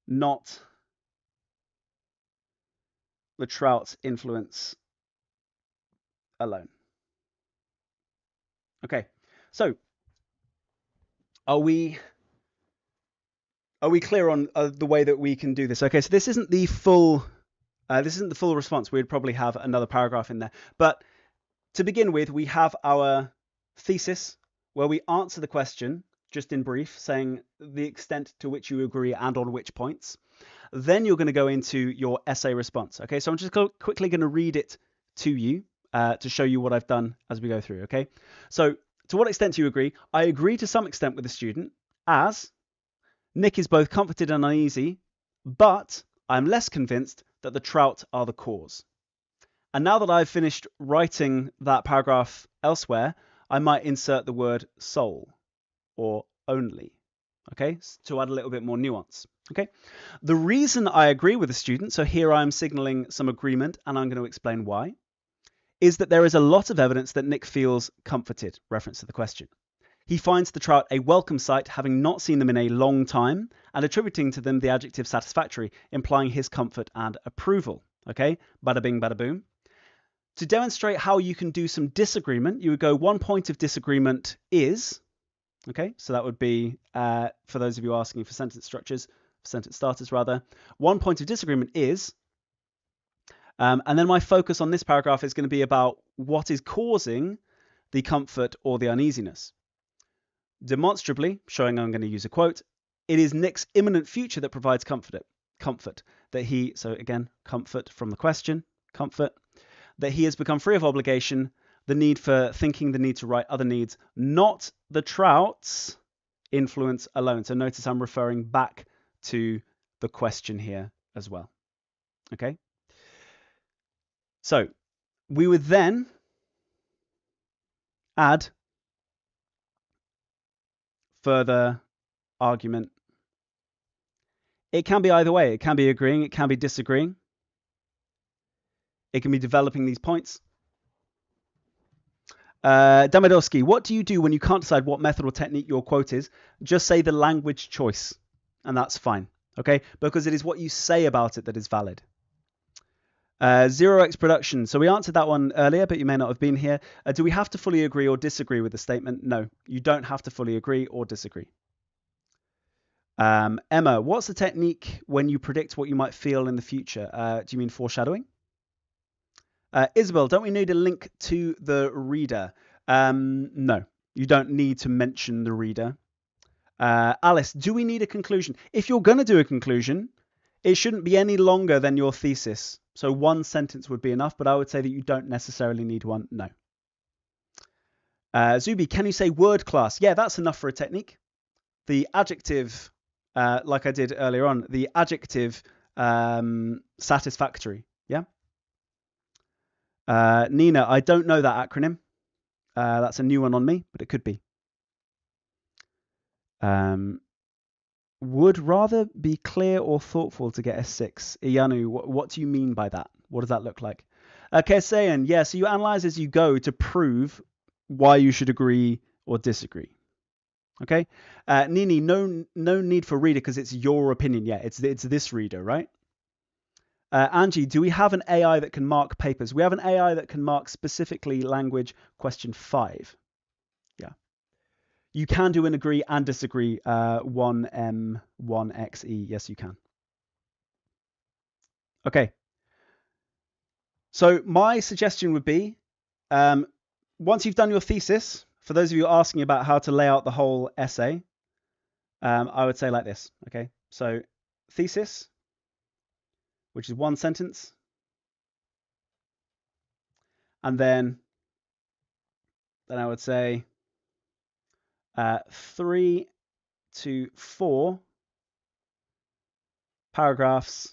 not the trout's influence alone. Okay, so are we clear on the way that we can do this? Okay, so this isn't the full response. We'd probably have another paragraph in there, but to begin with, we have our thesis where we answer the question just in brief, saying the extent to which you agree and on which points. Then you're going to go into your essay response. Okay, so I'm just quickly going to read it to you to show you what I've done as we go through. Okay, so to what extent do you agree? I agree to some extent with the student, as Nick is both comforted and uneasy, but I'm less convinced that the trout are the cause. And now that I've finished writing that paragraph elsewhere, I might insert the word sole or only, okay, to add a little bit more nuance. Okay, the reason I agree with the student, so here I'm signaling some agreement and I'm going to explain why, is that there is a lot of evidence that Nick feels comforted, reference to the question. He finds the trout a welcome sight, having not seen them in a long time, and attributing to them the adjective satisfactory, implying his comfort and approval. Okay, bada bing, bada boom. To demonstrate how you can do some disagreement, you would go, one point of disagreement is, okay, so that would be, for those of you asking for sentence structures, sentence starters rather, one point of disagreement is, and then my focus on this paragraph is going to be about what is causing the comfort or the uneasiness. Demonstrably, showing I'm going to use a quote, it is Nick's imminent future that provides comfort that he, so again, comfort from the question, comfort, that he has become free of obligation, the need for thinking, the need to write other needs, not the trout's influence alone. So notice I'm referring back to the question here as well. Okay. So we would then add further argument. It can be either way. It can be agreeing. It can be disagreeing. It can be developing these points. Damadowski, what do you do when you can't decide what method or technique your quote is? Just say the language choice, and that's fine, okay? Because it is what you say about it that is valid. 0x production. So we answered that one earlier, but you may not have been here. Do we have to fully agree or disagree with the statement? No, you don't have to fully agree or disagree. Emma, what's the technique when you predict what you might feel in the future? Do you mean foreshadowing? Isabel, don't we need a link to the reader? No, you don't need to mention the reader. Alice, do we need a conclusion? If you're going to do a conclusion, it shouldn't be any longer than your thesis. So one sentence would be enough, but I would say that you don't necessarily need one. No. Zubi, can you say word class? Yeah, that's enough for a technique. The adjective, like I did earlier on, the adjective satisfactory. Yeah. Nina, I don't know that acronym. That's a new one on me, but it could be. Would rather be clear or thoughtful to get a 6. Iyanu, what do you mean by that? What does that look like? Kesayan, yeah, so you analyze as you go to prove why you should agree or disagree. Okay? Nini, no need for reader because it's your opinion. Yeah, it's this reader, right? Angie, do we have an AI that can mark papers? We have an AI that can mark specifically language question 5. Yeah. You can do an agree and disagree 1M, 1XE. Yes, you can. Okay. So my suggestion would be, once you've done your thesis, for those of you asking about how to lay out the whole essay, I would say like this. Okay. So thesis, which is one sentence. And then I would say 3 to 4 paragraphs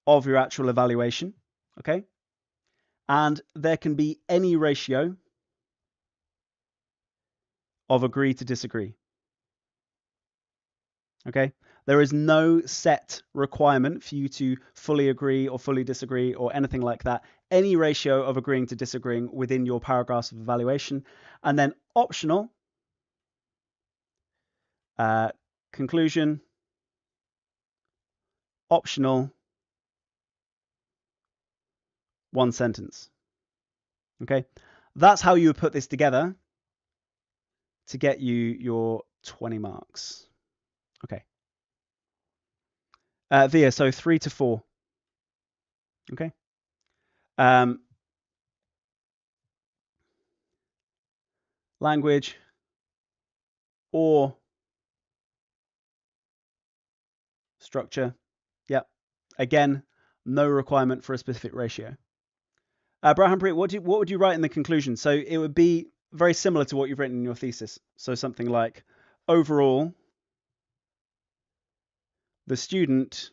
of your actual evaluation, okay? And there can be any ratio of agree to disagree, okay? There is no set requirement for you to fully agree or fully disagree or anything like that. Any ratio of agreeing to disagreeing within your paragraphs of evaluation. And then optional, conclusion, optional, one sentence. Okay, that's how you would put this together to get you your 20 marks. Okay. Via, so 3 to 4. Okay. Language or structure. Yep. Again, no requirement for a specific ratio. Brahampreet, what would you write in the conclusion? So it would be very similar to what you've written in your thesis. So something like, overall, the student,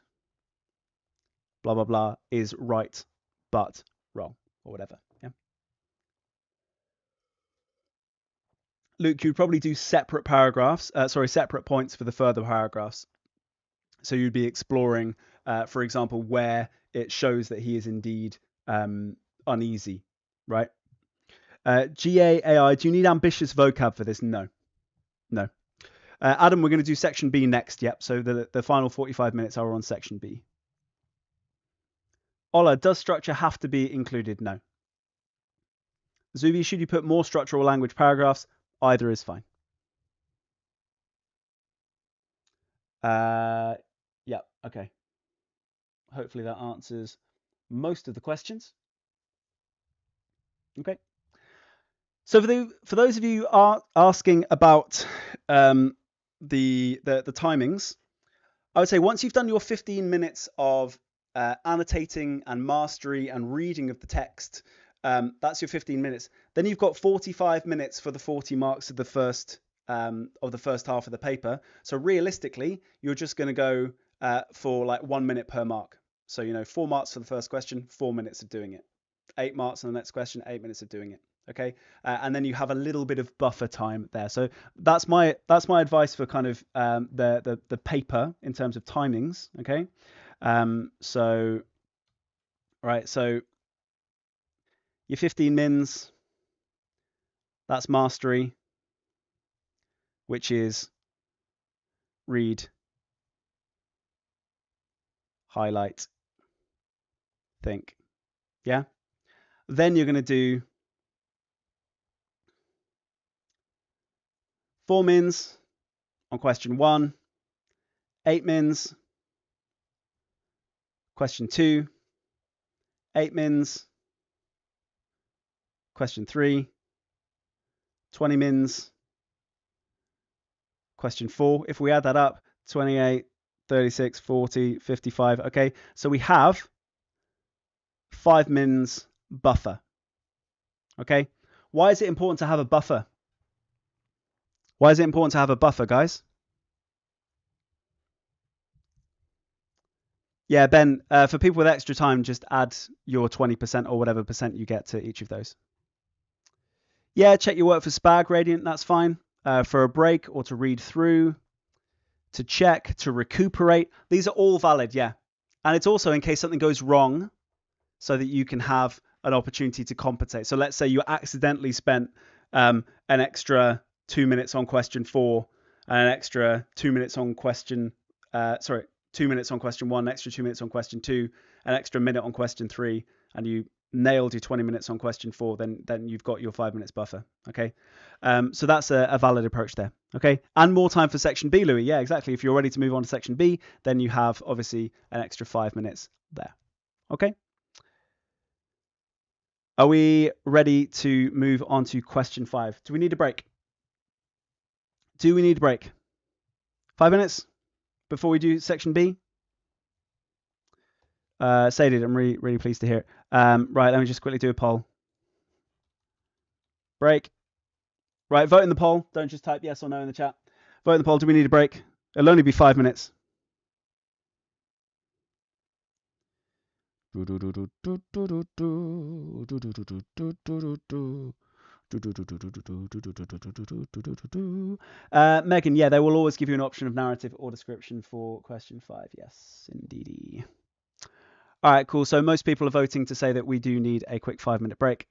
blah, blah, blah, is right, but wrong, or whatever. Yeah. Luke, you'd probably do separate paragraphs, separate points for the further paragraphs. So you'd be exploring, for example, where it shows that he is indeed uneasy, right? GAAI, do you need ambitious vocab for this? No. Adam, we're going to do section B next. Yep. So the final 45 minutes are on section B. Ola, does structure have to be included? No. Zubi, should you put more structural language paragraphs? Either is fine. Yeah. Okay. Hopefully that answers most of the questions. Okay. So for those of you are asking about the timings, I would say once you've done your 15 minutes of annotating and mastery and reading of the text, that's your 15 minutes. Then you've got 45 minutes for the 40 marks of the first half of the paper. So realistically, you're just going to go for like 1 minute per mark. So 4 marks for the first question, 4 minutes of doing it. 8 marks on the next question, 8 minutes of doing it. Okay, and then you have a little bit of buffer time there. So that's my advice for kind of the paper in terms of timings. Okay, so your 15 mins, that's mastery, which is read, highlight, think. Yeah. Then you're going to do 4 mins on question 1, 8 mins, question 2, 8 mins, question 3, 20 mins, question 4. If we add that up, 28, 36, 40, 55. Okay, so we have 5 mins buffer. Okay, why is it important to have a buffer? Why is it important to have a buffer, guys? Yeah, Ben, for people with extra time, just add your 20% or whatever percent you get to each of those. Yeah, check your work for SPA gradient, that's fine. For a break or to read through, to check, to recuperate, these are all valid, yeah. And it's also in case something goes wrong so that you can have an opportunity to compensate. So let's say you accidentally spent an extra 2 minutes on question 4 and an extra 2 minutes on question 2 minutes on question 1, extra 2 minutes on question 2, an extra minute on question 3, and you nailed your 20 minutes on question 4, then you've got your 5 minutes buffer. Okay, so that's a valid approach there. Okay, and more time for section B, Louis. Yeah, exactly. If you're ready to move on to section B, then you have obviously an extra 5 minutes there. Okay. Are we ready to move on to question 5? Do we need a break? Do we need a break? 5 minutes before we do section B? Sadie, I'm really pleased to hear it. Right, let me just quickly do a poll. Break. Right, vote in the poll. Don't just type yes or no in the chat. Vote in the poll. Do we need a break? It'll only be 5 minutes. Megan, yeah, they will always give you an option of narrative or description for question 5. Yes, indeedy. All right, cool. So most people are voting to say that we do need a quick 5-minute break.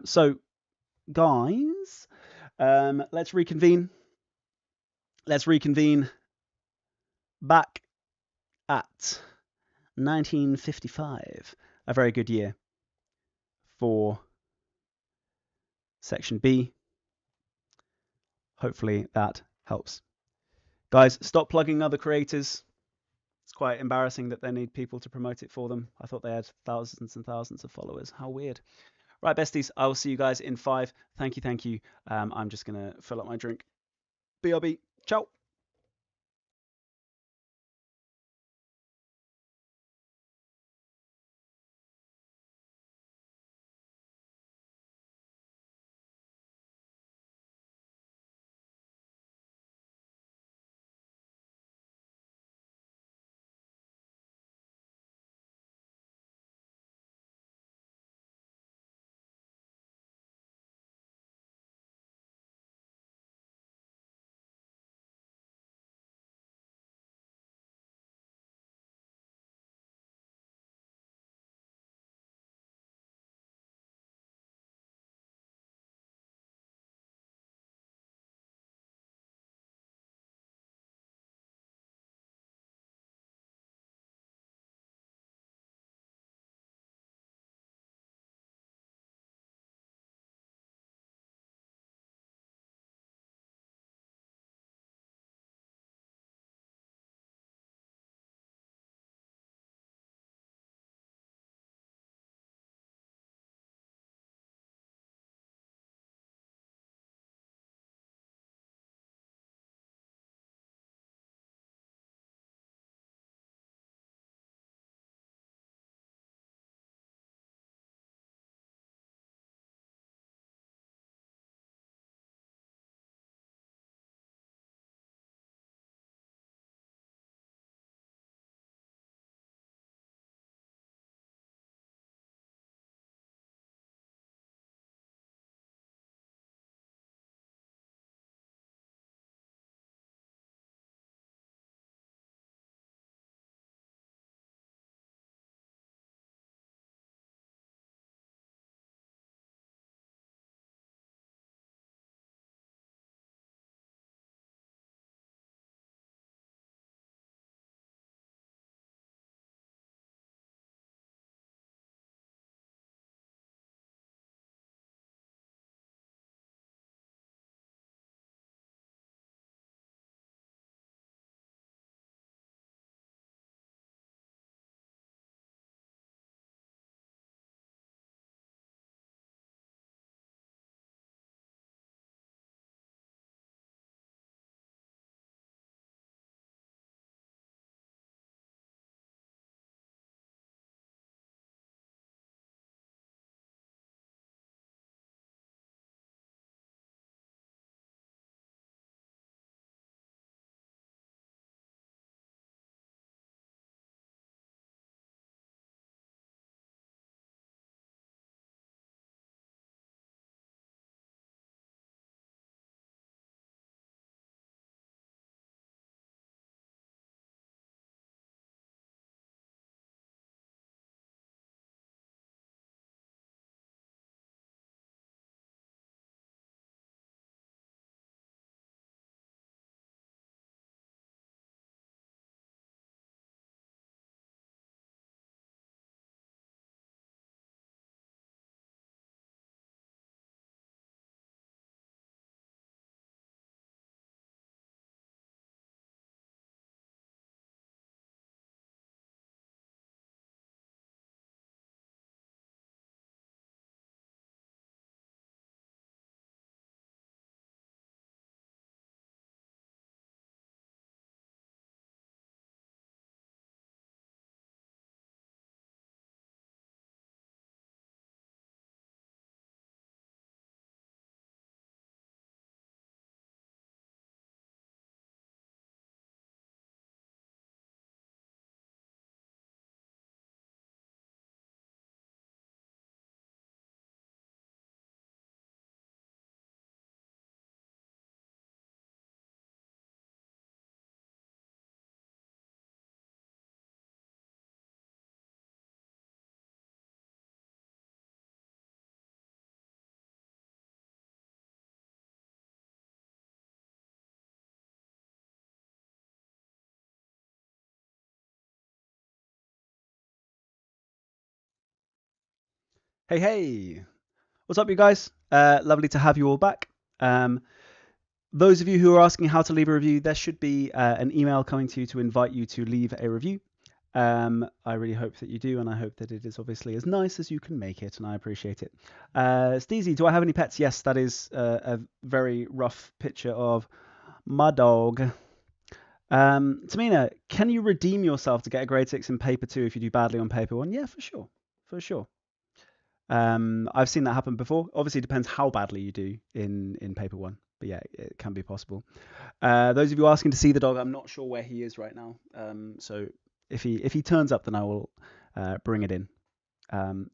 So, guys, let's reconvene. Let's reconvene back at 1955. A very good year. for section B. Hopefully that helps. Guys, stop plugging other creators. It's quite embarrassing that they need people to promote it for them. I thought they had thousands and thousands of followers. How weird. Right, besties, I will see you guys in 5. Thank you. I'm just going to fill up my drink. BRB. Ciao. Hey, hey. What's up, you guys? Lovely to have you all back. Those of you who are asking how to leave a review, there should be an email coming to you to invite you to leave a review. I really hope that you do, and I hope that it is obviously as nice as you can make it, and I appreciate it. Steezy, do I have any pets? Yes, that is a very rough picture of my dog. Tamina, can you redeem yourself to get a grade 6 in paper 2 if you do badly on paper 1? Yeah, for sure. For sure. I've seen that happen before. Obviously, it depends how badly you do in paper 1. But yeah, it can be possible. Those of you asking to see the dog, I'm not sure where he is right now. So if he turns up, then I will bring it in.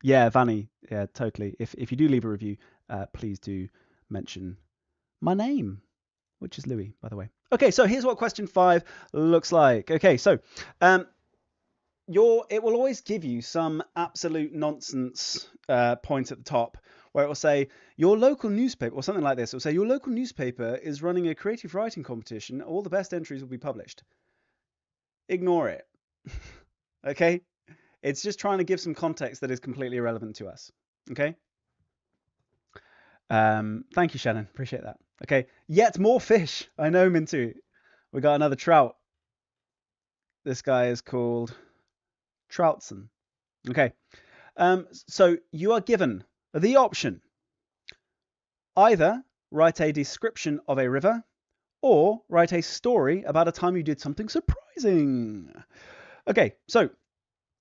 Yeah, Vanny, yeah, totally. If you do leave a review, please do mention my name, which is Louis, by the way. Okay, so here's what question 5 looks like. Okay, so it will always give you some absolute nonsense point at the top where it will say your local newspaper or something like this. It will say your local newspaper is running a creative writing competition. All the best entries will be published. Ignore it. Okay? It's just trying to give some context that is completely irrelevant to us. Okay? Thank you, Shannon. Appreciate that. Okay. Yet more fish. I know, Mintu. We got another trout. This guy is called Troutson. Okay. So you are given the option. Either write a description of a river or write a story about a time you did something surprising. Okay, so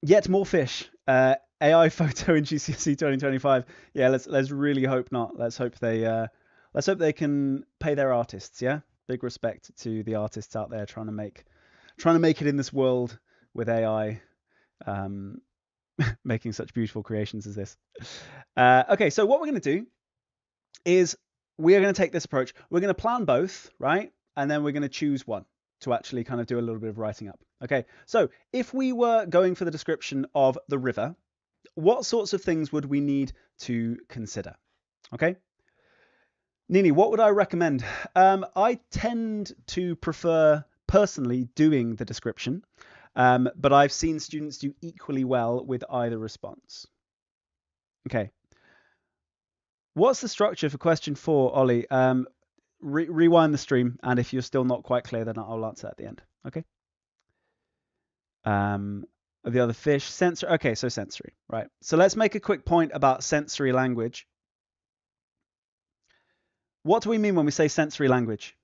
yet more fish. AI photo in GCSE 2025. Yeah, let's really hope not. Let's hope they can pay their artists. Yeah, big respect to the artists out there trying to make it in this world with AI. Making such beautiful creations as this. Okay, so what we're going to do is we are going to take this approach. We're going to plan both, right? And then we're going to choose one to actually kind of do a little bit of writing up. Okay, so if we were going for the description of the river, what sorts of things would we need to consider? Okay. Nini, what would I recommend? I tend to prefer personally doing the description. But I've seen students do equally well with either response. Okay. What's the structure for question 4, Ollie? Rewind the stream, and if you're still not quite clear, then I'll answer at the end. Okay. The other fish, sensory. Okay, so sensory, right? So let's make a quick point about sensory language. What do we mean when we say sensory language?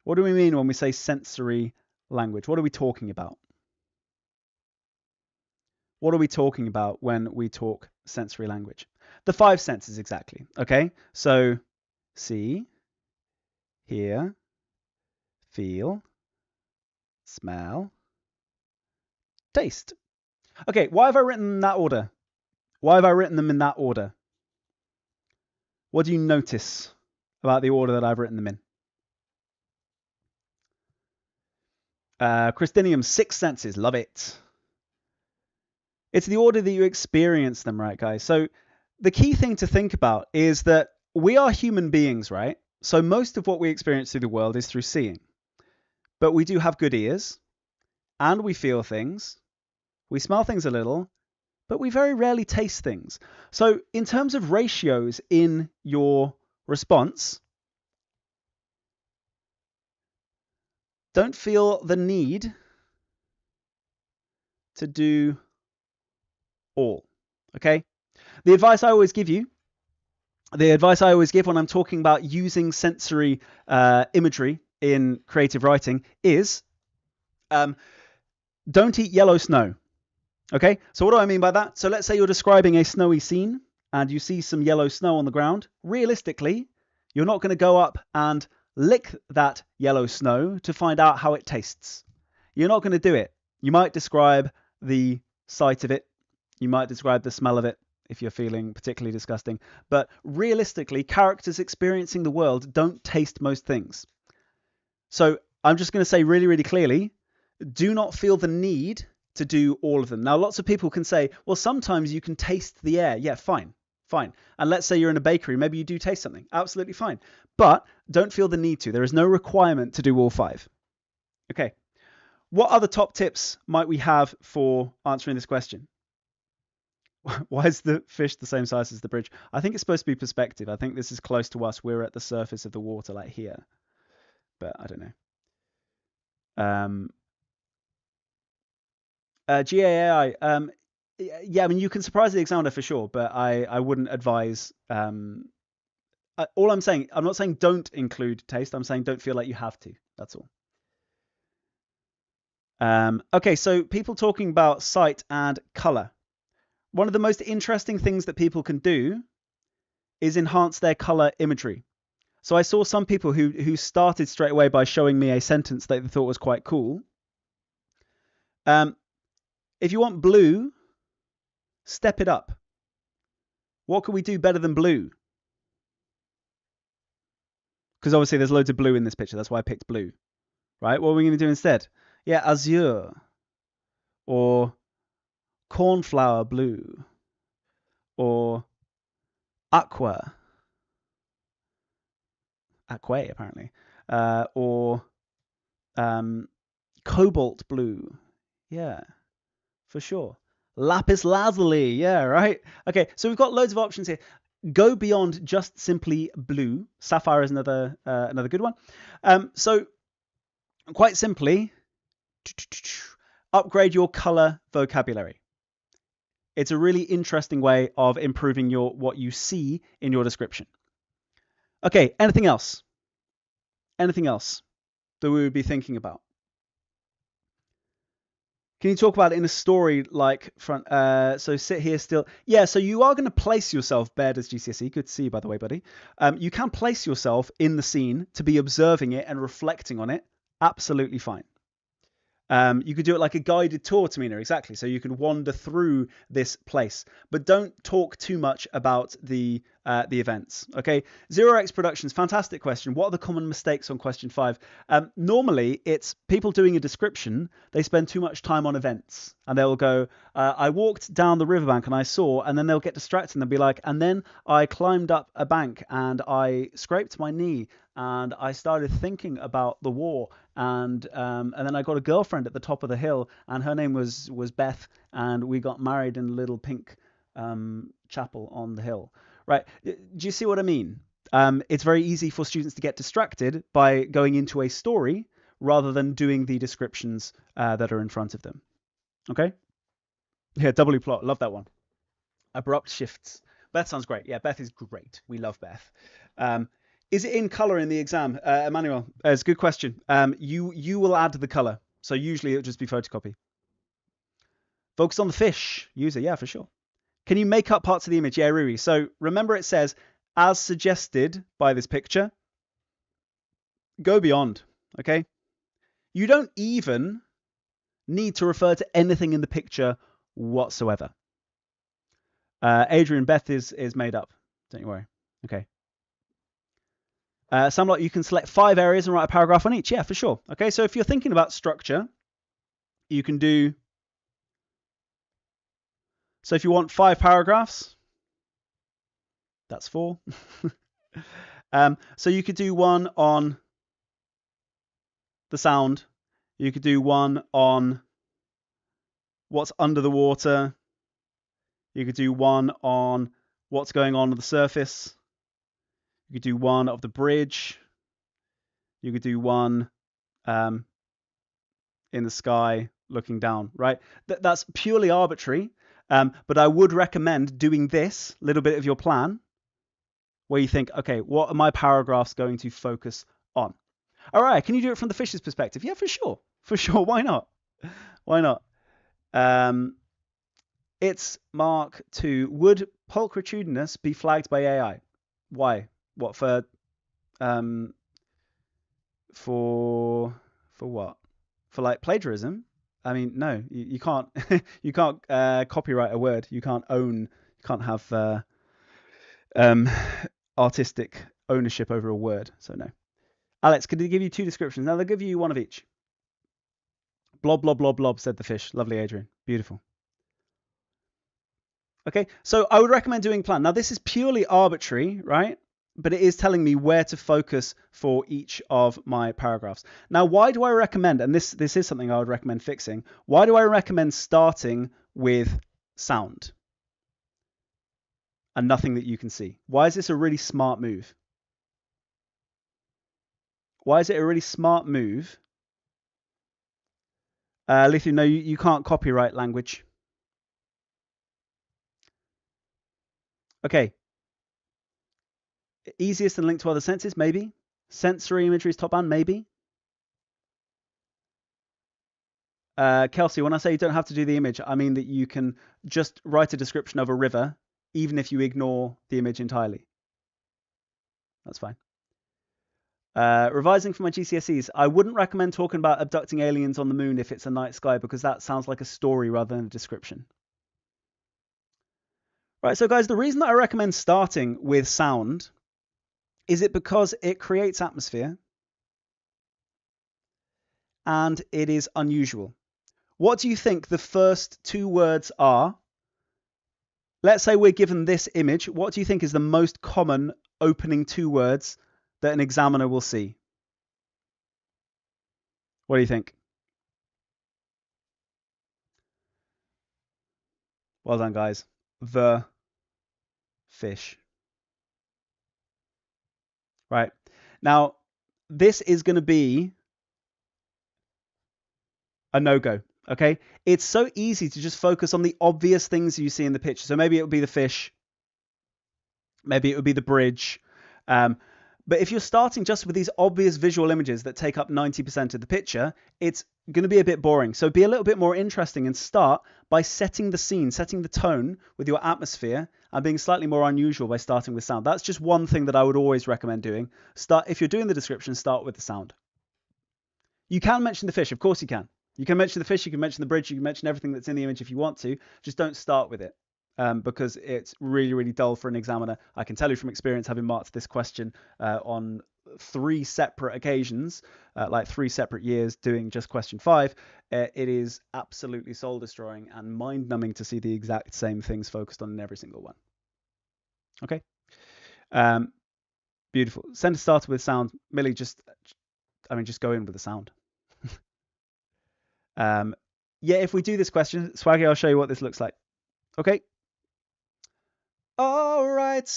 What do we mean when we say sensory language? What are we talking about? What are we talking about when we talk sensory language? The 5 senses, exactly. Okay, so see, hear, feel, smell, taste. Okay, why have I written them in that order? Why have I written them in that order? What do you notice about the order that I've written them in? Christinium, 6 senses, love it. It's the order that you experience them, right, guys? So the key thing to think about is that we are human beings, right? So most of what we experience through the world is through seeing. But we do have good ears, and we feel things. We smell things a little, but we very rarely taste things. So in terms of ratios in your response, don't feel the need to do all, okay? The advice I always give when I'm talking about using sensory imagery in creative writing is don't eat yellow snow. Okay, so what do I mean by that? So let's say you're describing a snowy scene and you see some yellow snow on the ground. Realistically, you're not going to go up and lick that yellow snow to find out how it tastes. You're not going to do it. You might describe the sight of it. You might describe the smell of it if you're feeling particularly disgusting. But realistically, characters experiencing the world don't taste most things. So I'm just going to say really, really clearly, do not feel the need to do all of them. Now, lots of people can say, well, sometimes you can taste the air. Yeah, fine. And let's say you're in a bakery. Maybe you do taste something. Absolutely fine. But don't feel the need to. There is no requirement to do all 5. Okay. What other top tips might we have for answering this question? Why is the fish the same size as the bridge? I think it's supposed to be perspective. I think this is close to us. We're at the surface of the water, like here. But I don't know. GAI. Yeah, I mean, you can surprise the examiner for sure, but I wouldn't advise. All I'm saying, I'm not saying don't include taste. I'm saying don't feel like you have to. That's all. Okay, so people talking about sight and color. One of the most interesting things that people can do is enhance their color imagery. So I saw some people who started straight away by showing me a sentence that they thought was quite cool. If you want blue, step it up. What could we do better than blue? Because obviously there's loads of blue in this picture. That's why I picked blue. Right? What are we going to do instead? Yeah, azure. Or cornflower blue. Or aqua. Aqua, apparently. Or cobalt blue. Yeah, for sure. Lapis lazuli. Yeah, right. Okay, so we've got loads of options here. Go beyond just simply blue. Sapphire is another good one. So quite simply, upgrade your color vocabulary. It's a really interesting way of improving what you see in your description. Okay, anything else? Anything else that we would be thinking about? Can you talk about it in a story like front? So sit here still. Yeah, so you are going to place yourself, Baird as GCSE. Good to see you, by the way, buddy. You can place yourself in the scene to be observing it and reflecting on it. Absolutely fine. You could do it like a guided tour, Tamina, exactly. So you can wander through this place, but don't talk too much about the events. Okay, 0x Productions, fantastic question. What are the common mistakes on question 5? Normally, it's people doing a description. They spend too much time on events, and they'll go, I walked down the riverbank and I saw, and then they'll get distracted and they'll be like, and then I climbed up a bank and I scraped my knee and I started thinking about the war, and then I got a girlfriend at the top of the hill, and her name was Beth, and we got married in a little pink chapel on the hill. Right? Do you see what I mean? It's very easy for students to get distracted by going into a story rather than doing the descriptions that are in front of them. Okay? Yeah, W plot. Love that one. Abrupt shifts. Beth sounds great. Yeah, Beth is great. We love Beth. Is it in color in the exam? Emmanuel, it's a good question. You will add the color. So usually it'll just be photocopy. Focus on the fish. User, yeah, for sure. Can you make up parts of the image? Yeah, Rui. So remember it says, as suggested by this picture, go beyond, okay? You don't even need to refer to anything in the picture whatsoever. Adrian, Beth is made up. Don't you worry. Okay. Samlot, you can select 5 areas and write a paragraph on each. Yeah, for sure. Okay, so if you're thinking about structure, you can do... So if you want 5 paragraphs, that's 4. So you could do one on the sound. You could do one on what's under the water. You could do one on what's going on the surface. You could do one of the bridge. You could do one in the sky looking down, right? That's purely arbitrary, but I would recommend doing this little bit of your plan where you think, okay, what are my paragraphs going to focus on? All right, can you do it from the fish's perspective? Yeah, for sure. For sure. Why not? Why not? It's Mark 2. Would pulchritudinous be flagged by AI? Why? What for what? For like plagiarism? I mean, no, you can't you can't copyright a word. You can't have artistic ownership over a word. So no. Alex, could they give you 2 descriptions? Now they'll give you 1 of each. Blob, blob, blob, blob, said the fish. Lovely, Adrian. Beautiful. Okay, so I would recommend doing plan. Now this is purely arbitrary, right? But it is telling me where to focus for each of my paragraphs. Now, why do I recommend, and this is something I would recommend fixing, why do I recommend starting with sound? and nothing that you can see. Why is this a really smart move? Why is it a really smart move? Lithium, no, you can't copyright language. Okay. Easiest and linked to other senses, maybe. Sensory imagery is top band, maybe. Kelsey, when I say you don't have to do the image, I mean that you can just write a description of a river, even if you ignore the image entirely. That's fine. Revising for my GCSEs, I wouldn't recommend talking about abducting aliens on the moon if it's a night sky, because that sounds like a story rather than a description. Right, so guys, the reason that I recommend starting with sound is it because it creates atmosphere and it is unusual. What do you think the first two words are? Let's say we're given this image. What do you think is the most common opening two words that an examiner will see? What do you think? Well done, guys. The fish. Right. Now, this is going to be a no-go. Okay. It's so easy to just focus on the obvious things you see in the picture. So maybe it would be the fish. Maybe it would be the bridge. But if you're starting just with these obvious visual images that take up 90% of the picture, it's going to be a bit boring. So be a little bit more interesting and start by setting the scene, setting the tone with your atmosphere, and being slightly more unusual by starting with sound. That's just one thing that I would always recommend doing. If you're doing the description, start with the sound. You can mention the fish, of course you can. You can mention the fish, you can mention the bridge, you can mention everything that's in the image if you want to. Just don't start with it. Because it's really, really dull for an examiner. I can tell you from experience, having marked this question on 3 separate occasions, like 3 separate years doing just question 5, it is absolutely soul destroying and mind numbing to see the exact same things focused on in every single one. Okay. Beautiful. Sentence started with sound. Millie, just go in with the sound. Yeah, if we do this question, Swaggy, I'll show you what this looks like. Okay. All right,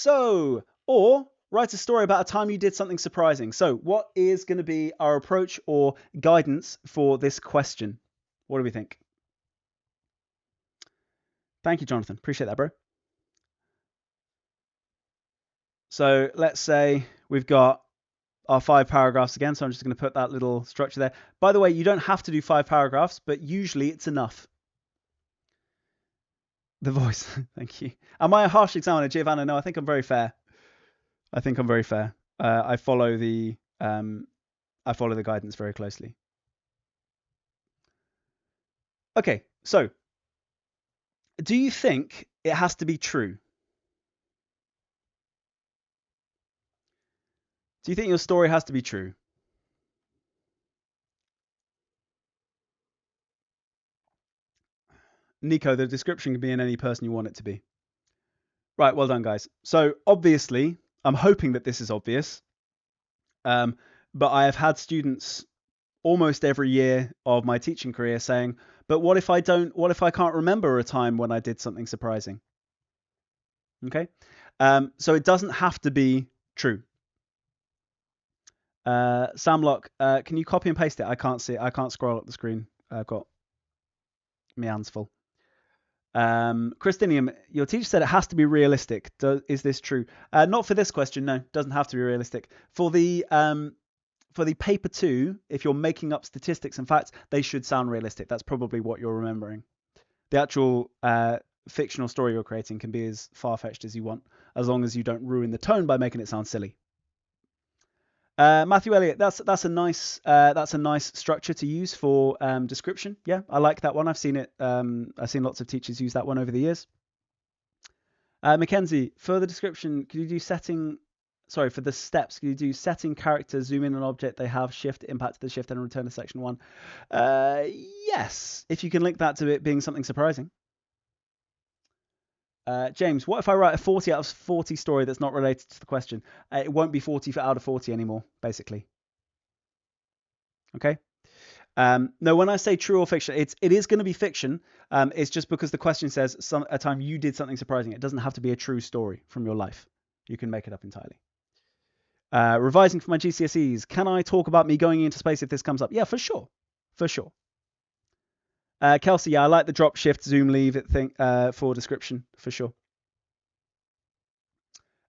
or write a story about a time you did something surprising. So what is going to be our approach or guidance for this question? What do we think? Thank you, Jonathan. Appreciate that, bro. So let's say we've got our 5 paragraphs again. So I'm just going to put that little structure there. By the way, you don't have to do 5 paragraphs, but usually it's enough. The voice. Thank you. Am I a harsh examiner, Giovanna? No, I think I'm very fair. I follow the guidance very closely. Okay, so do you think it has to be true? Do you think your story has to be true? Nico, the description can be in any person you want it to be. Right, well done, guys. So obviously, I'm hoping that this is obvious, but I have had students almost every year of my teaching career saying, but what if I can't remember a time when I did something surprising? Okay, so it doesn't have to be true. Samlock, can you copy and paste it? I can't see it. I can't scroll up the screen. I've got my hands full. Christinium, your teacher said it has to be realistic. Is this true? Not for this question. No, doesn't have to be realistic. For the paper 2, if you're making up statistics and facts, they should sound realistic. That's probably what you're remembering. The actual fictional story you're creating can be as far-fetched as you want, as long as you don't ruin the tone by making it sound silly. Matthew Elliott, that's a nice structure to use for description. Yeah, I like that one. I've seen it. I've seen lots of teachers use that one over the years. Mackenzie, for the description, could you do setting? Sorry, for the steps, could you do setting character, zoom in on object they have, shift, impact to the shift, and return to section 1? Yes, if you can link that to it being something surprising. James, what if I write a 40 out of 40 story that's not related to the question? It won't be 40 out of 40 anymore, basically. Okay. No, when I say true or fiction, it is going to be fiction. It's just because the question says a time you did something surprising. It doesn't have to be a true story from your life. You can make it up entirely. Revising for my GCSEs. Can I talk about me going into space if this comes up? Yeah, for sure. For sure. Kelsey, yeah, I like the drop shift zoom leave it thing for description for sure.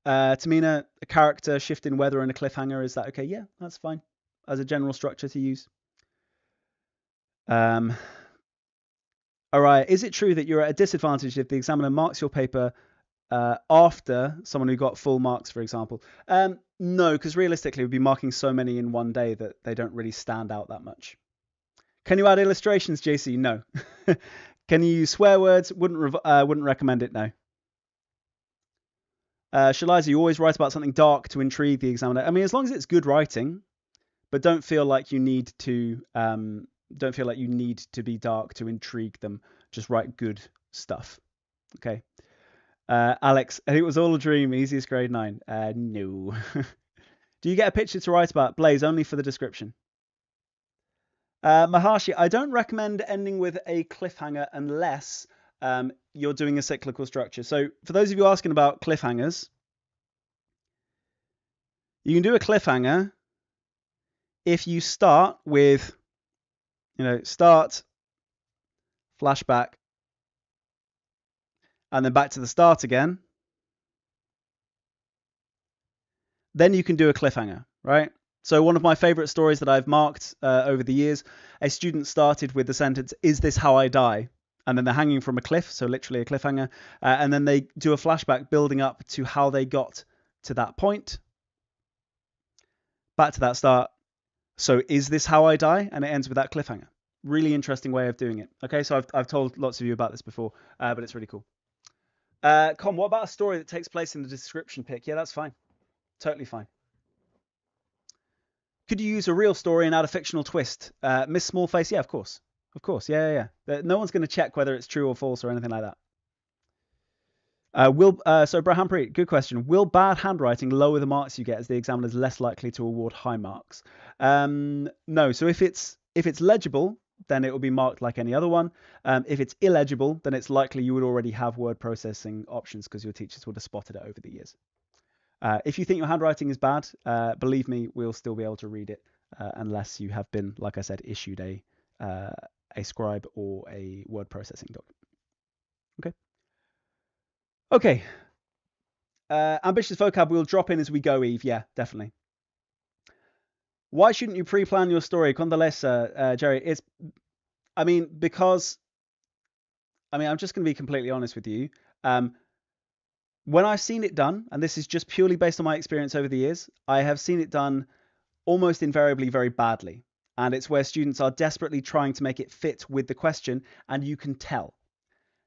Tamina, a character shifting weather and a cliffhanger, is that okay? Yeah, that's fine as a general structure to use. All right, is it true that you're at a disadvantage if the examiner marks your paper after someone who got full marks, for example? No, because realistically, we'd be marking so many in one day that they don't really stand out that much. Can you add illustrations, JC? No. Can you use swear words? Wouldn't recommend it. No. Shaliza, you always write about something dark to intrigue the examiner. I mean, as long as it's good writing, but don't feel like you need to be dark to intrigue them. Just write good stuff. Okay. Alex, I think it was all a dream. Easiest grade 9. No. Do you get a picture to write about? Blaze, only for the description. Maharshi, I don't recommend ending with a cliffhanger unless you're doing a cyclical structure. So for those of you asking about cliffhangers, you can do a cliffhanger if you start with, start, flashback, and then back to the start again. Then you can do a cliffhanger, right? So one of my favorite stories that I've marked over the years, a student started with the sentence, "Is this how I die?" And then they're hanging from a cliff, so literally a cliffhanger. And then they do a flashback building up to how they got to that point. Back to that start. So is this how I die? And it ends with that cliffhanger. Really interesting way of doing it. Okay, so I've told lots of you about this before, but it's really cool. Con, what about a story that takes place in the description pick? Yeah, that's fine. Totally fine. Could you use a real story and add a fictional twist? Miss Smallface, yeah, of course. Of course, yeah. No one's going to check whether it's true or false or anything like that. So Braham Preet, good question. Will bad handwriting lower the marks you get as the examiner is less likely to award high marks? No. So if it's legible, then it will be marked like any other one. If it's illegible, then it's likely you would already have word processing options because your teachers would have spotted it over the years. If you think your handwriting is bad, believe me, we'll still be able to read it unless you have been, like I said, issued a scribe or a word processing document. Okay. Ambitious vocab we'll drop in as we go, Eve. Yeah, definitely. Why shouldn't you pre-plan your story? Condolesa, Jerry. Because I'm just going to be completely honest with you. When I've seen it done, and this is just purely based on my experience over the years, I have seen it done almost invariably very badly. And it's where students are desperately trying to make it fit with the question, and you can tell.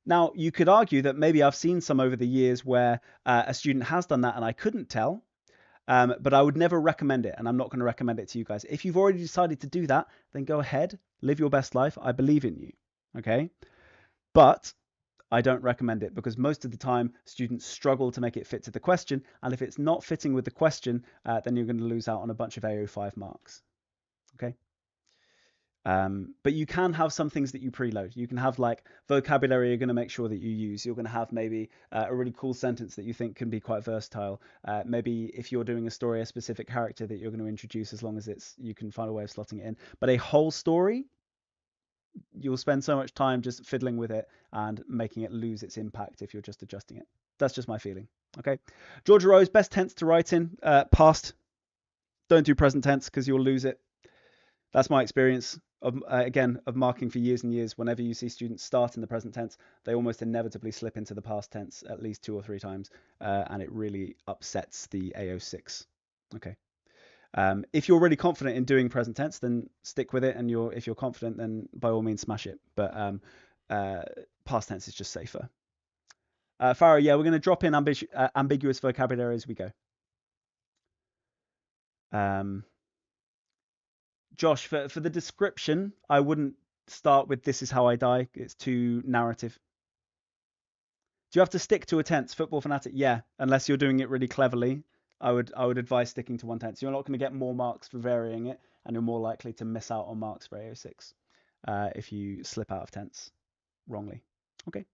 Now, you could argue that maybe I've seen some over the years where a student has done that and I couldn't tell, but I would never recommend it, and I'm not going to recommend it to you guys. If you've already decided to do that, then go ahead, live your best life. I believe in you, okay? But I don't recommend it because most of the time students struggle to make it fit to the question, and if it's not fitting with the question, then you're going to lose out on a bunch of AO5 marks, okay? But you can have some things that you preload. You can have like vocabulary you're going to make sure that you use. You're going to have maybe a really cool sentence that you think can be quite versatile. Maybe if you're doing a story, a specific character that you're going to introduce, as long as you can find a way of slotting it in. But a whole story, you'll spend so much time just fiddling with it and making it lose its impact if you're just adjusting it. That's just my feeling. Okay. Georgia Rose, best tense to write in, past. Don't do present tense because you'll lose it. That's my experience of marking for years and years. Whenever you see students start in the present tense, they almost inevitably slip into the past tense at least 2 or 3 times, and it really upsets the AO6. Okay. If you're really confident in doing present tense, then stick with it, and if you're confident, then by all means smash it. But past tense is just safer. Farah, yeah, we're going to drop in ambiguous vocabulary as we go. Josh, for the description, I wouldn't start with "this is how I die." It's too narrative. Do you have to stick to a tense? Football fanatic, yeah. Unless you're doing it really cleverly, I would advise sticking to one tense. You're not going to get more marks for varying it, and you're more likely to miss out on marks for AO6 if you slip out of tense wrongly. Okay.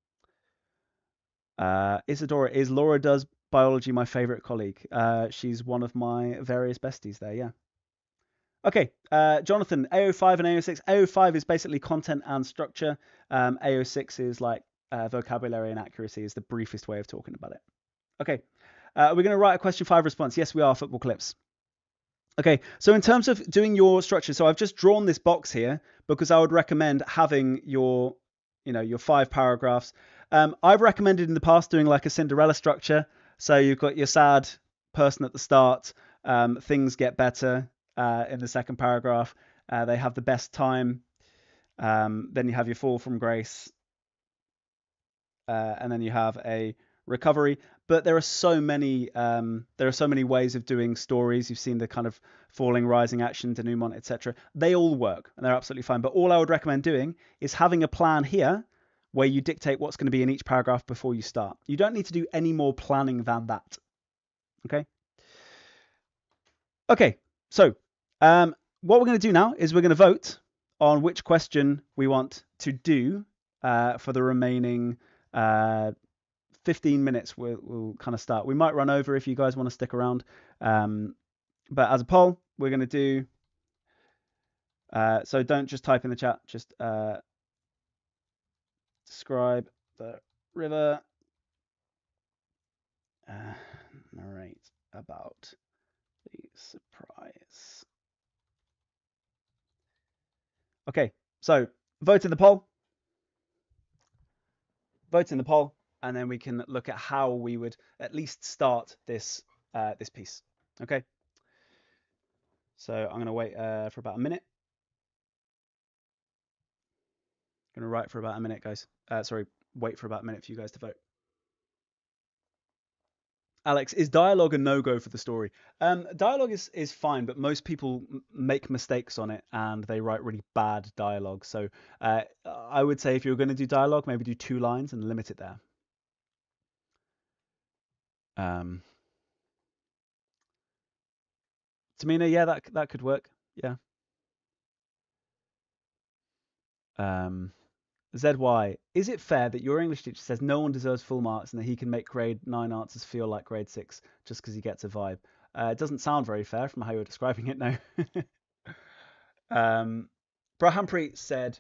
Isadora, is Laura Does Biology my favorite colleague? She's one of my various besties there, yeah. Okay, Jonathan, AO5 and AO6. AO5 is basically content and structure. AO6 is like vocabulary and accuracy is the briefest way of talking about it. Okay, we're going to write a question 5 response. Yes, we are, football clips. Okay, so in terms of doing your structure, so I've just drawn this box here because I would recommend having your 5 paragraphs. I've recommended in the past doing like a Cinderella structure. So you've got your sad person at the start. Things get better in the second paragraph. They have the best time. Then you have your fall from grace. And then you have a recovery. But there are so many ways of doing stories. You've seen the kind of falling, rising action, denouement, etc. They all work and they're absolutely fine. But all I would recommend doing is having a plan here where you dictate what's going to be in each paragraph before you start. You don't need to do any more planning than that. Okay. Okay. So what we're going to do now is we're going to vote on which question we want to do for the remaining 15 minutes. We'll kind of start. We might run over if you guys want to stick around. But as a poll, we're going to do. So don't just type in the chat. Just describe the river. Narrate about the surprise. Okay, so vote in the poll. Vote in the poll, and then we can look at how we would at least start this this piece. Okay. So I'm going to wait for about a minute. I'm going to write for about a minute, guys. Sorry, wait for about a minute for you guys to vote. Alex, is dialogue a no-go for the story? Dialogue is fine, but most people make mistakes on it and they write really bad dialogue. So I would say if you're going to do dialogue, maybe do 2 lines and limit it there. Tamina, yeah, that could work. Yeah. ZY, is it fair that your English teacher says no one deserves full marks and that he can make grade 9 answers feel like grade 6 just because he gets a vibe? It doesn't sound very fair from how you're describing it now. Brahampreet said,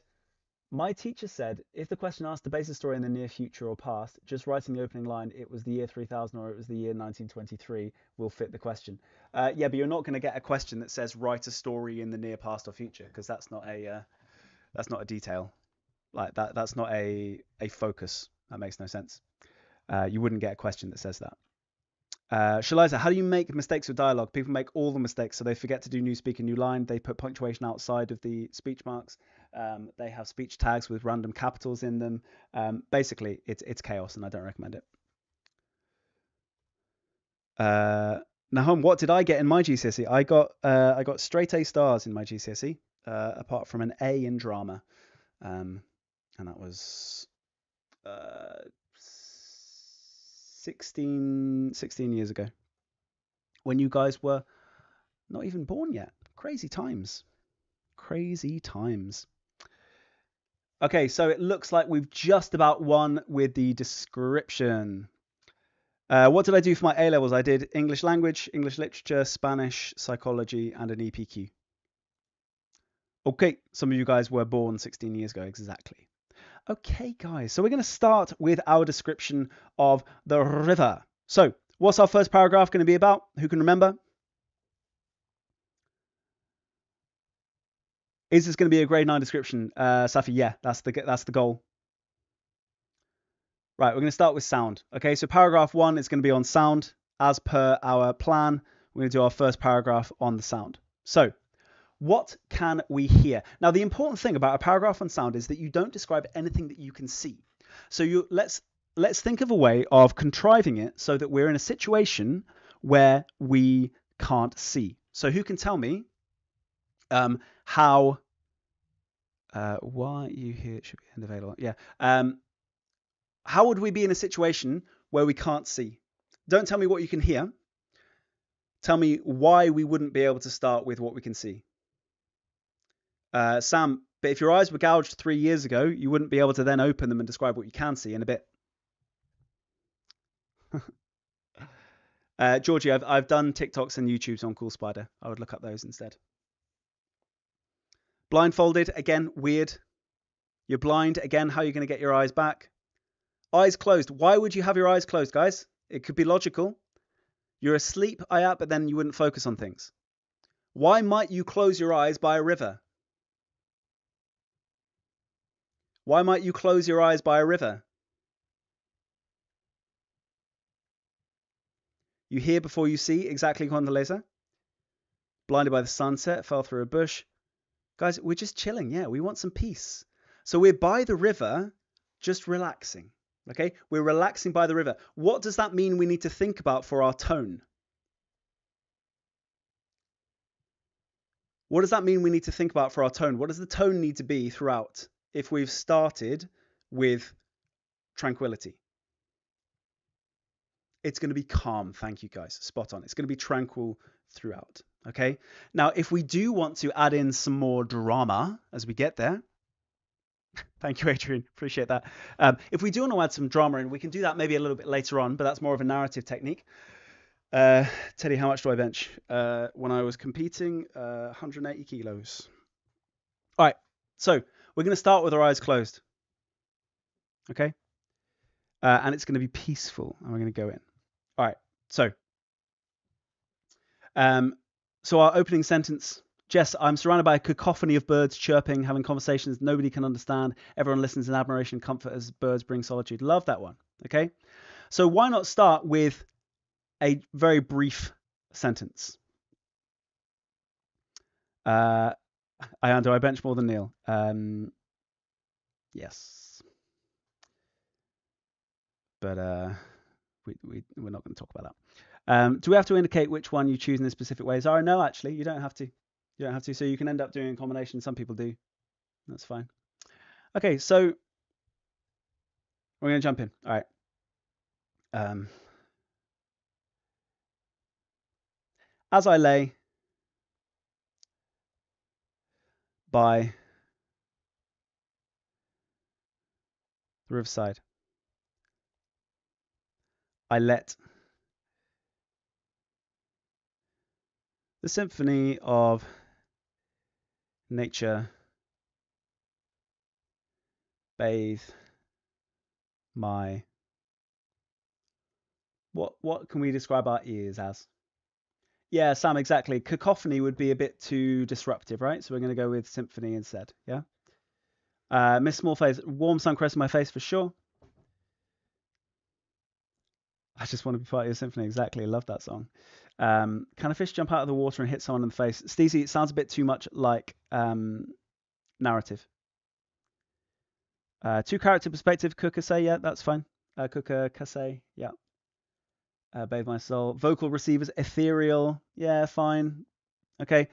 my teacher said, if the question asked the basic story in the near future or past, just writing the opening line, it was the year 3000 or it was the year 1923, will fit the question. Yeah, but you're not going to get a question that says write a story in the near past or future because that's not a detail. Like that's not a focus. That makes no sense. You wouldn't get a question that says that. Shaliza, how do you make mistakes with dialogue? People make all the mistakes, so they forget to do new speaker, new line. They put punctuation outside of the speech marks. They have speech tags with random capitals in them. Basically, it's chaos, and I don't recommend it. Nahum, what did I get in my GCSE? I got straight A stars in my GCSE, apart from an A in drama. And that was 16 years ago, when you guys were not even born yet. Crazy times. Crazy times. Okay, so it looks like we've just about won with the description. What did I do for my A-levels? I did English language, English literature, Spanish, psychology, and an EPQ. Okay, some of you guys were born 16 years ago, exactly. Okay, guys, so we're going to start with our description of the river. So what's our first paragraph going to be about? Who can remember? Is this going to be a grade 9 description? Safi, yeah, that's the goal. Right, we're going to start with sound. Okay, so paragraph 1 is going to be on sound. As per our plan, we're going to do our first paragraph on the sound. So what can we hear? Now, the important thing about a paragraph on sound is that you don't describe anything that you can see. So let's think of a way of contriving it so that we're in a situation where we can't see. So who can tell me how why you hear it should be end available? Yeah. How would we be in a situation where we can't see? Don't tell me what you can hear. Tell me why we wouldn't be able to start with what we can see. Sam, but if your eyes were gouged 3 years ago, you wouldn't be able to then open them and describe what you can see in a bit. Georgie, I've done TikToks and YouTubes on Cool Spider. I would look up those instead. Blindfolded, again, weird. You're blind, again, how are you going to get your eyes back? Eyes closed. Why would you have your eyes closed, guys? It could be logical. You're asleep, but then you wouldn't focus on things. Why might you close your eyes by a river? Why might you close your eyes by a river? You hear before you see, exactly according to laser. Blinded by the sunset, fell through a bush. Guys, we're just chilling. Yeah, we want some peace. So we're by the river, just relaxing. Okay, we're relaxing by the river. What does that mean we need to think about for our tone? What does that mean we need to think about for our tone? What does the tone need to be throughout if we've started with tranquility? It's going to be calm. Thank you, guys. Spot on. It's going to be tranquil throughout. Okay. Now, if we do want to add in some more drama as we get there, thank you, Adrian. Appreciate that. If we do want to add some drama in, we can do that maybe a little bit later on, but that's more of a narrative technique. Teddy, how much do I bench? When I was competing, 180 kilos. All right. So we're going to start with our eyes closed. Okay. And it's going to be peaceful. And we're going to go in. All right. So our opening sentence. Jess, I'm surrounded by a cacophony of birds chirping, having conversations nobody can understand. Everyone listens in admiration and comfort as birds bring solitude. Love that one. Okay. So why not start with a very brief sentence? Do I bench more than Neil? Yes. But we're not going to talk about that. Do we have to indicate which one you choose in a specific way? Zara, no, actually, you don't have to. You don't have to. So you can end up doing a combination. Some people do. That's fine. Okay, so we're going to jump in. All right. As I lay by the riverside, I let the symphony of nature bathe my... What can we describe our ears as? Yeah, Sam, exactly. Cacophony would be a bit too disruptive, right? So we're going to go with symphony instead, yeah? Miss Smallface, warm sun caressing my face for sure. I just want to be part of your symphony. Exactly. Love that song. Can a fish jump out of the water and hit someone in the face? Steezy, it sounds a bit too much like narrative. Two character perspective, Kukase, yeah, that's fine. Kukase, yeah. Bathe my soul. Vocal receivers, ethereal, yeah, fine. Okay.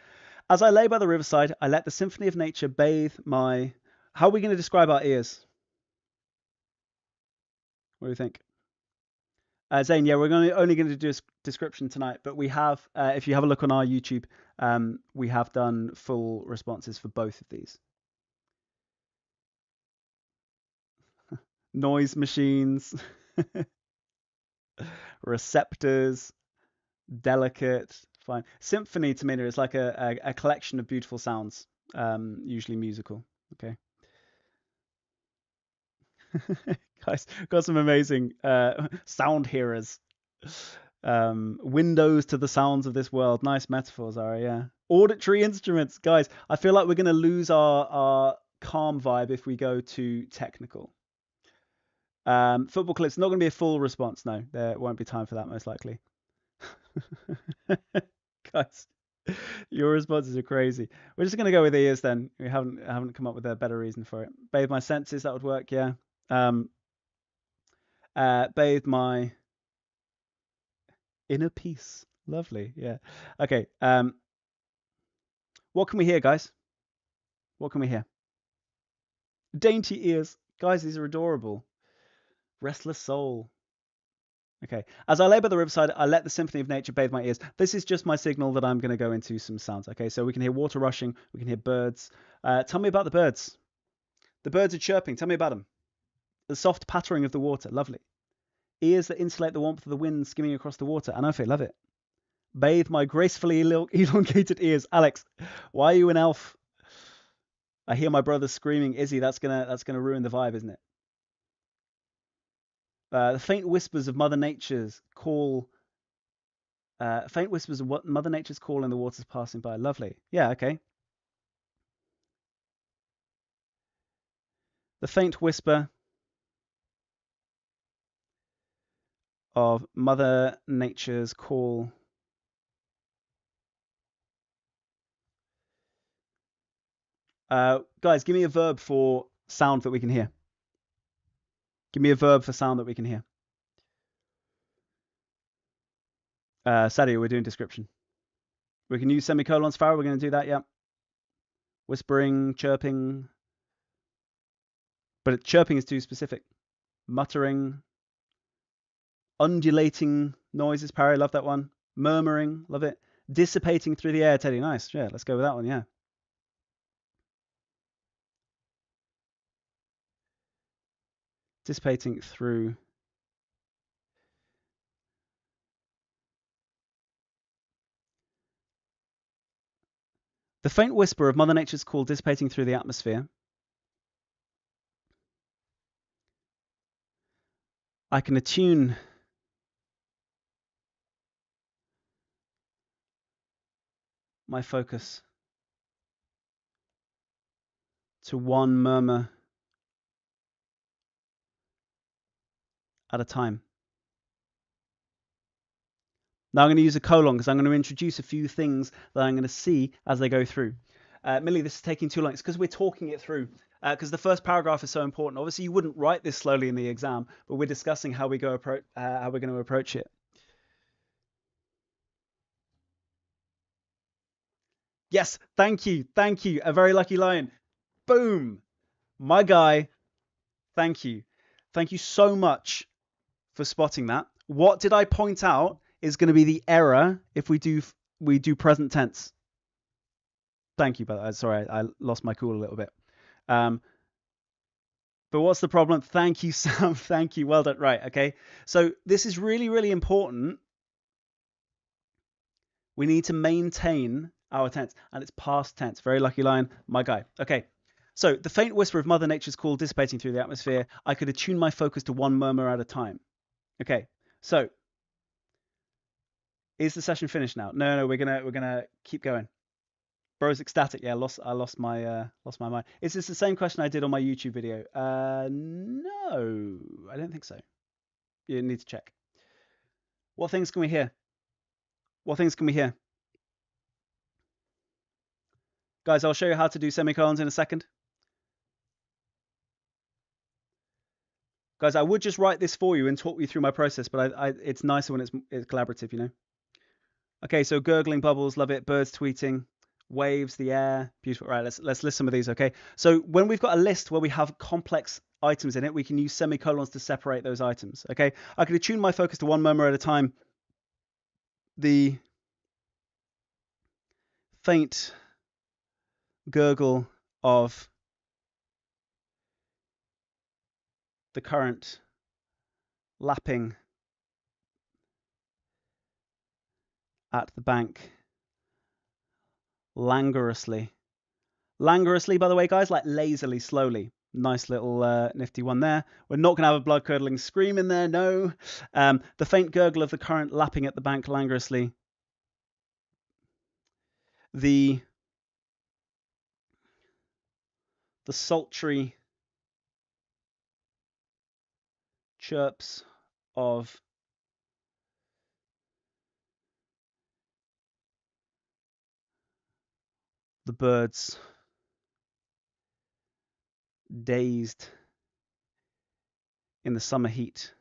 As I lay by the riverside, I let the symphony of nature bathe my... How are we going to describe our ears? What do you think? Zane, yeah, we're only going to do a description tonight, but we have, if you have a look on our YouTube, we have done full responses for both of these. Noise machines, receptors, delicate, fine. Symphony to me is like a collection of beautiful sounds, usually musical. Okay. Guys, got some amazing sound hearers. Windows to the sounds of this world. Nice metaphors, Ari, yeah. Auditory instruments. Guys, I feel like we're going to lose our calm vibe if we go too technical. Football clips, not going to be a full response. No, there won't be time for that, most likely. Guys, your responses are crazy. We're just going to go with ears then. We haven't come up with a better reason for it. Bathe my senses, that would work, yeah. Bathe my inner peace. Lovely, yeah. Okay. What can we hear, guys? What can we hear? Dainty ears. Guys, these are adorable. Restless soul. Okay. As I lay by the riverside, I let the symphony of nature bathe my ears. This is just my signal that I'm going to go into some sounds. Okay, so we can hear water rushing. We can hear birds. Tell me about the birds. The birds are chirping. Tell me about them. The soft pattering of the water. Lovely. Ears that insulate the warmth of the wind skimming across the water. Anofe, love it. Bathe my gracefully elongated ears. Alex, why are you an elf? I hear my brother screaming. Izzy, that's gonna ruin the vibe, isn't it? The faint whispers of Mother Nature's call. Faint whispers of what Mother Nature's call in the waters passing by. Lovely. Yeah. Okay. The faint whisper of Mother Nature's call. Guys, give me a verb for sound that we can hear. Give me a verb for sound that we can hear. Sadia, we're doing description. We can use semicolons, Farah. We're going to do that, yeah. Whispering, chirping. But chirping is too specific. Muttering. Undulating noises, Parry, love that one. Murmuring, love it. Dissipating through the air, Teddy, nice. Yeah, let's go with that one, yeah. Dissipating through. The faint whisper of Mother Nature's call dissipating through the atmosphere. I can attune my focus to one murmur at a time. Now I'm going to use a colon because I'm going to introduce a few things that I'm going to see as they go through. Millie, this is taking too long. It's because we're talking it through. Because the first paragraph is so important. Obviously, you wouldn't write this slowly in the exam, but we're discussing how we're going to approach it. Yes, thank you. A very lucky lion. Boom, my guy. Thank you so much for spotting that. What did I point out is going to be the error if we do present tense? Thank you, but sorry, I lost my cool a little bit. But what's the problem? Thank you, Sam. Thank you. Well done. Right. Okay. So this is really, really important. We need to maintain our tense, and it's past tense. Very lucky line, my guy. Okay. So the faint whisper of Mother Nature's call dissipating through the atmosphere. I could attune my focus to one murmur at a time. Okay. So is the session finished now? No, we're gonna keep going. Bro's ecstatic. Yeah, I lost my mind. Is this the same question I did on my YouTube video? No, I don't think so. You need to check. What things can we hear? Guys, I'll show you how to do semicolons in a second. Guys, I would just write this for you and talk you through my process, but it's nicer when it's collaborative, you know. Okay, so gurgling, bubbles, love it. Birds tweeting, waves, the air, beautiful. Right, let's list some of these. Okay, so when we've got a list where we have complex items in it, we can use semicolons to separate those items. Okay, I can attune my focus to one murmur at a time. The faint gurgle of the current lapping at the bank languorously. Languorously, by the way, guys, like lazily, slowly. Nice little nifty one there. We're not going to have a blood-curdling scream in there, no. The faint gurgle of the current lapping at the bank languorously. The sultry chirps of the birds dazed in the summer heat.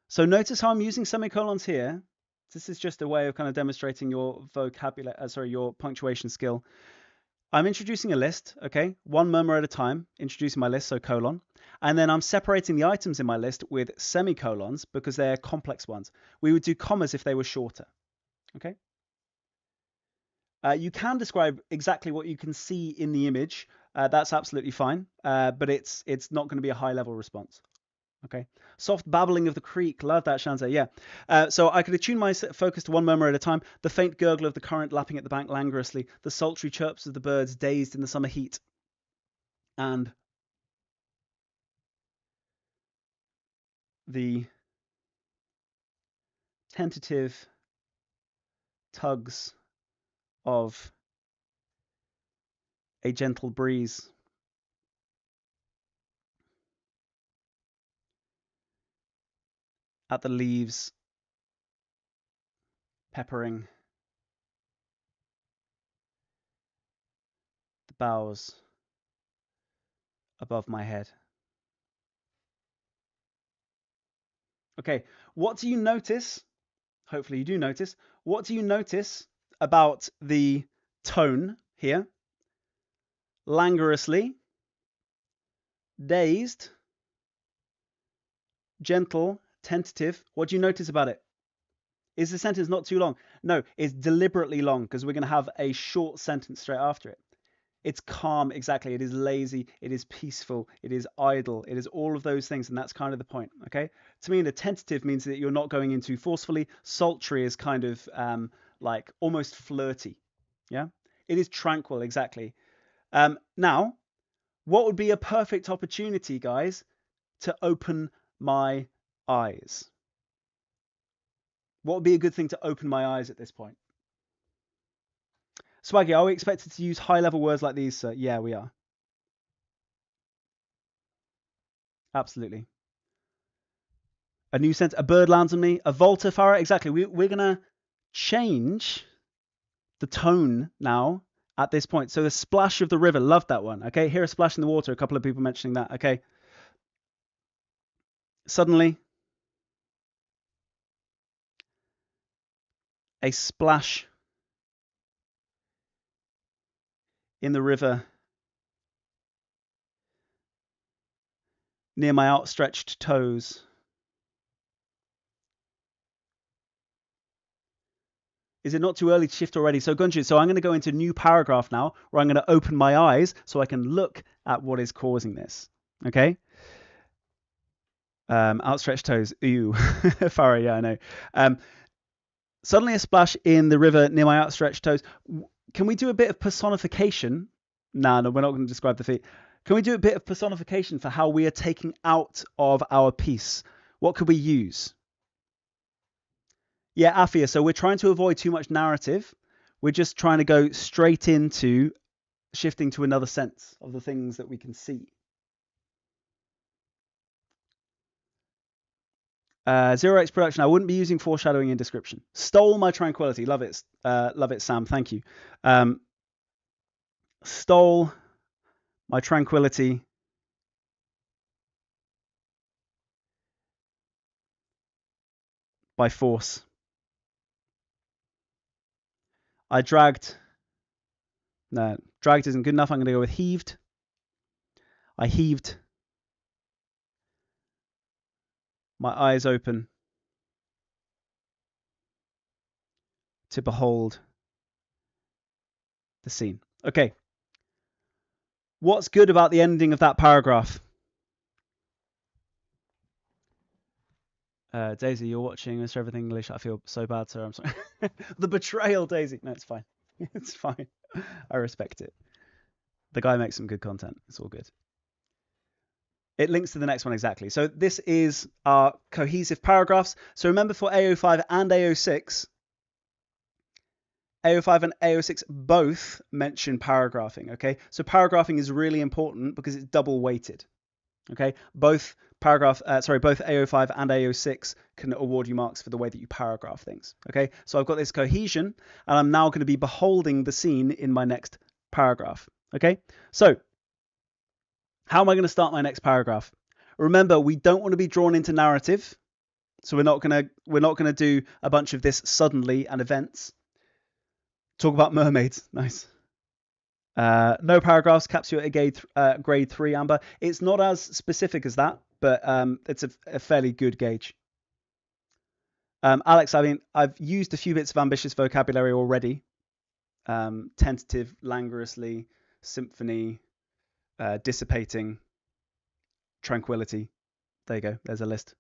So notice how I'm using semicolons here. This is just a way of kind of demonstrating your vocabulary, your punctuation skill. I'm introducing a list, okay? One murmur at a time, introducing my list, so colon. And then I'm separating the items in my list with semicolons because they're complex ones. We would do commas if they were shorter. Okay. You can describe exactly what you can see in the image. That's absolutely fine, but it's not going to be a high level response. Okay. Soft babbling of the creek. Love that, Shanza. Yeah. So I could attune my focus to one murmur at a time. The faint gurgle of the current lapping at the bank languorously. The sultry chirps of the birds dazed in the summer heat. And the tentative tugs of a gentle breeze. At the leaves peppering the boughs above my head. Okay, what do you notice? Hopefully you do notice. What do you notice about the tone here? Languorously, dazed, gentle, tentative. What do you notice about it? Is the sentence not too long? No, it's deliberately long because we're going to have a short sentence straight after it. It's calm, exactly. It is lazy. It is peaceful. It is idle. It is all of those things, and that's kind of the point, okay? To me, the tentative means that you're not going in too forcefully. Sultry is kind of like almost flirty, yeah? It is tranquil, exactly. Now, what would be a perfect opportunity, guys, to open my eyes? What would be a good thing to open my eyes at this point? Swaggy, are we expected to use high-level words like these, sir? Yeah, we are. Absolutely. A new sentence, a bird lands on me, a volta, Farah. Exactly. We're going to change the tone now at this point. So the splash of the river, love that one. Okay, hear a splash in the water. A couple of people mentioning that. Okay. Suddenly, a splash in the river near my outstretched toes. Is it not too early to shift already? So Gunjit, so I'm going to go into a new paragraph now where I'm going to open my eyes so I can look at what is causing this. Okay. Outstretched toes. Ew. Farah, yeah, I know. Suddenly a splash in the river near my outstretched toes. Can we do a bit of personification? No, we're not going to describe the feet. Can we do a bit of personification for how we are taking out of our piece? What could we use? Yeah, Afia. So we're trying to avoid too much narrative. We're just trying to go straight into shifting to another sense of the things that we can see. 0x production. I wouldn't be using foreshadowing in description. Stole my tranquility. Love it, Sam. Thank you. Stole my tranquility by force. I dragged. No, dragged isn't good enough. I'm going to go with heaved. I heaved my eyes open to behold the scene. Okay. What's good about the ending of that paragraph? Daisy, you're watching Mr. Everything English. I feel so bad, sir. I'm sorry. The betrayal, Daisy. No, it's fine. It's fine. I respect it. The guy makes some good content. It's all good. It links to the next one exactly. So this is our cohesive paragraphs. So remember for AO5 and AO6, AO5 and AO6 both mention paragraphing, okay? So paragraphing is really important because it's double weighted, okay? Both AO5 and AO6 can award you marks for the way that you paragraph things, okay? So I've got this cohesion, and I'm now going to be beholding the scene in my next paragraph, okay? So how am I going to start my next paragraph? Remember, we don't want to be drawn into narrative, so we're not going to do a bunch of this suddenly and events. Talk about mermaids. Nice. No paragraphs caps you at a grade 3, Amber. It's not as specific as that, but it's a fairly good gauge. Alex, I mean, I've used a few bits of ambitious vocabulary already. Tentative, languorously, symphony, dissipating, tranquility. There you go. There's a list.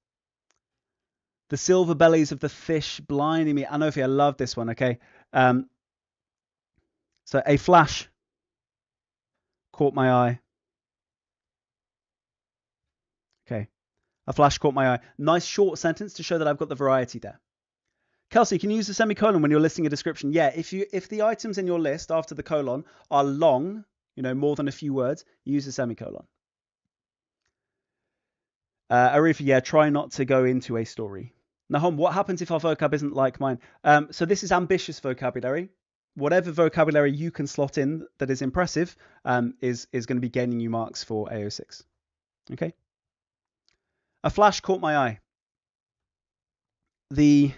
The silver bellies of the fish blinding me. Anofi, I love this one. Okay. So a flash caught my eye. Okay. A flash caught my eye. Nice short sentence to show that I've got the variety there. Kelsey, can you use the semicolon when you're listing a description? Yeah, if the items in your list after the colon are long, more than a few words, use a semicolon. Arifa, yeah, try not to go into a story. Nahom, what happens if our vocab isn't like mine? So this is ambitious vocabulary. Whatever vocabulary you can slot in that is impressive is going to be gaining you marks for AO6. Okay. A flash caught my eye. The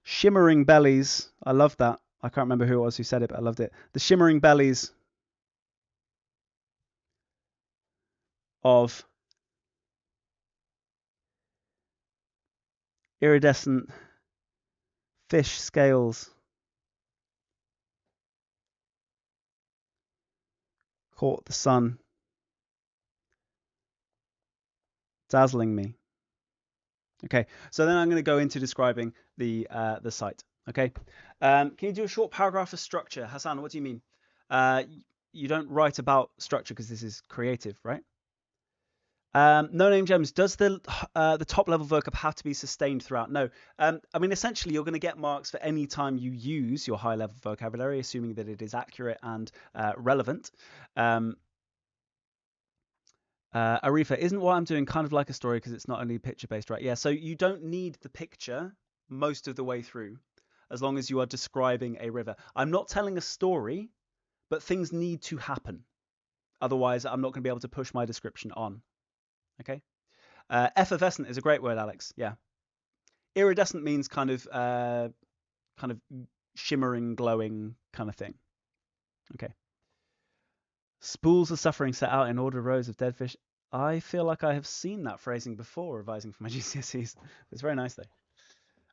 shimmering bellies. I love that. I can't remember who it was who said it, but I loved it. The shimmering bellies of iridescent fish scales caught the sun, dazzling me. Okay, so then I'm going to go into describing the site. Okay, can you do a short paragraph of structure? Hassan, what do you mean? You don't write about structure because this is creative, right? No name gems. Does the top level vocab have to be sustained throughout? No. I mean, essentially, you're going to get marks for any time you use your high level vocabulary, assuming that it is accurate and relevant. Arifa, isn't what I'm doing kind of like a story because it's not only picture based, right? Yeah. So you don't need the picture most of the way through, as long as you are describing a river. I'm not telling a story, but things need to happen. Otherwise, I'm not going to be able to push my description on. Okay. Effervescent is a great word, Alex. Yeah. Iridescent means kind of shimmering, glowing kind of thing. Okay. Spools of suffering set out in order rows of dead fish. I feel like I have seen that phrasing before revising for my GCSEs. It's very nice though.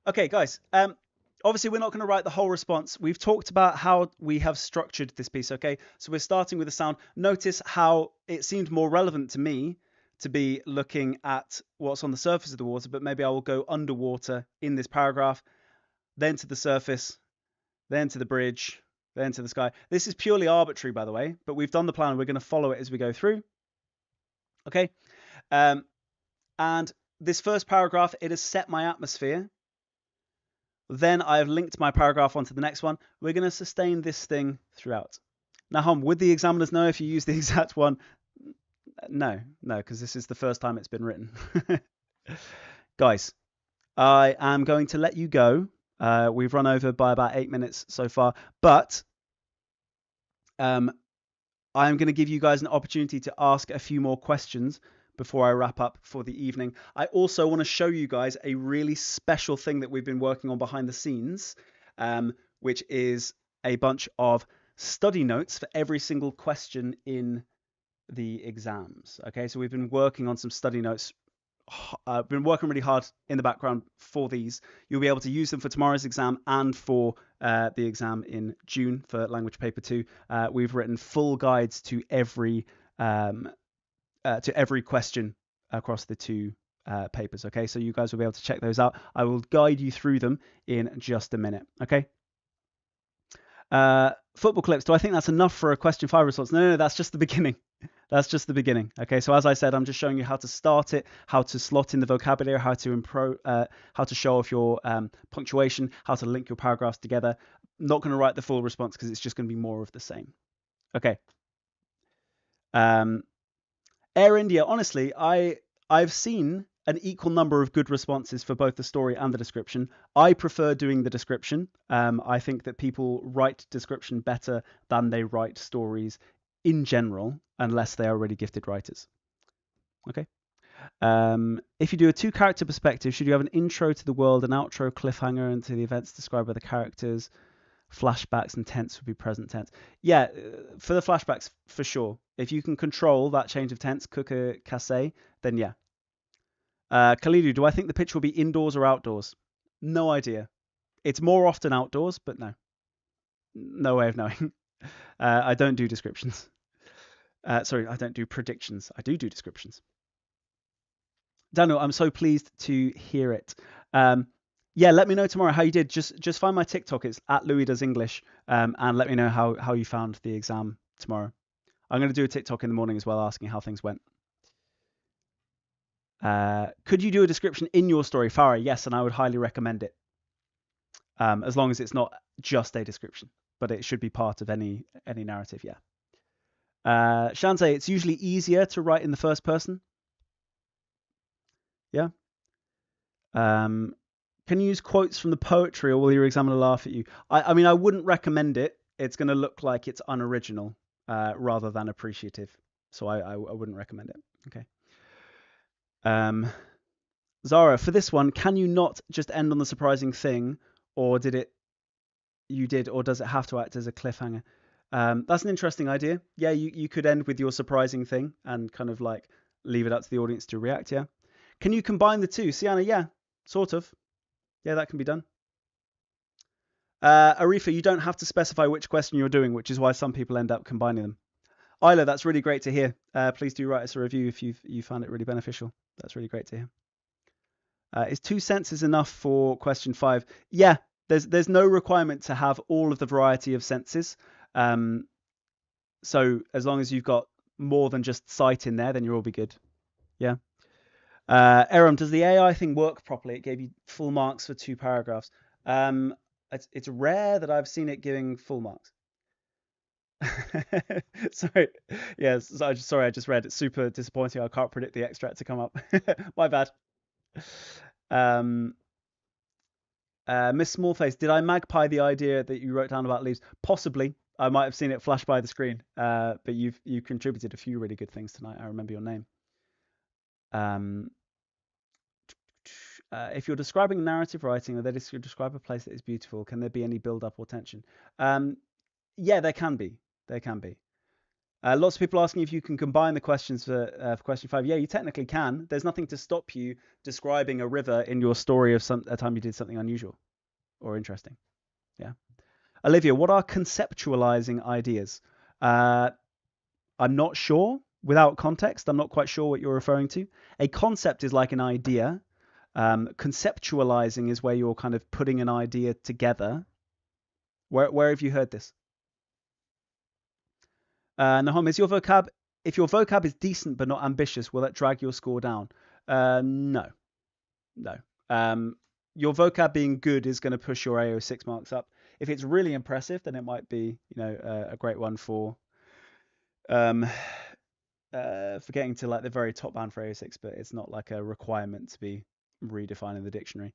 Okay, guys. Obviously, we're not going to write the whole response. We've talked about how we have structured this piece. Okay, so we're starting with the sound. Notice how it seemed more relevant to me to be looking at what's on the surface of the water, but maybe I will go underwater in this paragraph, then to the surface, then to the bridge, then to the sky. This is purely arbitrary, by the way, but we've done the plan. We're going to follow it as we go through. Okay. And this first paragraph, it has set my atmosphere. Then I've linked my paragraph onto the next one. We're going to sustain this thing throughout. Nahum, would the examiners know if you use the exact one? No, because this is the first time it's been written. Guys, I am going to let you go. We've run over by about 8 minutes so far, but I'm going to give you guys an opportunity to ask a few more questions before I wrap up for the evening. I also want to show you guys a really special thing that we've been working on behind the scenes, which is a bunch of study notes for every single question in the exams. Okay, so we've been working on some study notes. Been working really hard in the background for these. You'll be able to use them for tomorrow's exam and for the exam in June for language paper 2. We've written full guides to every question across the 2 papers. Okay, so you guys will be able to check those out. I will guide you through them in just a minute. Okay. Football clips. Do I think that's enough for a question 5 response? No, that's just the beginning. That's just the beginning. Okay, so as I said, I'm just showing you how to start it, how to slot in the vocabulary, how to show off your punctuation, how to link your paragraphs together. I'm not going to write the full response because it's just going to be more of the same. Okay. Air India. Honestly, I've seen an equal number of good responses for both the story and the description. I prefer doing the description. I think that people write description better than they write stories in general, unless they are really gifted writers. Okay. If you do a 2-character perspective, should you have an intro to the world, an outro, cliffhanger, and to the events described by the characters, Flashbacks and tense would be present tense. Yeah, for the flashbacks, for sure. If you can control that change of tense, cooker, casse, then yeah. Khalidu, do I think the pitch will be indoors or outdoors? No idea. It's more often outdoors, but no. No way of knowing. I don't do descriptions. Sorry, I don't do predictions. I do descriptions. Daniel, I'm so pleased to hear it. Yeah, let me know tomorrow how you did. Just find my TikTok. It's at Louis Does English, and let me know how you found the exam tomorrow. I'm going to do a TikTok in the morning as well, asking how things went. Could you do a description in your story, Farah? Yes, and I would highly recommend it. As long as it's not just a description, but it should be part of any narrative. Yeah. Shanzay, it's usually easier to write in the first person. Yeah. Can you use quotes from the poetry, or will your examiner laugh at you? I mean, I wouldn't recommend it. It's going to look like it's unoriginal rather than appreciative. So I wouldn't recommend it. Okay. Zara, for this one, can you not just end on the surprising thing, or you did, or does it have to act as a cliffhanger? That's an interesting idea. Yeah, you could end with your surprising thing and kind of like leave it up to the audience to react. Yeah. Can you combine the two? Sienna, yeah, sort of. Yeah, that can be done. Arifa, you don't have to specify which question you're doing, which is why some people end up combining them. Isla, that's really great to hear. Please do write us a review if you found it really beneficial. That's really great to hear. Is 2 senses enough for question 5? Yeah, there's no requirement to have all of the variety of senses. So as long as you've got more than just sight in there, then you'll all be good. Yeah. Aram, does the AI thing work properly? It gave you full marks for 2 paragraphs. It's rare that I've seen it giving full marks. Sorry. Yes. Sorry, I just read. It's super disappointing. I can't predict the extract to come up. My bad. Miss Smallface, did I magpie the idea that you wrote down about leaves? Possibly. I might have seen it flash by the screen. But you contributed a few really good things tonight. I remember your name. If you're describing narrative writing, or that is, you describe a place that is beautiful, can there be any build-up or tension? Yeah, there can be. There can be. Lots of people asking if you can combine the questions for question 5. Yeah, you technically can. There's nothing to stop you describing a river in your story of a time you did something unusual or interesting. Yeah. Olivia, what are conceptualizing ideas? I'm not sure. Without context, I'm not quite sure what you're referring to. A concept is like an idea. Conceptualizing is where you're kind of putting an idea together. Where have you heard this? Nahom, if your vocab is decent but not ambitious, will that drag your score down? No. Your vocab being good is going to push your AO6 marks up. If it's really impressive, then it might be, a great one for getting to like the very top band for AO6, but it's not like a requirement to be redefined in the dictionary.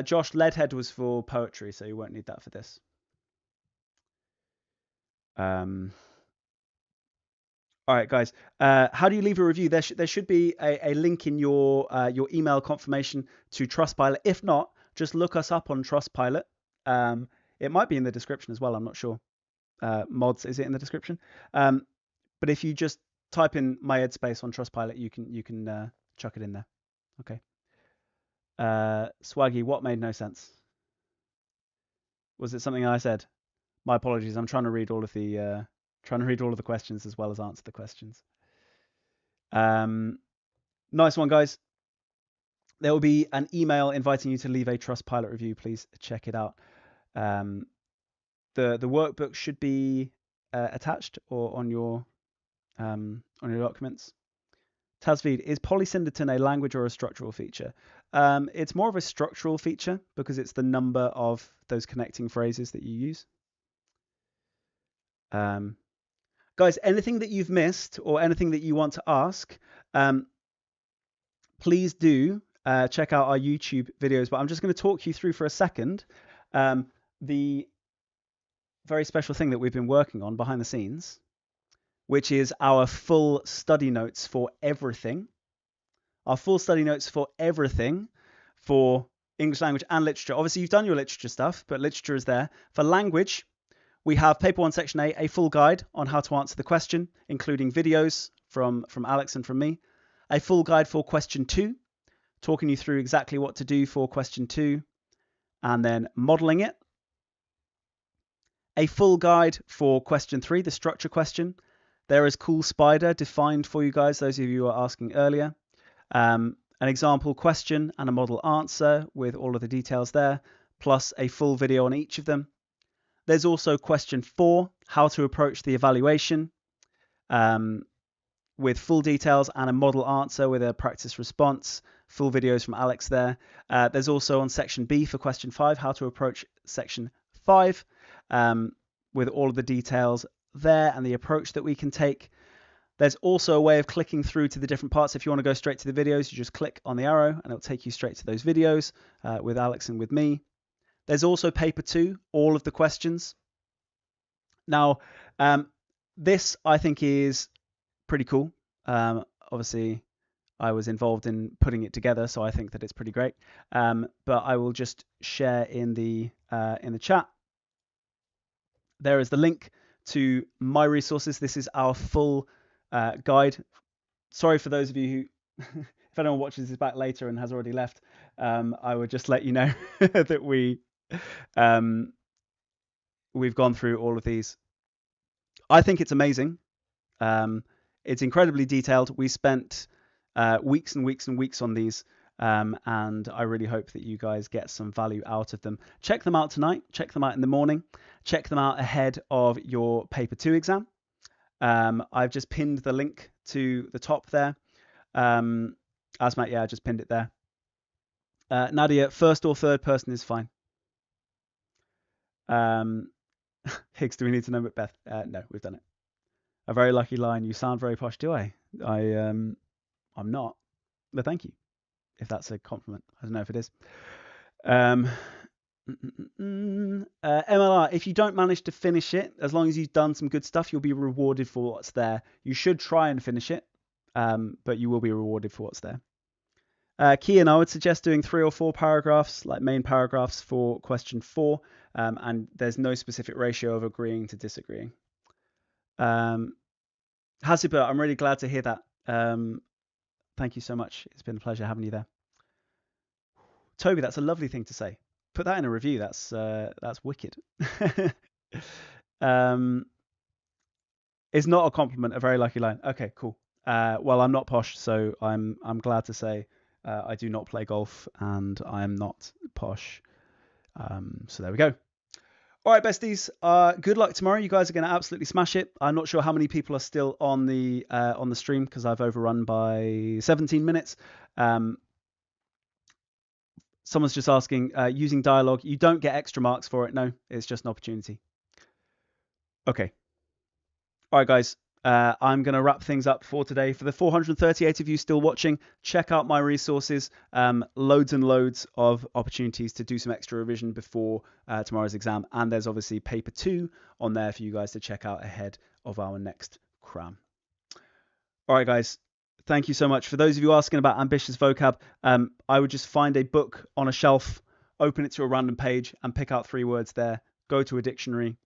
Josh, Leadhead was for poetry, so you won't need that for this. All right, guys. How do you leave a review? There should be a link in your email confirmation to Trustpilot. If not, just look us up on Trustpilot. It might be in the description as well. I'm not sure. Mods, is it in the description? But if you just type in my headspace on Trustpilot, you can chuck it in there. Okay. Swaggy, what made no sense? Was it something I said? My apologies. I'm trying to read all of the questions as well as answer the questions. Nice one, guys. There will be an email inviting you to leave a Trustpilot review. Please check it out. The workbook should be attached or on your documents. Tasveed, is polysyndeton a language or a structural feature? It's more of a structural feature because it's the number of those connecting phrases that you use. Guys, anything that you've missed or anything that you want to ask, please do check out our YouTube videos. But I'm just going to talk you through for a second the very special thing that we've been working on behind the scenes, which is our full study notes for everything. Our full study notes for everything for English language and literature. Obviously, you've done your literature stuff, but literature is there. For language, we have Paper 1, Section A, a full guide on how to answer the question, including videos from Alex and from me. A full guide for question 2, talking you through exactly what to do for question 2, and then modeling it. A full guide for question 3, the structure question. There is Cool Spider defined for you guys, those of you who were asking earlier. An example question and a model answer with all of the details there, plus a full video on each of them. There's also question 4, how to approach the evaluation, with full details and a model answer with a practice response, full videos from Alex there. There's also on section B for question 5, how to approach section 5, with all of the details there and the approach that we can take. There's also a way of clicking through to the different parts. If you want to go straight to the videos, you just click on the arrow and it'll take you straight to those videos with Alex and with me. There's also paper 2, all of the questions. Now, this I think is pretty cool. Obviously, I was involved in putting it together, so I think that it's pretty great. But I will just share in the chat. There is the link to my resources. This is our full guide. Sorry for those of you who, if anyone watches this back later and has already left, I would just let you know that we've gone through all of these. I think it's amazing. It's incredibly detailed. We spent weeks and weeks and weeks on these, and I really hope that you guys get some value out of them. Check them out tonight. Check them out in the morning. Check them out ahead of your paper 2 exam. I've just pinned the link to the top there. Asmat, yeah, I just pinned it there. Nadia, first or third person is fine. Higgs, do we need to know Macbeth? No, we've done it. A very lucky line. You sound very posh. Do I? I'm not. But thank you. If that's a compliment, I don't know if it is. MLR, if you don't manage to finish it, as long as you've done some good stuff, you'll be rewarded for what's there. You should try and finish it, but you will be rewarded for what's there. Kian, I would suggest doing 3 or 4 paragraphs, like main paragraphs for question 4, and there's no specific ratio of agreeing to disagreeing. Hasiba, I'm really glad to hear that. Thank you so much. It's been a pleasure having you there. Toby, that's a lovely thing to say. Put that in a review. That's wicked. It's not a compliment, a very lucky line. Okay, cool. Well, I'm not posh, so I'm glad to say I do not play golf and I am not posh. So there we go. All right, besties. Good luck tomorrow. You guys are going to absolutely smash it. I'm not sure how many people are still on the stream because I've overrun by 17 minutes. Someone's just asking, using dialogue, you don't get extra marks for it. No, it's just an opportunity. Okay. All right, guys. I'm going to wrap things up for today. For the 438 of you still watching, check out my resources. Loads and loads of opportunities to do some extra revision before tomorrow's exam. And there's obviously paper 2 on there for you guys to check out ahead of our next cram. All right, guys. Thank you so much. For those of you asking about ambitious vocab, I would just find a book on a shelf, open it to a random page and pick out 3 words there. Go to a dictionary,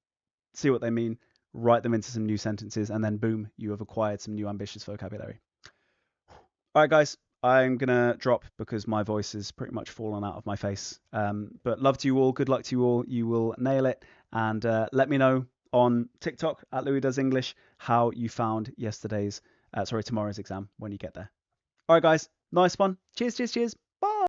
see what they mean, write them into some new sentences, and then boom, you have acquired some new ambitious vocabulary. All right, guys, I'm going to drop because my voice is pretty much fallen out of my face. But love to you all. Good luck to you all. You will nail it. And let me know on TikTok at Louis Does English how you found tomorrow's exam when you get there. All right, guys, nice one. Cheers, cheers, cheers.